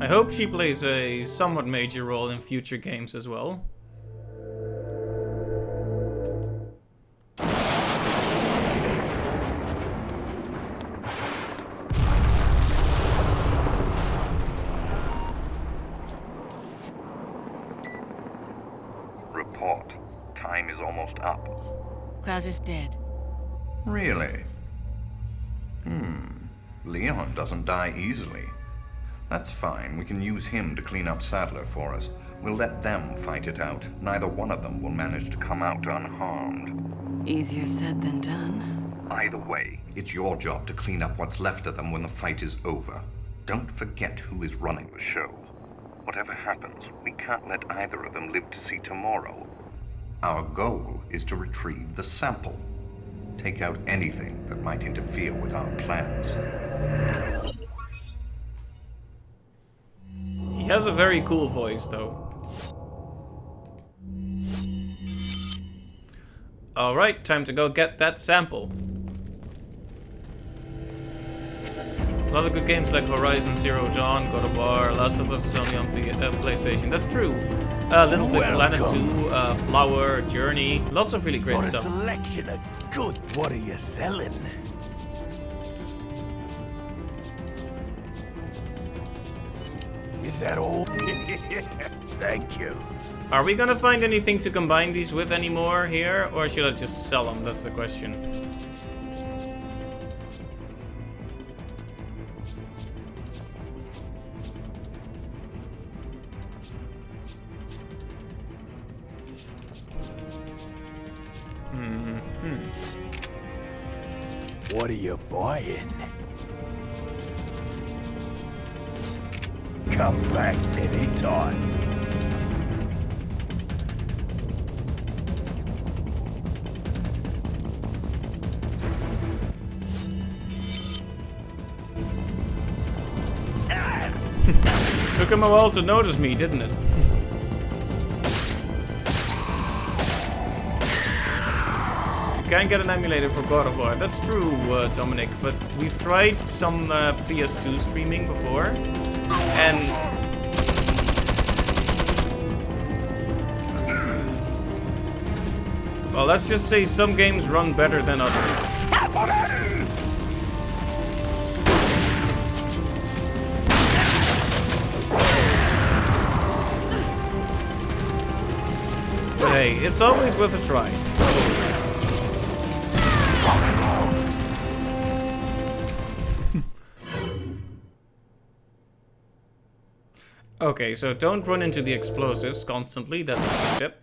I hope she plays a somewhat major role in future games as well. Report. Time is almost up. Krauser's dead. Really? Leon doesn't die easily. That's fine. We can use him to clean up Sadler for us. We'll let them fight it out. Neither one of them will manage to come out unharmed. Easier said than done. Either way, it's your job to clean up what's left of them when the fight is over. Don't forget who is running The show. Whatever happens, we can't let either of them live to see tomorrow. Our goal is to retrieve the sample. Take out anything that might interfere with our plans. He has a very cool voice, though. Alright, time to go get that sample. A lot of good games like Horizon Zero Dawn, God of War, Last of Us is only on PlayStation. That's true. Little Big Planet 2, Flower, Journey, lots of really great For stuff. a selection of good, what are you selling? Is that all? Thank you. Are we gonna find anything to combine these with anymore here, or should I just sell them? That's the question. What are you buying? Come back anytime. Took him a while to notice me, didn't it? You can get an emulator for God of War. That's true, Dominic, but we've tried some PS2 streaming before, and well, let's just say some games run better than others. But hey, it's always worth a try. Okay, so don't run into the explosives constantly, that's a good tip.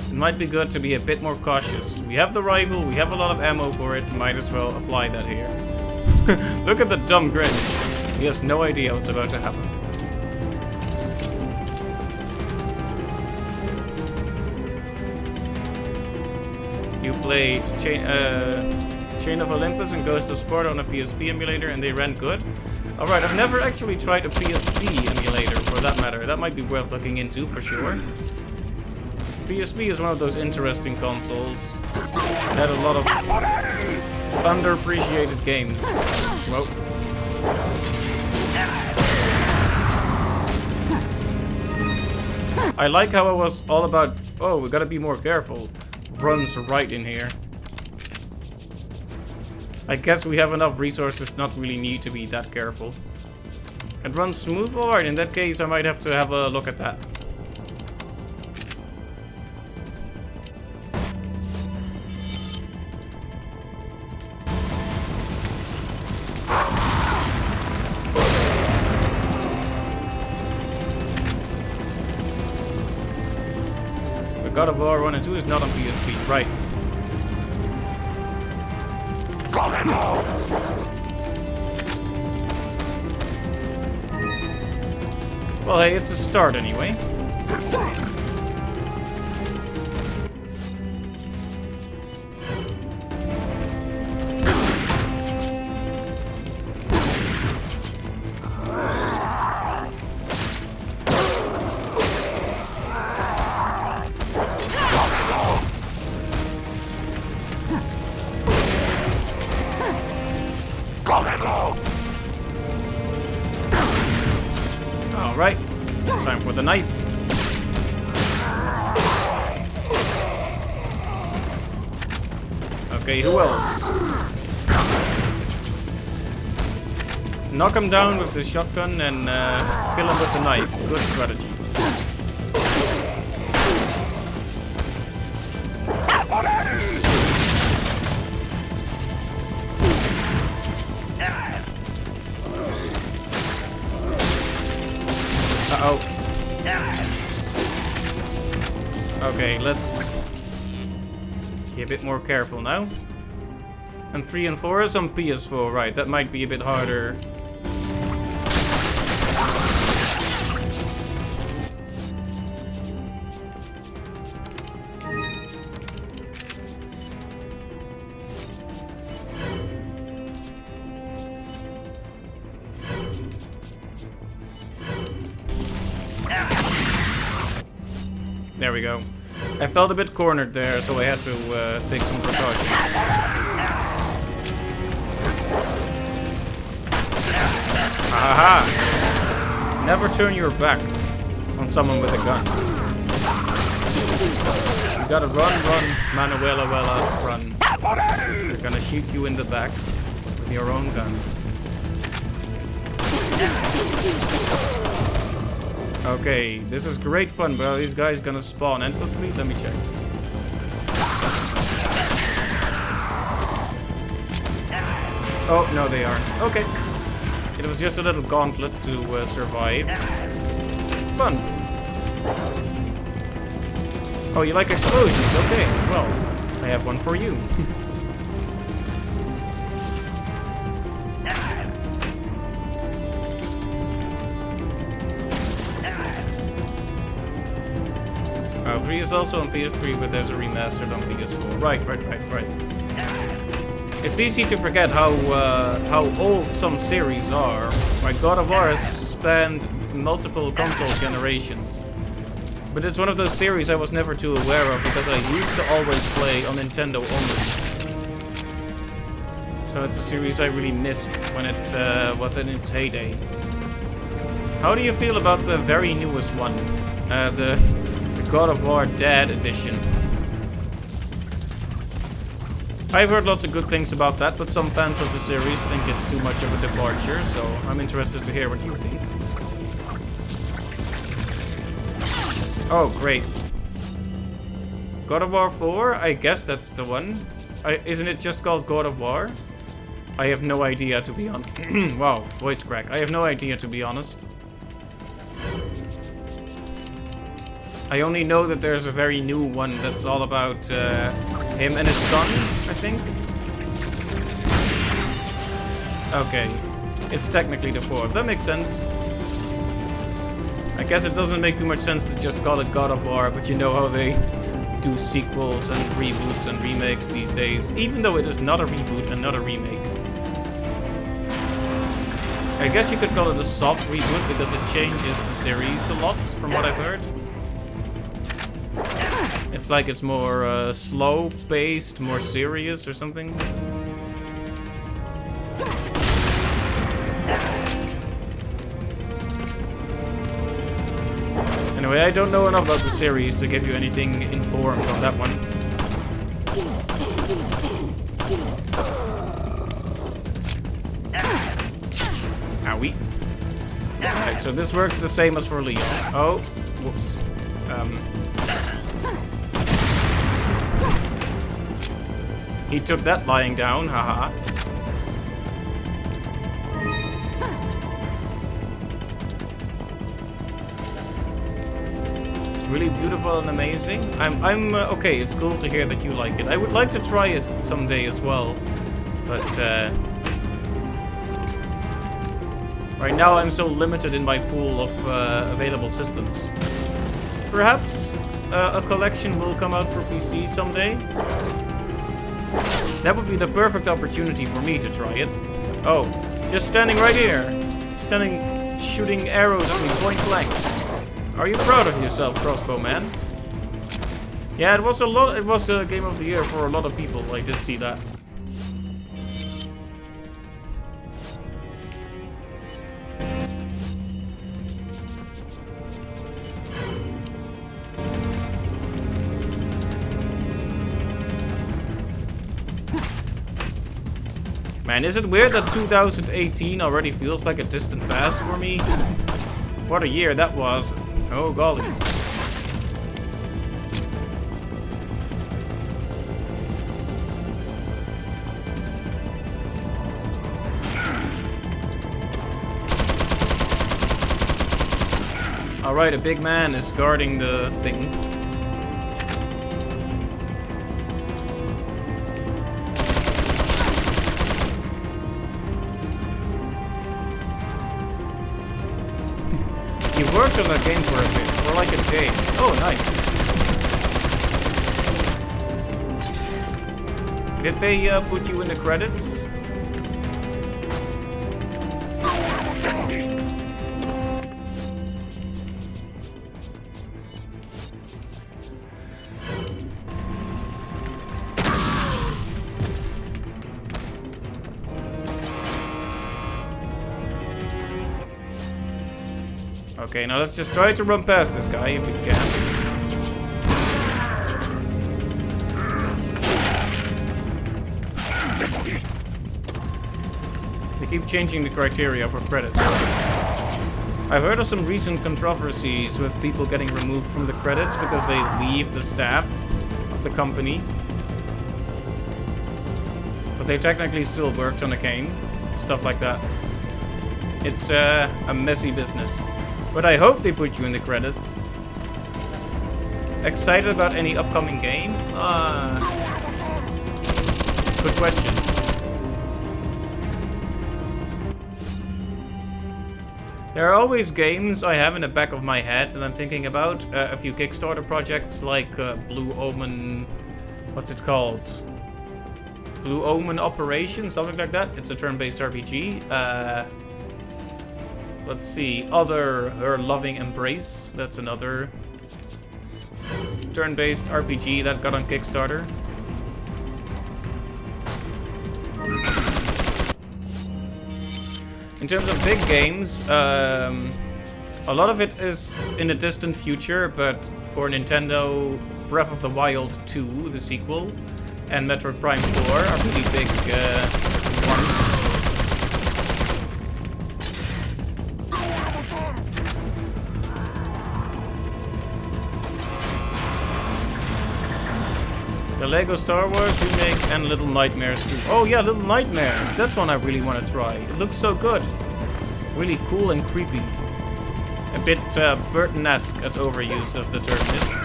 It might be good to be a bit more cautious. We have the rifle, we have a lot of ammo for it, might as well apply that here. Look at the dumb grin. He has no idea what's about to happen. You played Chain of Olympus and Ghost of Sparta on a PSP emulator and they ran good? Alright, I've never actually tried a PSP emulator for that matter. That might be worth looking into for sure. PSP is one of those interesting consoles that had a lot of underappreciated games. Whoa. I like how it was all about, oh, we gotta be more careful. Runs right in here. I guess we have enough resources to not really need to be that careful. It runs smooth? Alright, in that case I might have to have a look at that. God of War 1 and 2 is not on PSP, right. Well, hey, it's a start anyway. Alright, time for the knife. Okay, who else? Knock him down with the shotgun and kill him with the knife. Good strategy. Uh-oh. Okay, let's be a bit more careful now. And 3 and 4 is on PS4, right? That might be a bit harder. There we go. I felt a bit cornered there, so I had to take some precautions. Haha! Never turn your back on someone with a gun. You gotta run, Manuela, run. They're gonna shoot you in the back with your own gun. Okay, this is great fun, but are these guys gonna spawn endlessly? Let me check. Oh, no they aren't. Okay. It was just a little gauntlet to survive. Fun. Oh, you like explosions? Okay, well, I have one for you. Oh, 3 is also on PS3, but there's a remastered on PS4. Right. It's easy to forget how old some series are. Like God of War has spanned multiple console generations. But it's one of those series I was never too aware of because I used to always play on Nintendo only. So it's a series I really missed when it was in its heyday. How do you feel about the very newest one? The God of War Dead Edition. I've heard lots of good things about that, but some fans of the series think it's too much of a departure, so I'm interested to hear what you think. Oh, great. God of War 4? I guess that's the one. Isn't it just called God of War? I have no idea, to be honest. Wow, voice crack. I have no idea, to be honest. I only know that there's a very new one that's all about him and his son, I think. Okay, it's technically the 4th. That makes sense. I guess it doesn't make too much sense to just call it God of War, but you know how they do sequels and reboots and remakes these days, even though it is not a reboot and not a remake. I guess you could call it a soft reboot because it changes the series a lot, from what I've heard. It's like it's more slow-paced, more serious or something. Anyway, I don't know enough about the series to give you anything informed on that one. Owie. Alright, so this works the same as for Leon. Oh, whoops. He took that lying down, haha. It's really beautiful and amazing. I'm okay, it's cool to hear that you like it. I would like to try it someday as well, but right now I'm so limited in my pool of available systems. Perhaps a collection will come out for PC someday. That would be the perfect opportunity for me to try it. Oh, just standing right here. Shooting arrows at me point blank. Are you proud of yourself, Crossbow Man? Yeah, it was a game of the year for a lot of people. I did see that. Man, is it weird that 2018 already feels like a distant past for me? What a year that was. Oh golly. Alright, a big man is guarding the thing. worked on that game for a bit, for like a day. Oh, nice. Did they put you in the credits? Okay, now let's just try to run past this guy if we can. They keep changing the criteria for credits. I've heard of some recent controversies with people getting removed from the credits because they leave the staff of the company. But they technically still worked on a game. Stuff like that. It's a messy business. But I hope they put you in the credits. Excited about any upcoming game? Good question. There are always games I have in the back of my head that I'm thinking about. A few Kickstarter projects like Blue Omen... What's it called? Blue Omen Operation? Something like that. It's a turn-based RPG. Let's see, Her Loving Embrace, that's another turn-based RPG that got on Kickstarter. In terms of big games, a lot of it is in the distant future, but for Nintendo, Breath of the Wild 2, the sequel, and Metroid Prime 4 are really big ones. The Lego Star Wars remake and Little Nightmares 2. Oh yeah, Little Nightmares. That's one I really want to try. It looks so good. Really cool and creepy. A bit Burton-esque, as overused as the term is.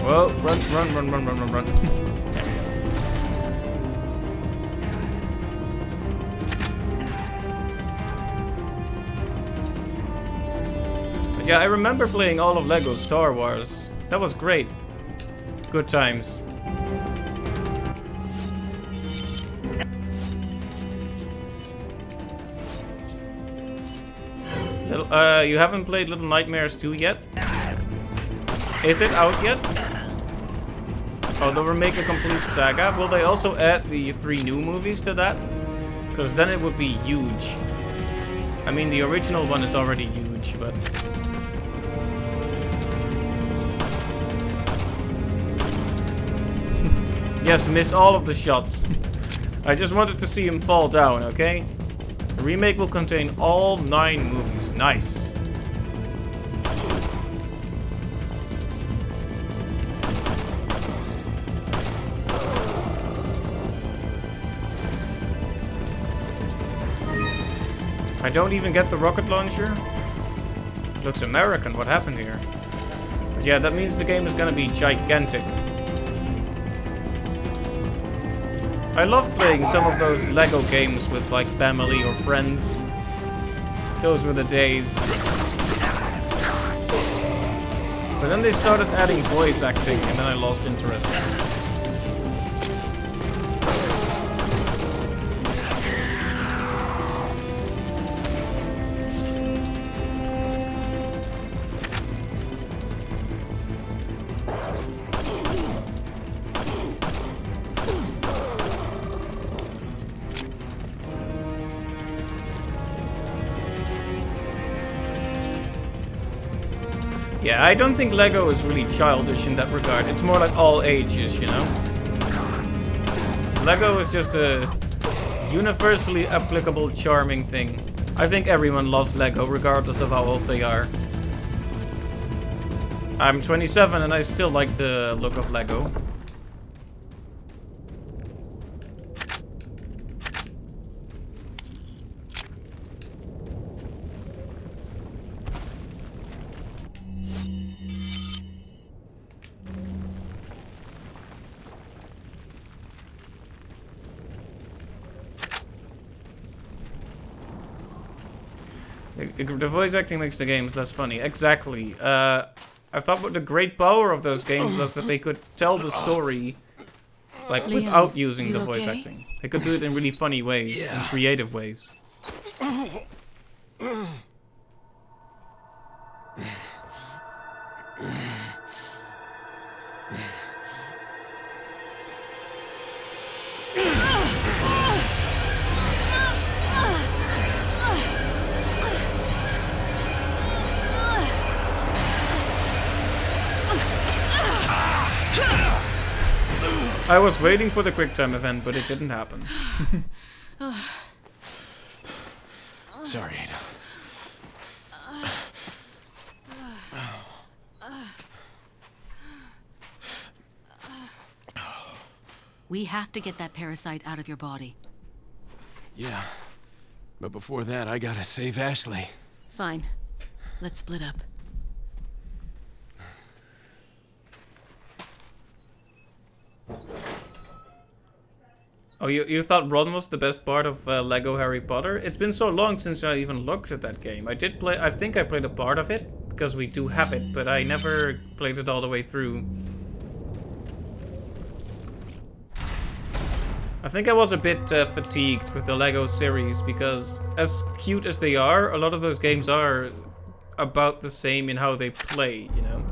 Whoa, run. There we go. But yeah, I remember playing all of Lego Star Wars. That was great. Good times. You haven't played Little Nightmares 2 yet? Is it out yet? Oh, they'll remake a complete saga. Will they also add the 3 new movies to that? Because then it would be huge. I mean, the original one is already huge, but... Yes, miss all of the shots. I just wanted to see him fall down, okay? The remake will contain all 9 movies. Nice. I don't even get the rocket launcher. Looks American. What happened here? But yeah, that means the game is gonna be gigantic. I love playing some of those Lego games with like family or friends. Those were the days. But then they started adding voice acting and then I lost interest. Yeah, I don't think Lego is really childish in that regard. It's more like all ages, you know? Lego is just a universally applicable, charming thing. I think everyone loves Lego, regardless of how old they are. I'm 27 and I still like the look of Lego. The voice acting makes the games less funny. Exactly. I thought what the great power of those games was that they could tell the story like Leon, without using the you voice okay? acting. They could do it in really funny ways, in creative ways. I was waiting for the QuickTime event, but it didn't happen. Sorry, Ada. We have to get that parasite out of your body. Yeah. But before that, I gotta save Ashley. Fine. Let's split up. Oh, you thought Ron was the best part of Lego Harry Potter? It's been so long since I even looked at that game. I think I played a part of it, because we do have it, but I never played it all the way through. I think I was a bit fatigued with the Lego series, because as cute as they are, a lot of those games are about the same in how they play, you know?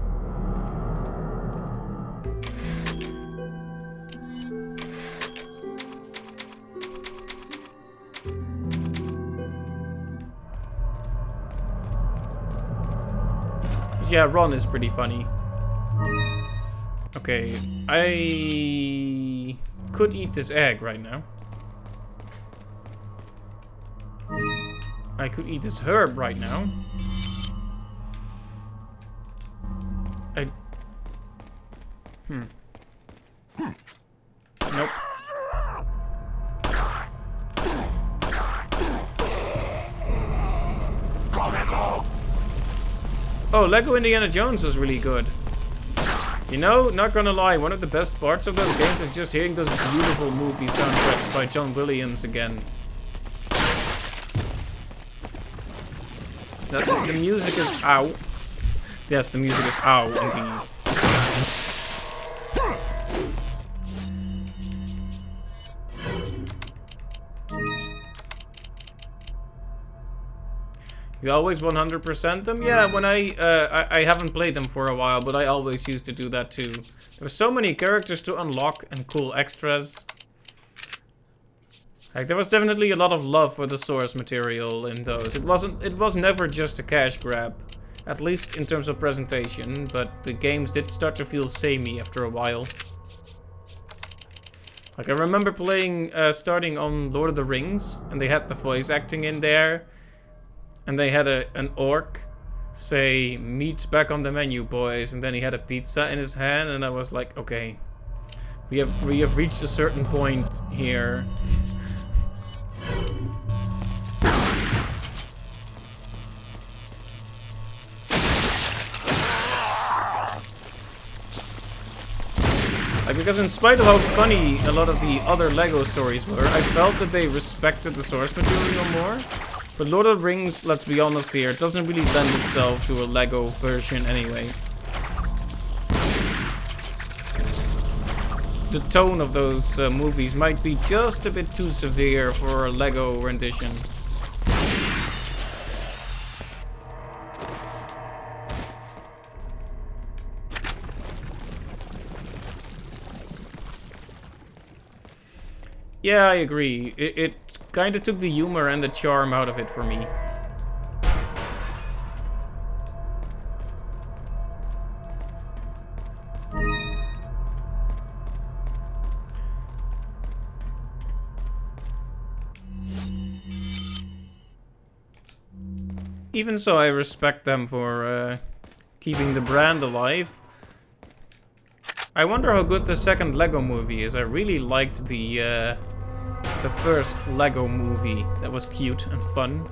Yeah, Ron is pretty funny. Okay, I could eat this egg right now. I could eat this herb right now. Nope. Oh, Lego Indiana Jones was really good. You know, not gonna lie, one of the best parts of those games is just hearing those beautiful movie soundtracks by John Williams again. The music is ow. Yes, the music is ow, indeed. You always 100% them? Yeah, when I haven't played them for a while, but I always used to do that too. There were so many characters to unlock and cool extras. Like, there was definitely a lot of love for the source material in those. It was never just a cash grab, at least in terms of presentation, but the games did start to feel samey after a while. Like, I remember playing, starting on Lord of the Rings, and they had the voice acting in there. And they had an orc say, "Meat's back on the menu, boys," and then he had a pizza in his hand, and I was like, okay, we have reached a certain point here. Like, because in spite of how funny a lot of the other Lego stories were, I felt that they respected the source material more. But Lord of the Rings, let's be honest here, it doesn't really lend itself to a Lego version anyway. The tone of those movies might be just a bit too severe for a Lego rendition. Yeah, I agree. It kind of took the humor and the charm out of it for me. Even so, I respect them for keeping the brand alive. I wonder how good the second Lego movie is. I really liked the first Lego movie. That was cute and fun.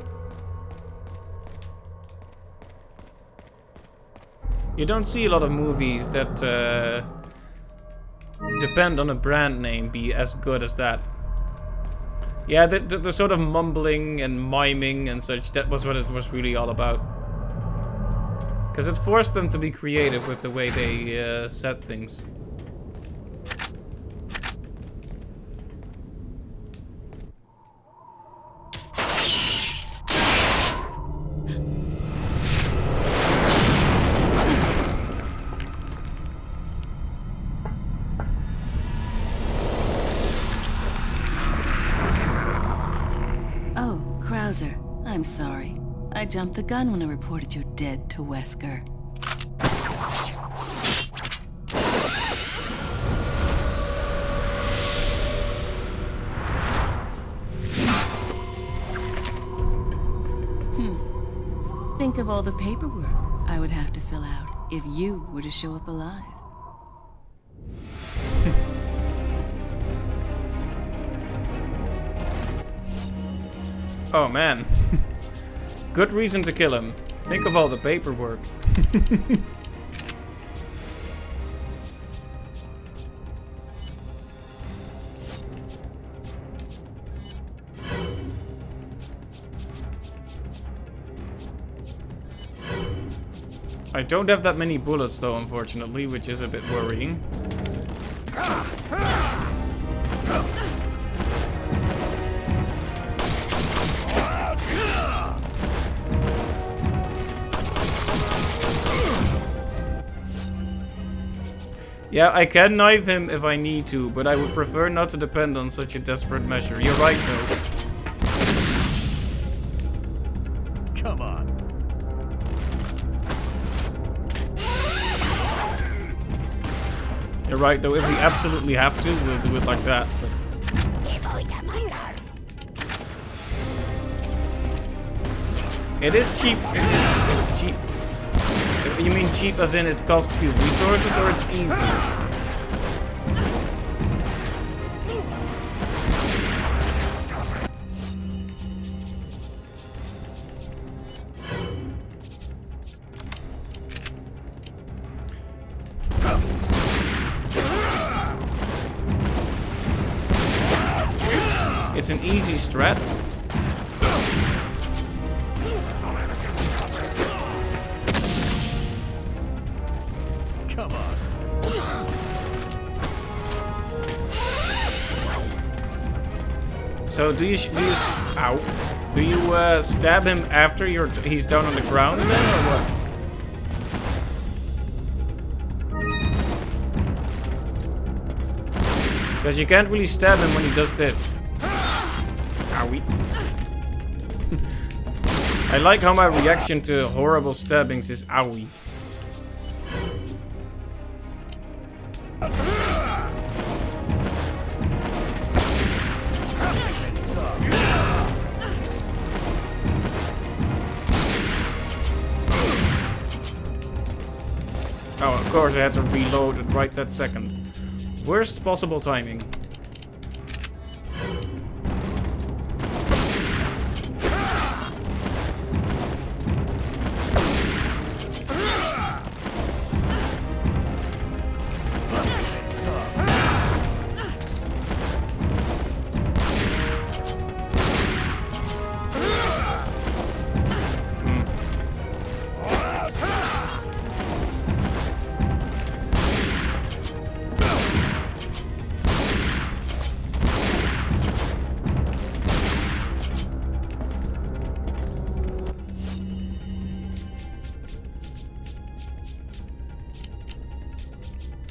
You don't see a lot of movies that depend on a brand name be as good as that. Yeah, the sort of mumbling and miming and such, that was what it was really all about. Because it forced them to be creative with the way they said things. I'm sorry. I jumped the gun when I reported you dead to Wesker. Think of all the paperwork I would have to fill out if you were to show up alive. Oh man. Good reason to kill him. Think of all the paperwork. I don't have that many bullets though, unfortunately, which is a bit worrying. Yeah, I can knife him if I need to, but I would prefer not to depend on such a desperate measure. You're right, though. Come on. You're right, though. If we absolutely have to, we'll do it like that. But... It is cheap. It's cheap. You mean cheap as in it costs few resources, or it's easy? It's an easy strat. Come on. So do you stab him after he's down on the ground then, or what? Because you can't really stab him when he does this. Owie. I like how my reaction to horrible stabbings is owie. Oh, of course I had to reload it right that second. Worst possible timing.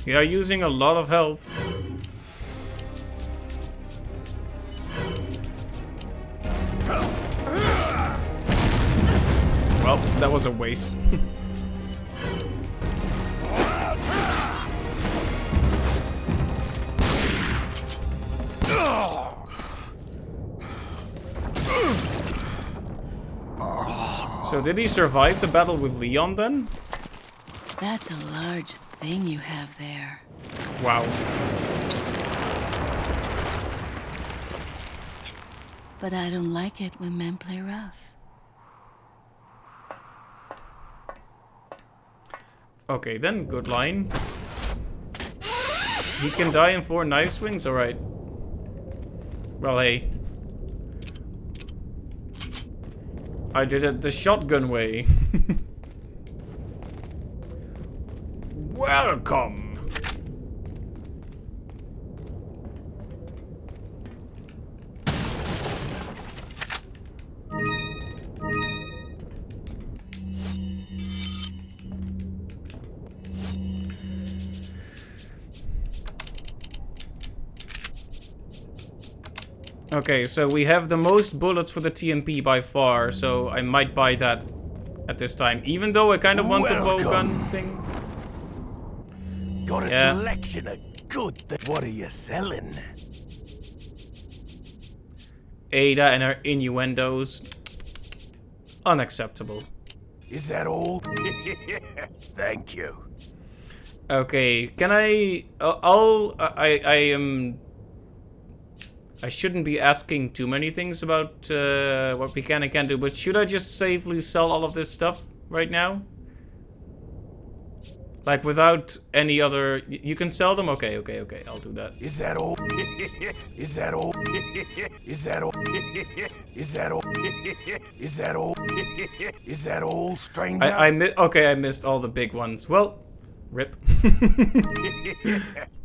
We are using a lot of health. Well, that was a waste. So did he survive the battle with Leon then? That's a large thing you have there. Wow. But I don't like it when men play rough. Okay, then, good line. He can die in 4 knife swings? Alright. Well, hey. I did it the shotgun way. Welcome. Okay, so we have the most bullets for the TMP by far, so I might buy that at this time. Even though I kind of want the bow gun thing. Got a selection of good things. What are you selling? Ada and her innuendos. Unacceptable. Is that all? Thank you. Okay, can I I shouldn't be asking too many things about what we can and can't do, but should I just safely sell all of this stuff right now? Like without any other... You can sell them? Okay, okay, okay, I'll do that. Is that all? Is that all? Is that all? Is that all? Is that all? Is that all, stranger? Okay, I missed all the big ones. Well, rip.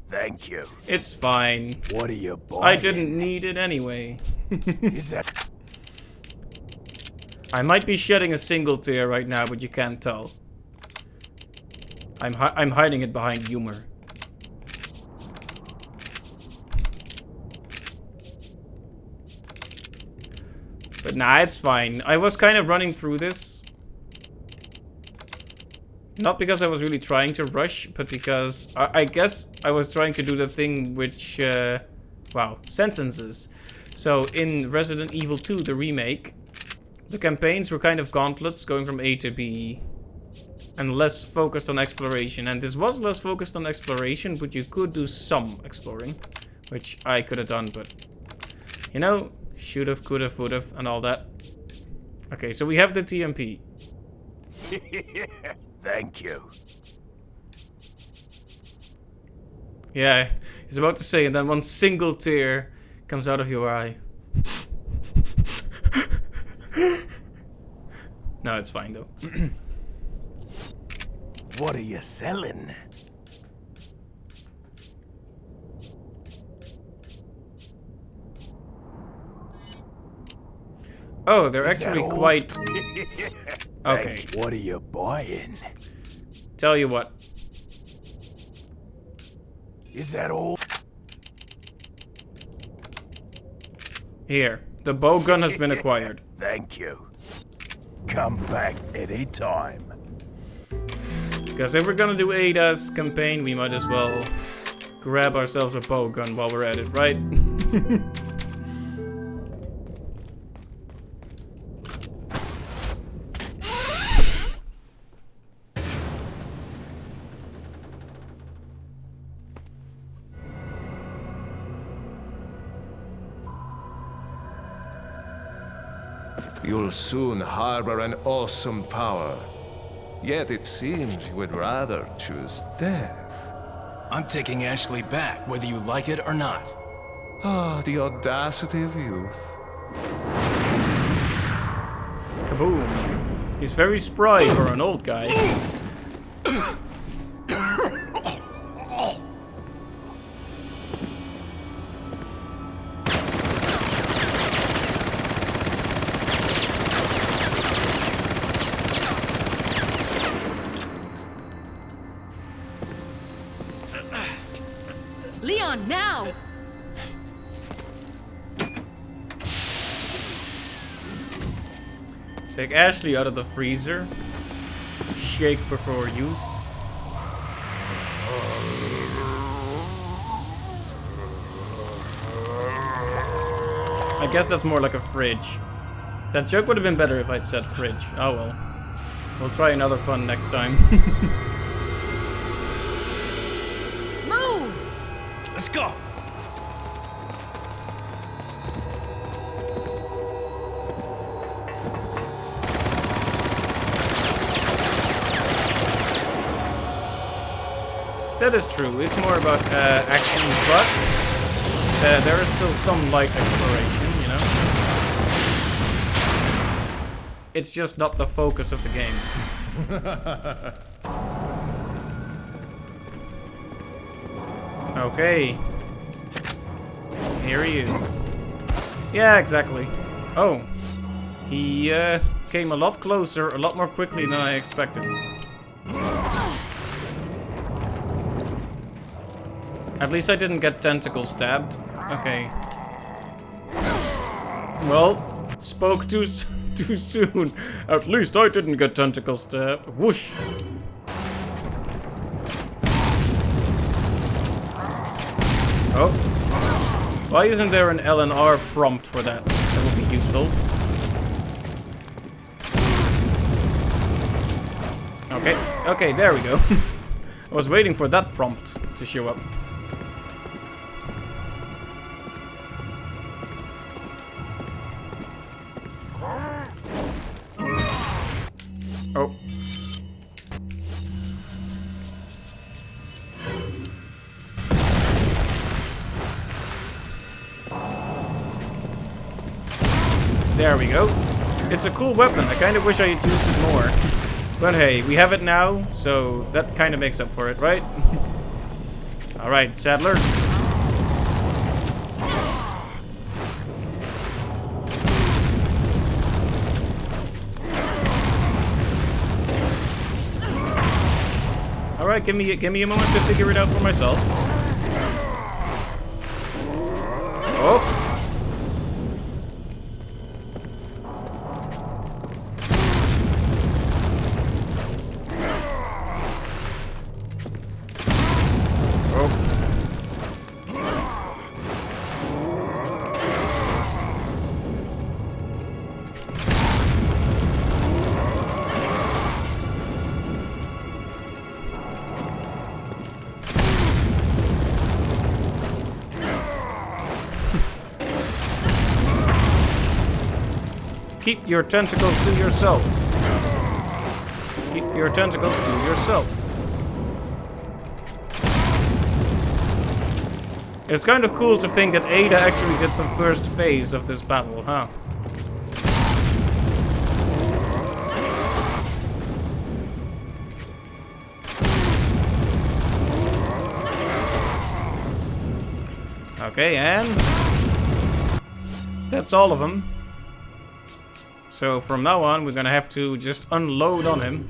Thank you. It's fine. What are you buying? I didn't need it anyway. Is that... I might be shedding a single tear right now, but you can't tell. I'm hiding it behind humor. But nah, it's fine. I was kind of running through this. Not because I was really trying to rush, but because I guess I was trying to do the thing which, wow, sentences. So in Resident Evil 2, the remake, the campaigns were kind of gauntlets going from A to B and less focused on exploration. And this was less focused on exploration, but you could do some exploring, which I could have done, but you know, should've, could've, would've, and all that. Okay, so we have the TMP. Thank you. Yeah, he's about to say, and then one single tear comes out of your eye. No, it's fine though. What are you selling? Oh, they're actually quite... Okay. What are you buying? Tell you what. Is that all? Here, the bow gun has been acquired. Thank you. Come back any time. Because if we're gonna do Ada's campaign, we might as well grab ourselves a bow gun while we're at it, right? You'll soon harbor an awesome power. Yet it seems you would rather choose death. I'm taking Ashley back, whether you like it or not. Ah, the audacity of youth. Kaboom. He's very spry for an old guy. Leon, now! Take Ashley out of the freezer. Shake before use. I guess that's more like a fridge. That joke would have been better if I'd said fridge. Oh well. We'll try another pun next time. Move! Let's go. That is true. It's more about action, but there is still some light exploration, you know? It's just not the focus of the game. Okay. Here he is. Yeah, exactly. Oh. He came a lot closer, a lot more quickly than I expected. At least I didn't get tentacle stabbed. Okay. Well, spoke too soon. At least I didn't get tentacle stabbed. Whoosh. Oh. Why isn't there an LNR prompt for that? That would be useful. Okay, okay, there we go. I was waiting for that prompt to show up. Oh. There we go. It's a cool weapon. I kind of wish I had used it more. But hey, we have it now, so that kind of makes up for it, right? Alright, Saddler. Alright, give me a moment to figure it out for myself. Oh. Keep your tentacles to yourself. Keep your tentacles to yourself. It's kind of cool to think that Ada actually did the first phase of this battle, huh? Okay, and that's all of them. So from now on, we're gonna have to just unload on him.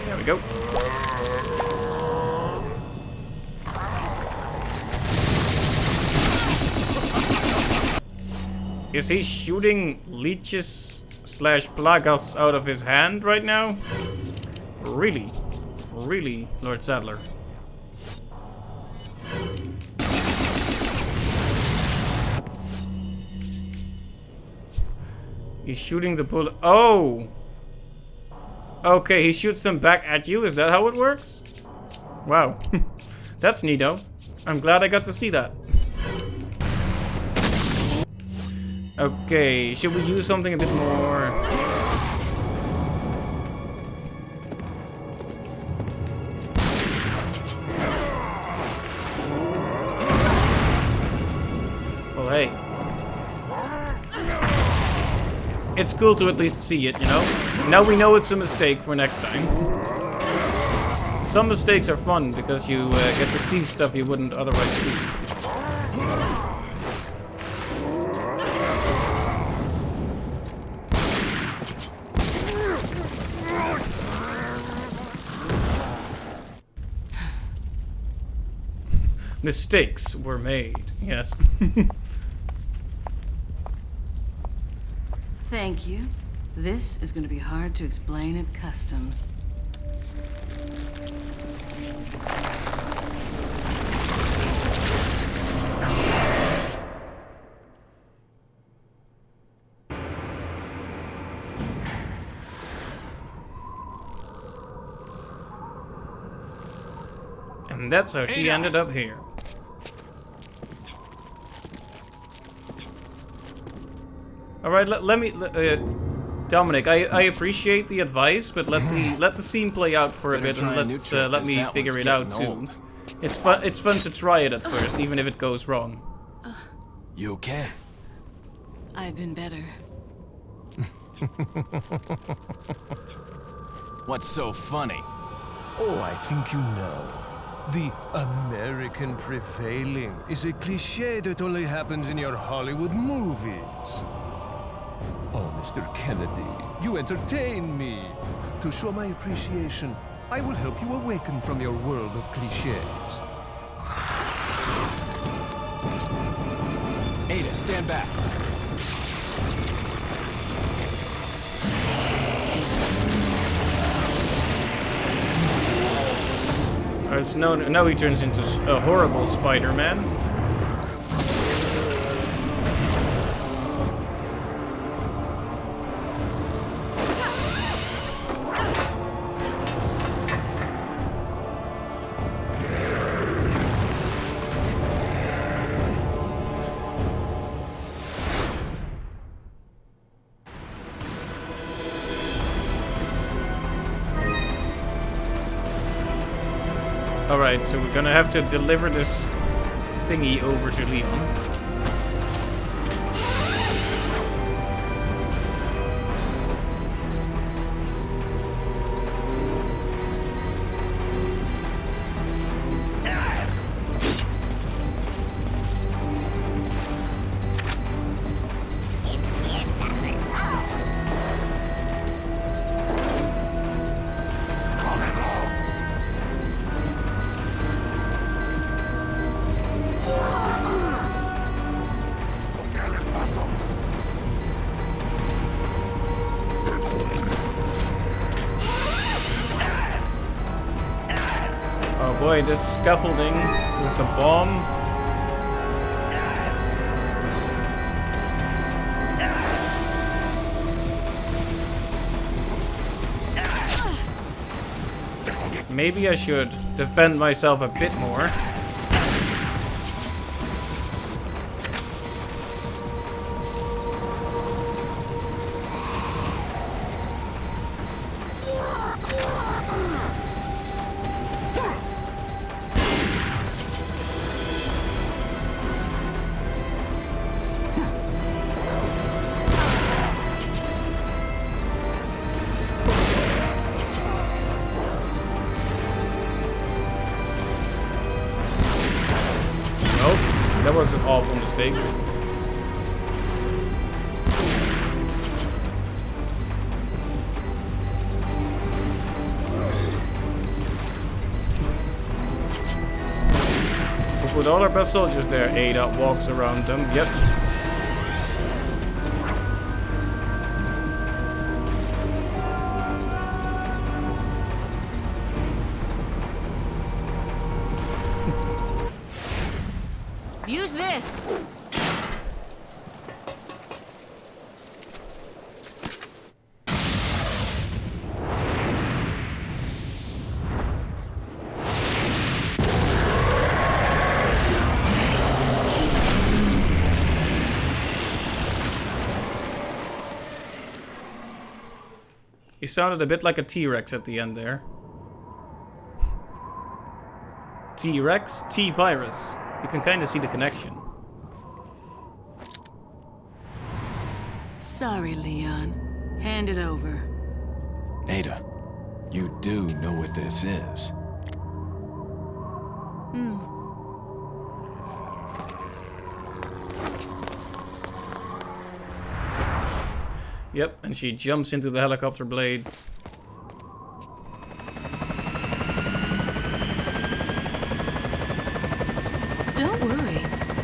There we go. Is he shooting leeches slash plagas out of his hand right now? Really? Really, Lord Saddler? He's shooting the bullet. Oh! Okay, he shoots them back at you? Is that how it works? Wow. That's neato. I'm glad I got to see that. Okay, should we use something a bit more... Well, hey. It's cool to at least see it, you know? Now we know it's a mistake for next time. Some mistakes are fun because you get to see stuff you wouldn't otherwise see. Mistakes were made, yes. Thank you. This is going to be hard to explain at customs. And that's how she ended up here. Dominic, I appreciate the advice, but let the scene play out for a bit and let me figure it out too. It's fun to try it at first, even if it goes wrong. You okay? I've been better. What's so funny? Oh, I think you know. The American prevailing is a cliché that only happens in your Hollywood movies. Oh, Mr. Kennedy, you entertain me. To show my appreciation, I will help you awaken from your world of clichés. Ada, stand back. Alright, so now he turns into a horrible Spider-Man. Alright, so we're gonna have to deliver this thingy over to Leon. Oh boy, this scaffolding with the bomb. Maybe I should defend myself a bit more. That was an awful mistake. We'll put all our best soldiers there. Ada walks around them. Yep. Use this! He sounded a bit like a T-Rex at the end there. T-Rex, T-Virus. You can kind of see the connection. Sorry, Leon. Hand it over. Ada, you do know what this is. Yep, and she jumps into the helicopter blades. Don't worry.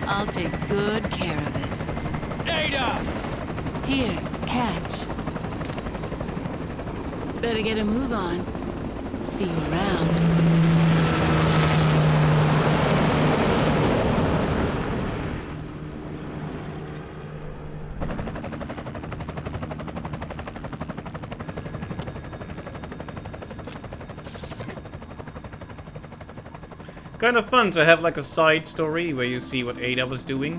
I'll take good care of it. Ada! Here, catch. Better get a move on. See you around. Kind of fun to have like a side story where you see what Ada was doing.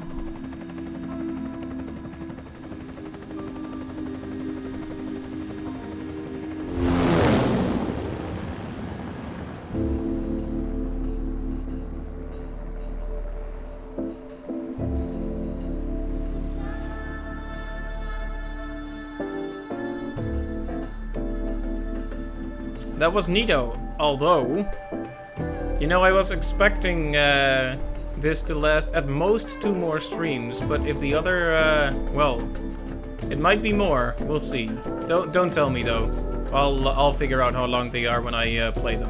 that was neato. Although, you know, I was expecting this to last at most 2 more streams, but if the other, well, it might be more. We'll see. Don't tell me though. I'll figure out how long they are when I play them.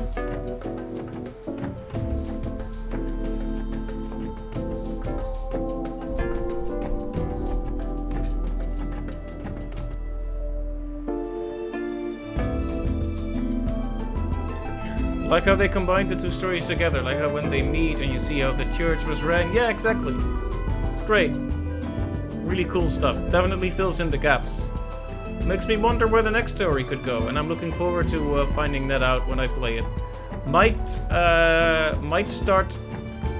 Like how they combined the 2 stories together, like how when they meet and you see how the church was ran. Yeah, exactly. It's great. Really cool stuff. Definitely fills in the gaps. Makes me wonder where the next story could go, and I'm looking forward to finding that out when I play it. Might start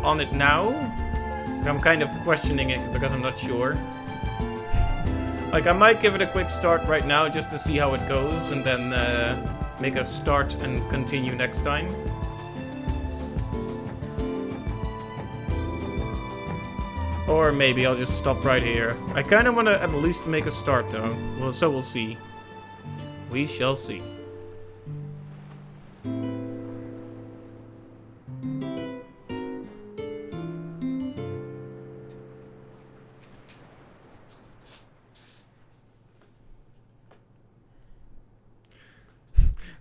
on it now. I'm kind of questioning it because I'm not sure. Like, I might give it a quick start right now just to see how it goes, and then make a start and continue next time. Or maybe I'll just stop right here. I kind of want to at least make a start though. Well, so we'll see. We shall see.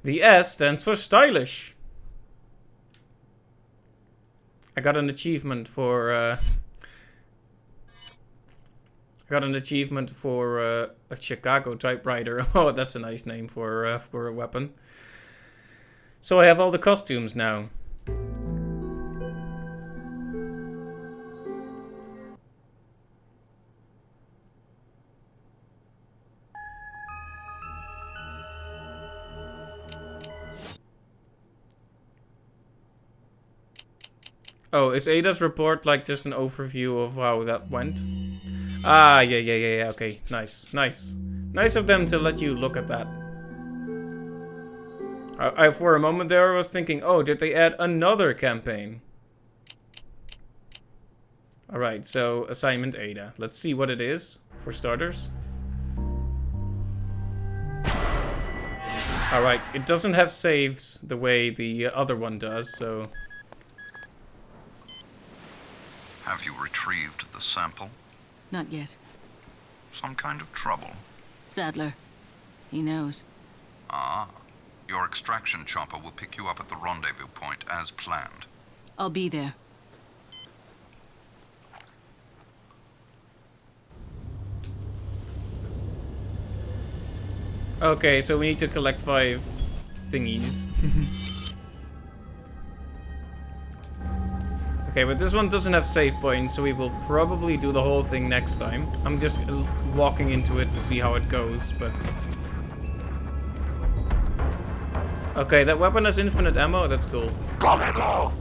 The S stands for stylish. I got an achievement for a Chicago typewriter. Oh, that's a nice name for a weapon. So I have all the costumes now. Oh, is Ada's report like just an overview of how that went? Ah, yeah, okay, nice. Nice of them to let you look at that. I for a moment there I was thinking, oh, did they add another campaign? Alright, so assignment Ada. Let's see what it is, for starters. Alright, it doesn't have saves the way the other one does, so... Have you retrieved the sample? Not yet. Some kind of trouble? Sadler. He knows. Ah. Your extraction chopper will pick you up at the rendezvous point as planned. I'll be there. Okay, so we need to collect 5 thingies. Okay, but this one doesn't have save points, so we will probably do the whole thing next time. I'm just walking into it to see how it goes, but... Okay, that weapon has infinite ammo, that's cool. Go!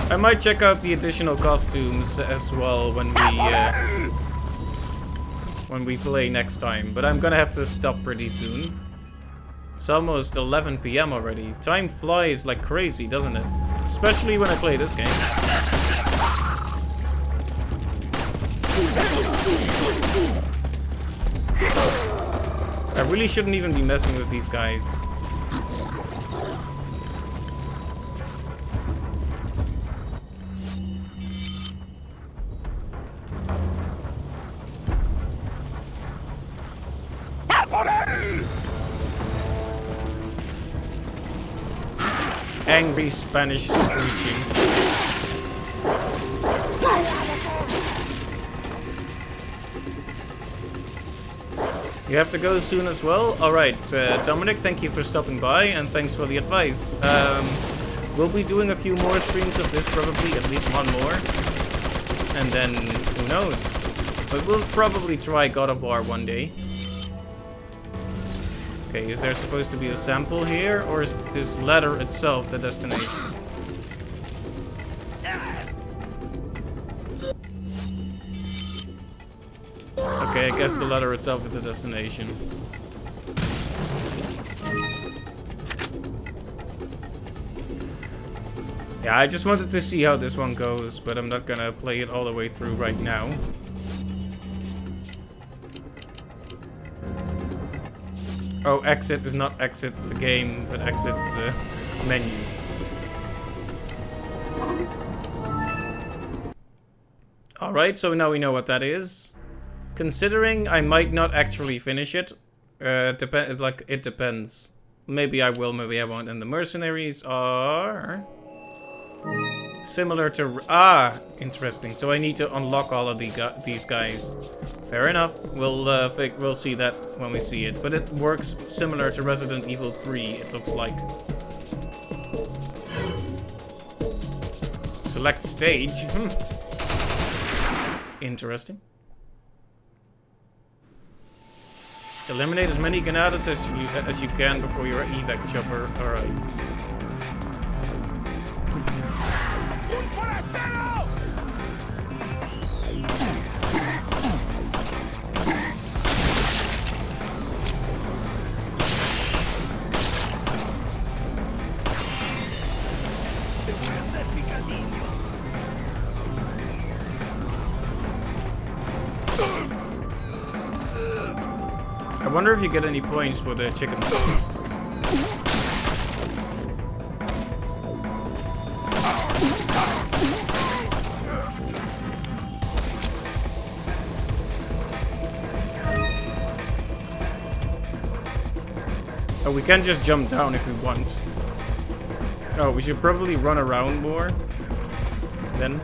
I might check out the additional costumes as well when we play next time, but I'm gonna have to stop pretty soon. It's almost 11 PM already. Time flies like crazy, doesn't it? Especially when I play this game. I really shouldn't even be messing with these guys. Angry Spanish screeching. You have to go soon as well? Alright, Dominic, thank you for stopping by, and thanks for the advice. We'll be doing a few more streams of this, probably, at least one more. And then, who knows? But we'll probably try God of War one day. Okay, is there supposed to be a sample here, or is this ladder itself the destination? Okay, I guess the ladder itself is the destination. Yeah, I just wanted to see how this one goes, but I'm not gonna play it all the way through right now. Oh, exit is not exit the game, but exit the menu. Alright, so now we know what that is. Considering I might not actually finish it, it depends. Maybe I will, maybe I won't. And the mercenaries are similar to... Ah, interesting. So I need to unlock all of these guys. Fair enough. We'll see that when we see it. But it works similar to Resident Evil 3, it looks like. Select stage. Interesting. Eliminate as many Ganadas as you can before your evac chopper arrives. I wonder if you get any points for the chickens. Oh, we can just jump down if we want. Oh, we should probably run around more. Then.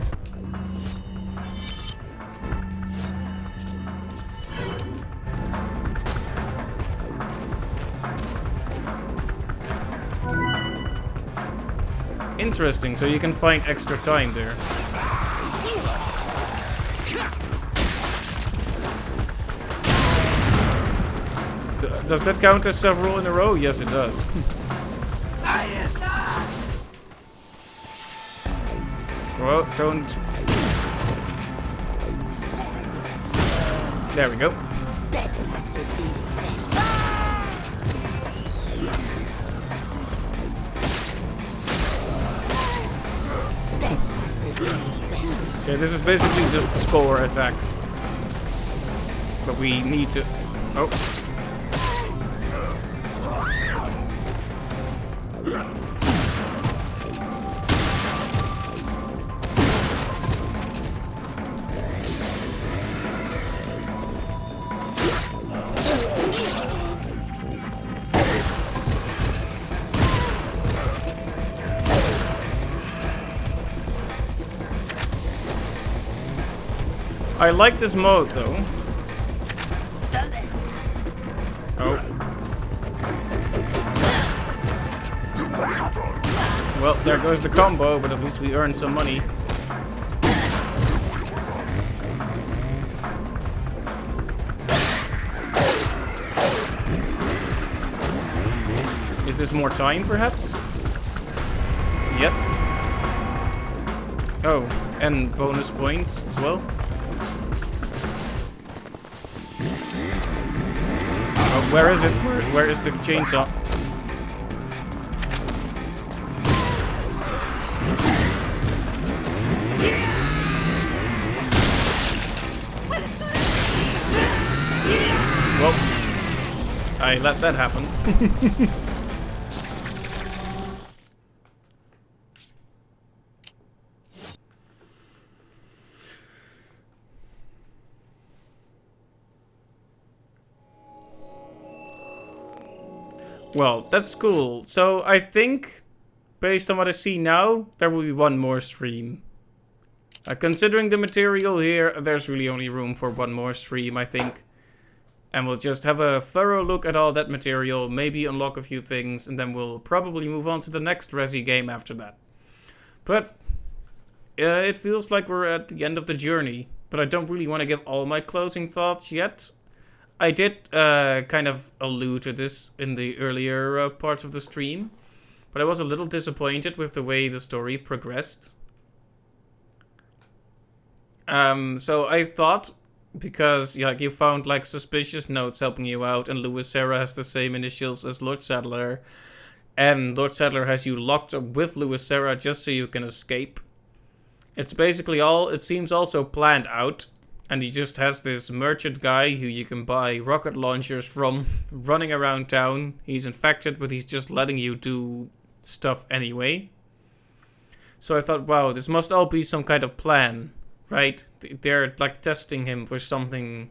Interesting, so you can find extra time there. Does that count as several in a row? Yes, it does. Well, don't... There we go. Okay, this is basically just score attack. But we need to... Oh. I like this mode, though. Oh. Well, there goes the combo, but at least we earned some money. Is this more time, perhaps? Yep. Oh, and bonus points as well. Where is it? Where is the chainsaw? Well, I let that happen. Well, that's cool. So I think, based on what I see now, there will be one more stream. Considering the material here, there's really only room for one more stream, I think. And we'll just have a thorough look at all that material, maybe unlock a few things, and then we'll probably move on to the next Resi game after that. But it feels like we're at the end of the journey, but I don't really want to give all my closing thoughts yet. I did kind of allude to this in the earlier parts of the stream, but I was a little disappointed with the way the story progressed. So I thought, because like you found like suspicious notes helping you out, and Louis Serra has the same initials as Lord Saddler, and Lord Saddler has you locked up with Louis Serra just so you can escape. It's basically all, it seems also planned out. And he just has this merchant guy who you can buy rocket launchers from running around town. He's infected, but he's just letting you do stuff anyway. So I thought, wow, this must all be some kind of plan, right? They're like testing him for something.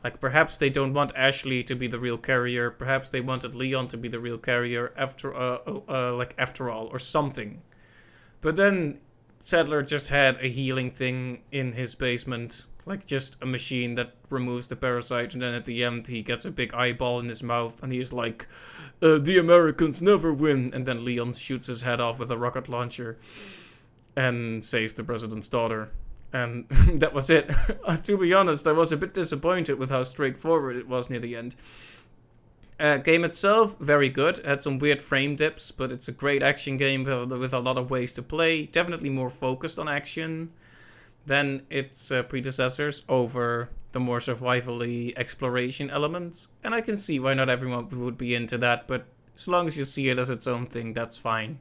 Like perhaps they don't want Ashley to be the real carrier. Perhaps they wanted Leon to be the real carrier after all or something. But then Saddler just had a healing thing in his basement, like just a machine that removes the parasite, and then at the end he gets a big eyeball in his mouth and he's like, the Americans never win, and then Leon shoots his head off with a rocket launcher and saves the president's daughter. And that was it. To be honest, I was a bit disappointed with how straightforward it was near the end. Game itself, very good. Had some weird frame dips, but it's a great action game with a lot of ways to play. Definitely more focused on action than its predecessors over the more survival-y exploration elements. And I can see why not everyone would be into that, but as long as you see it as its own thing, that's fine.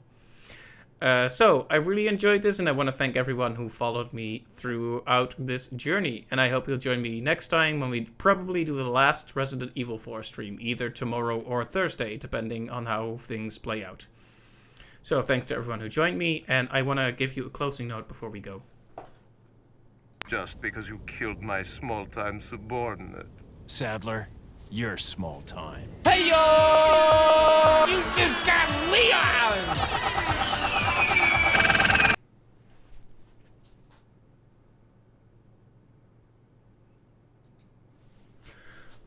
So, I really enjoyed this, and I want to thank everyone who followed me throughout this journey. And I hope you'll join me next time when we probably do the last Resident Evil 4 stream, either tomorrow or Thursday, depending on how things play out. So, thanks to everyone who joined me, and I want to give you a closing note before we go. Just because you killed my small-time subordinate. Saddler, you're small time. Hey-yo! You just got Leon!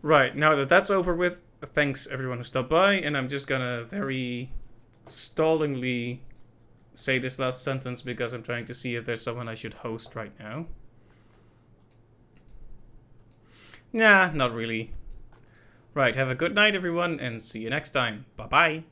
Right, now that that's over with, thanks everyone who stopped by, and I'm just gonna very stallingly say this last sentence because I'm trying to see if there's someone I should host right now. Nah, not really. Right, have a good night everyone, and see you next time. Bye-bye.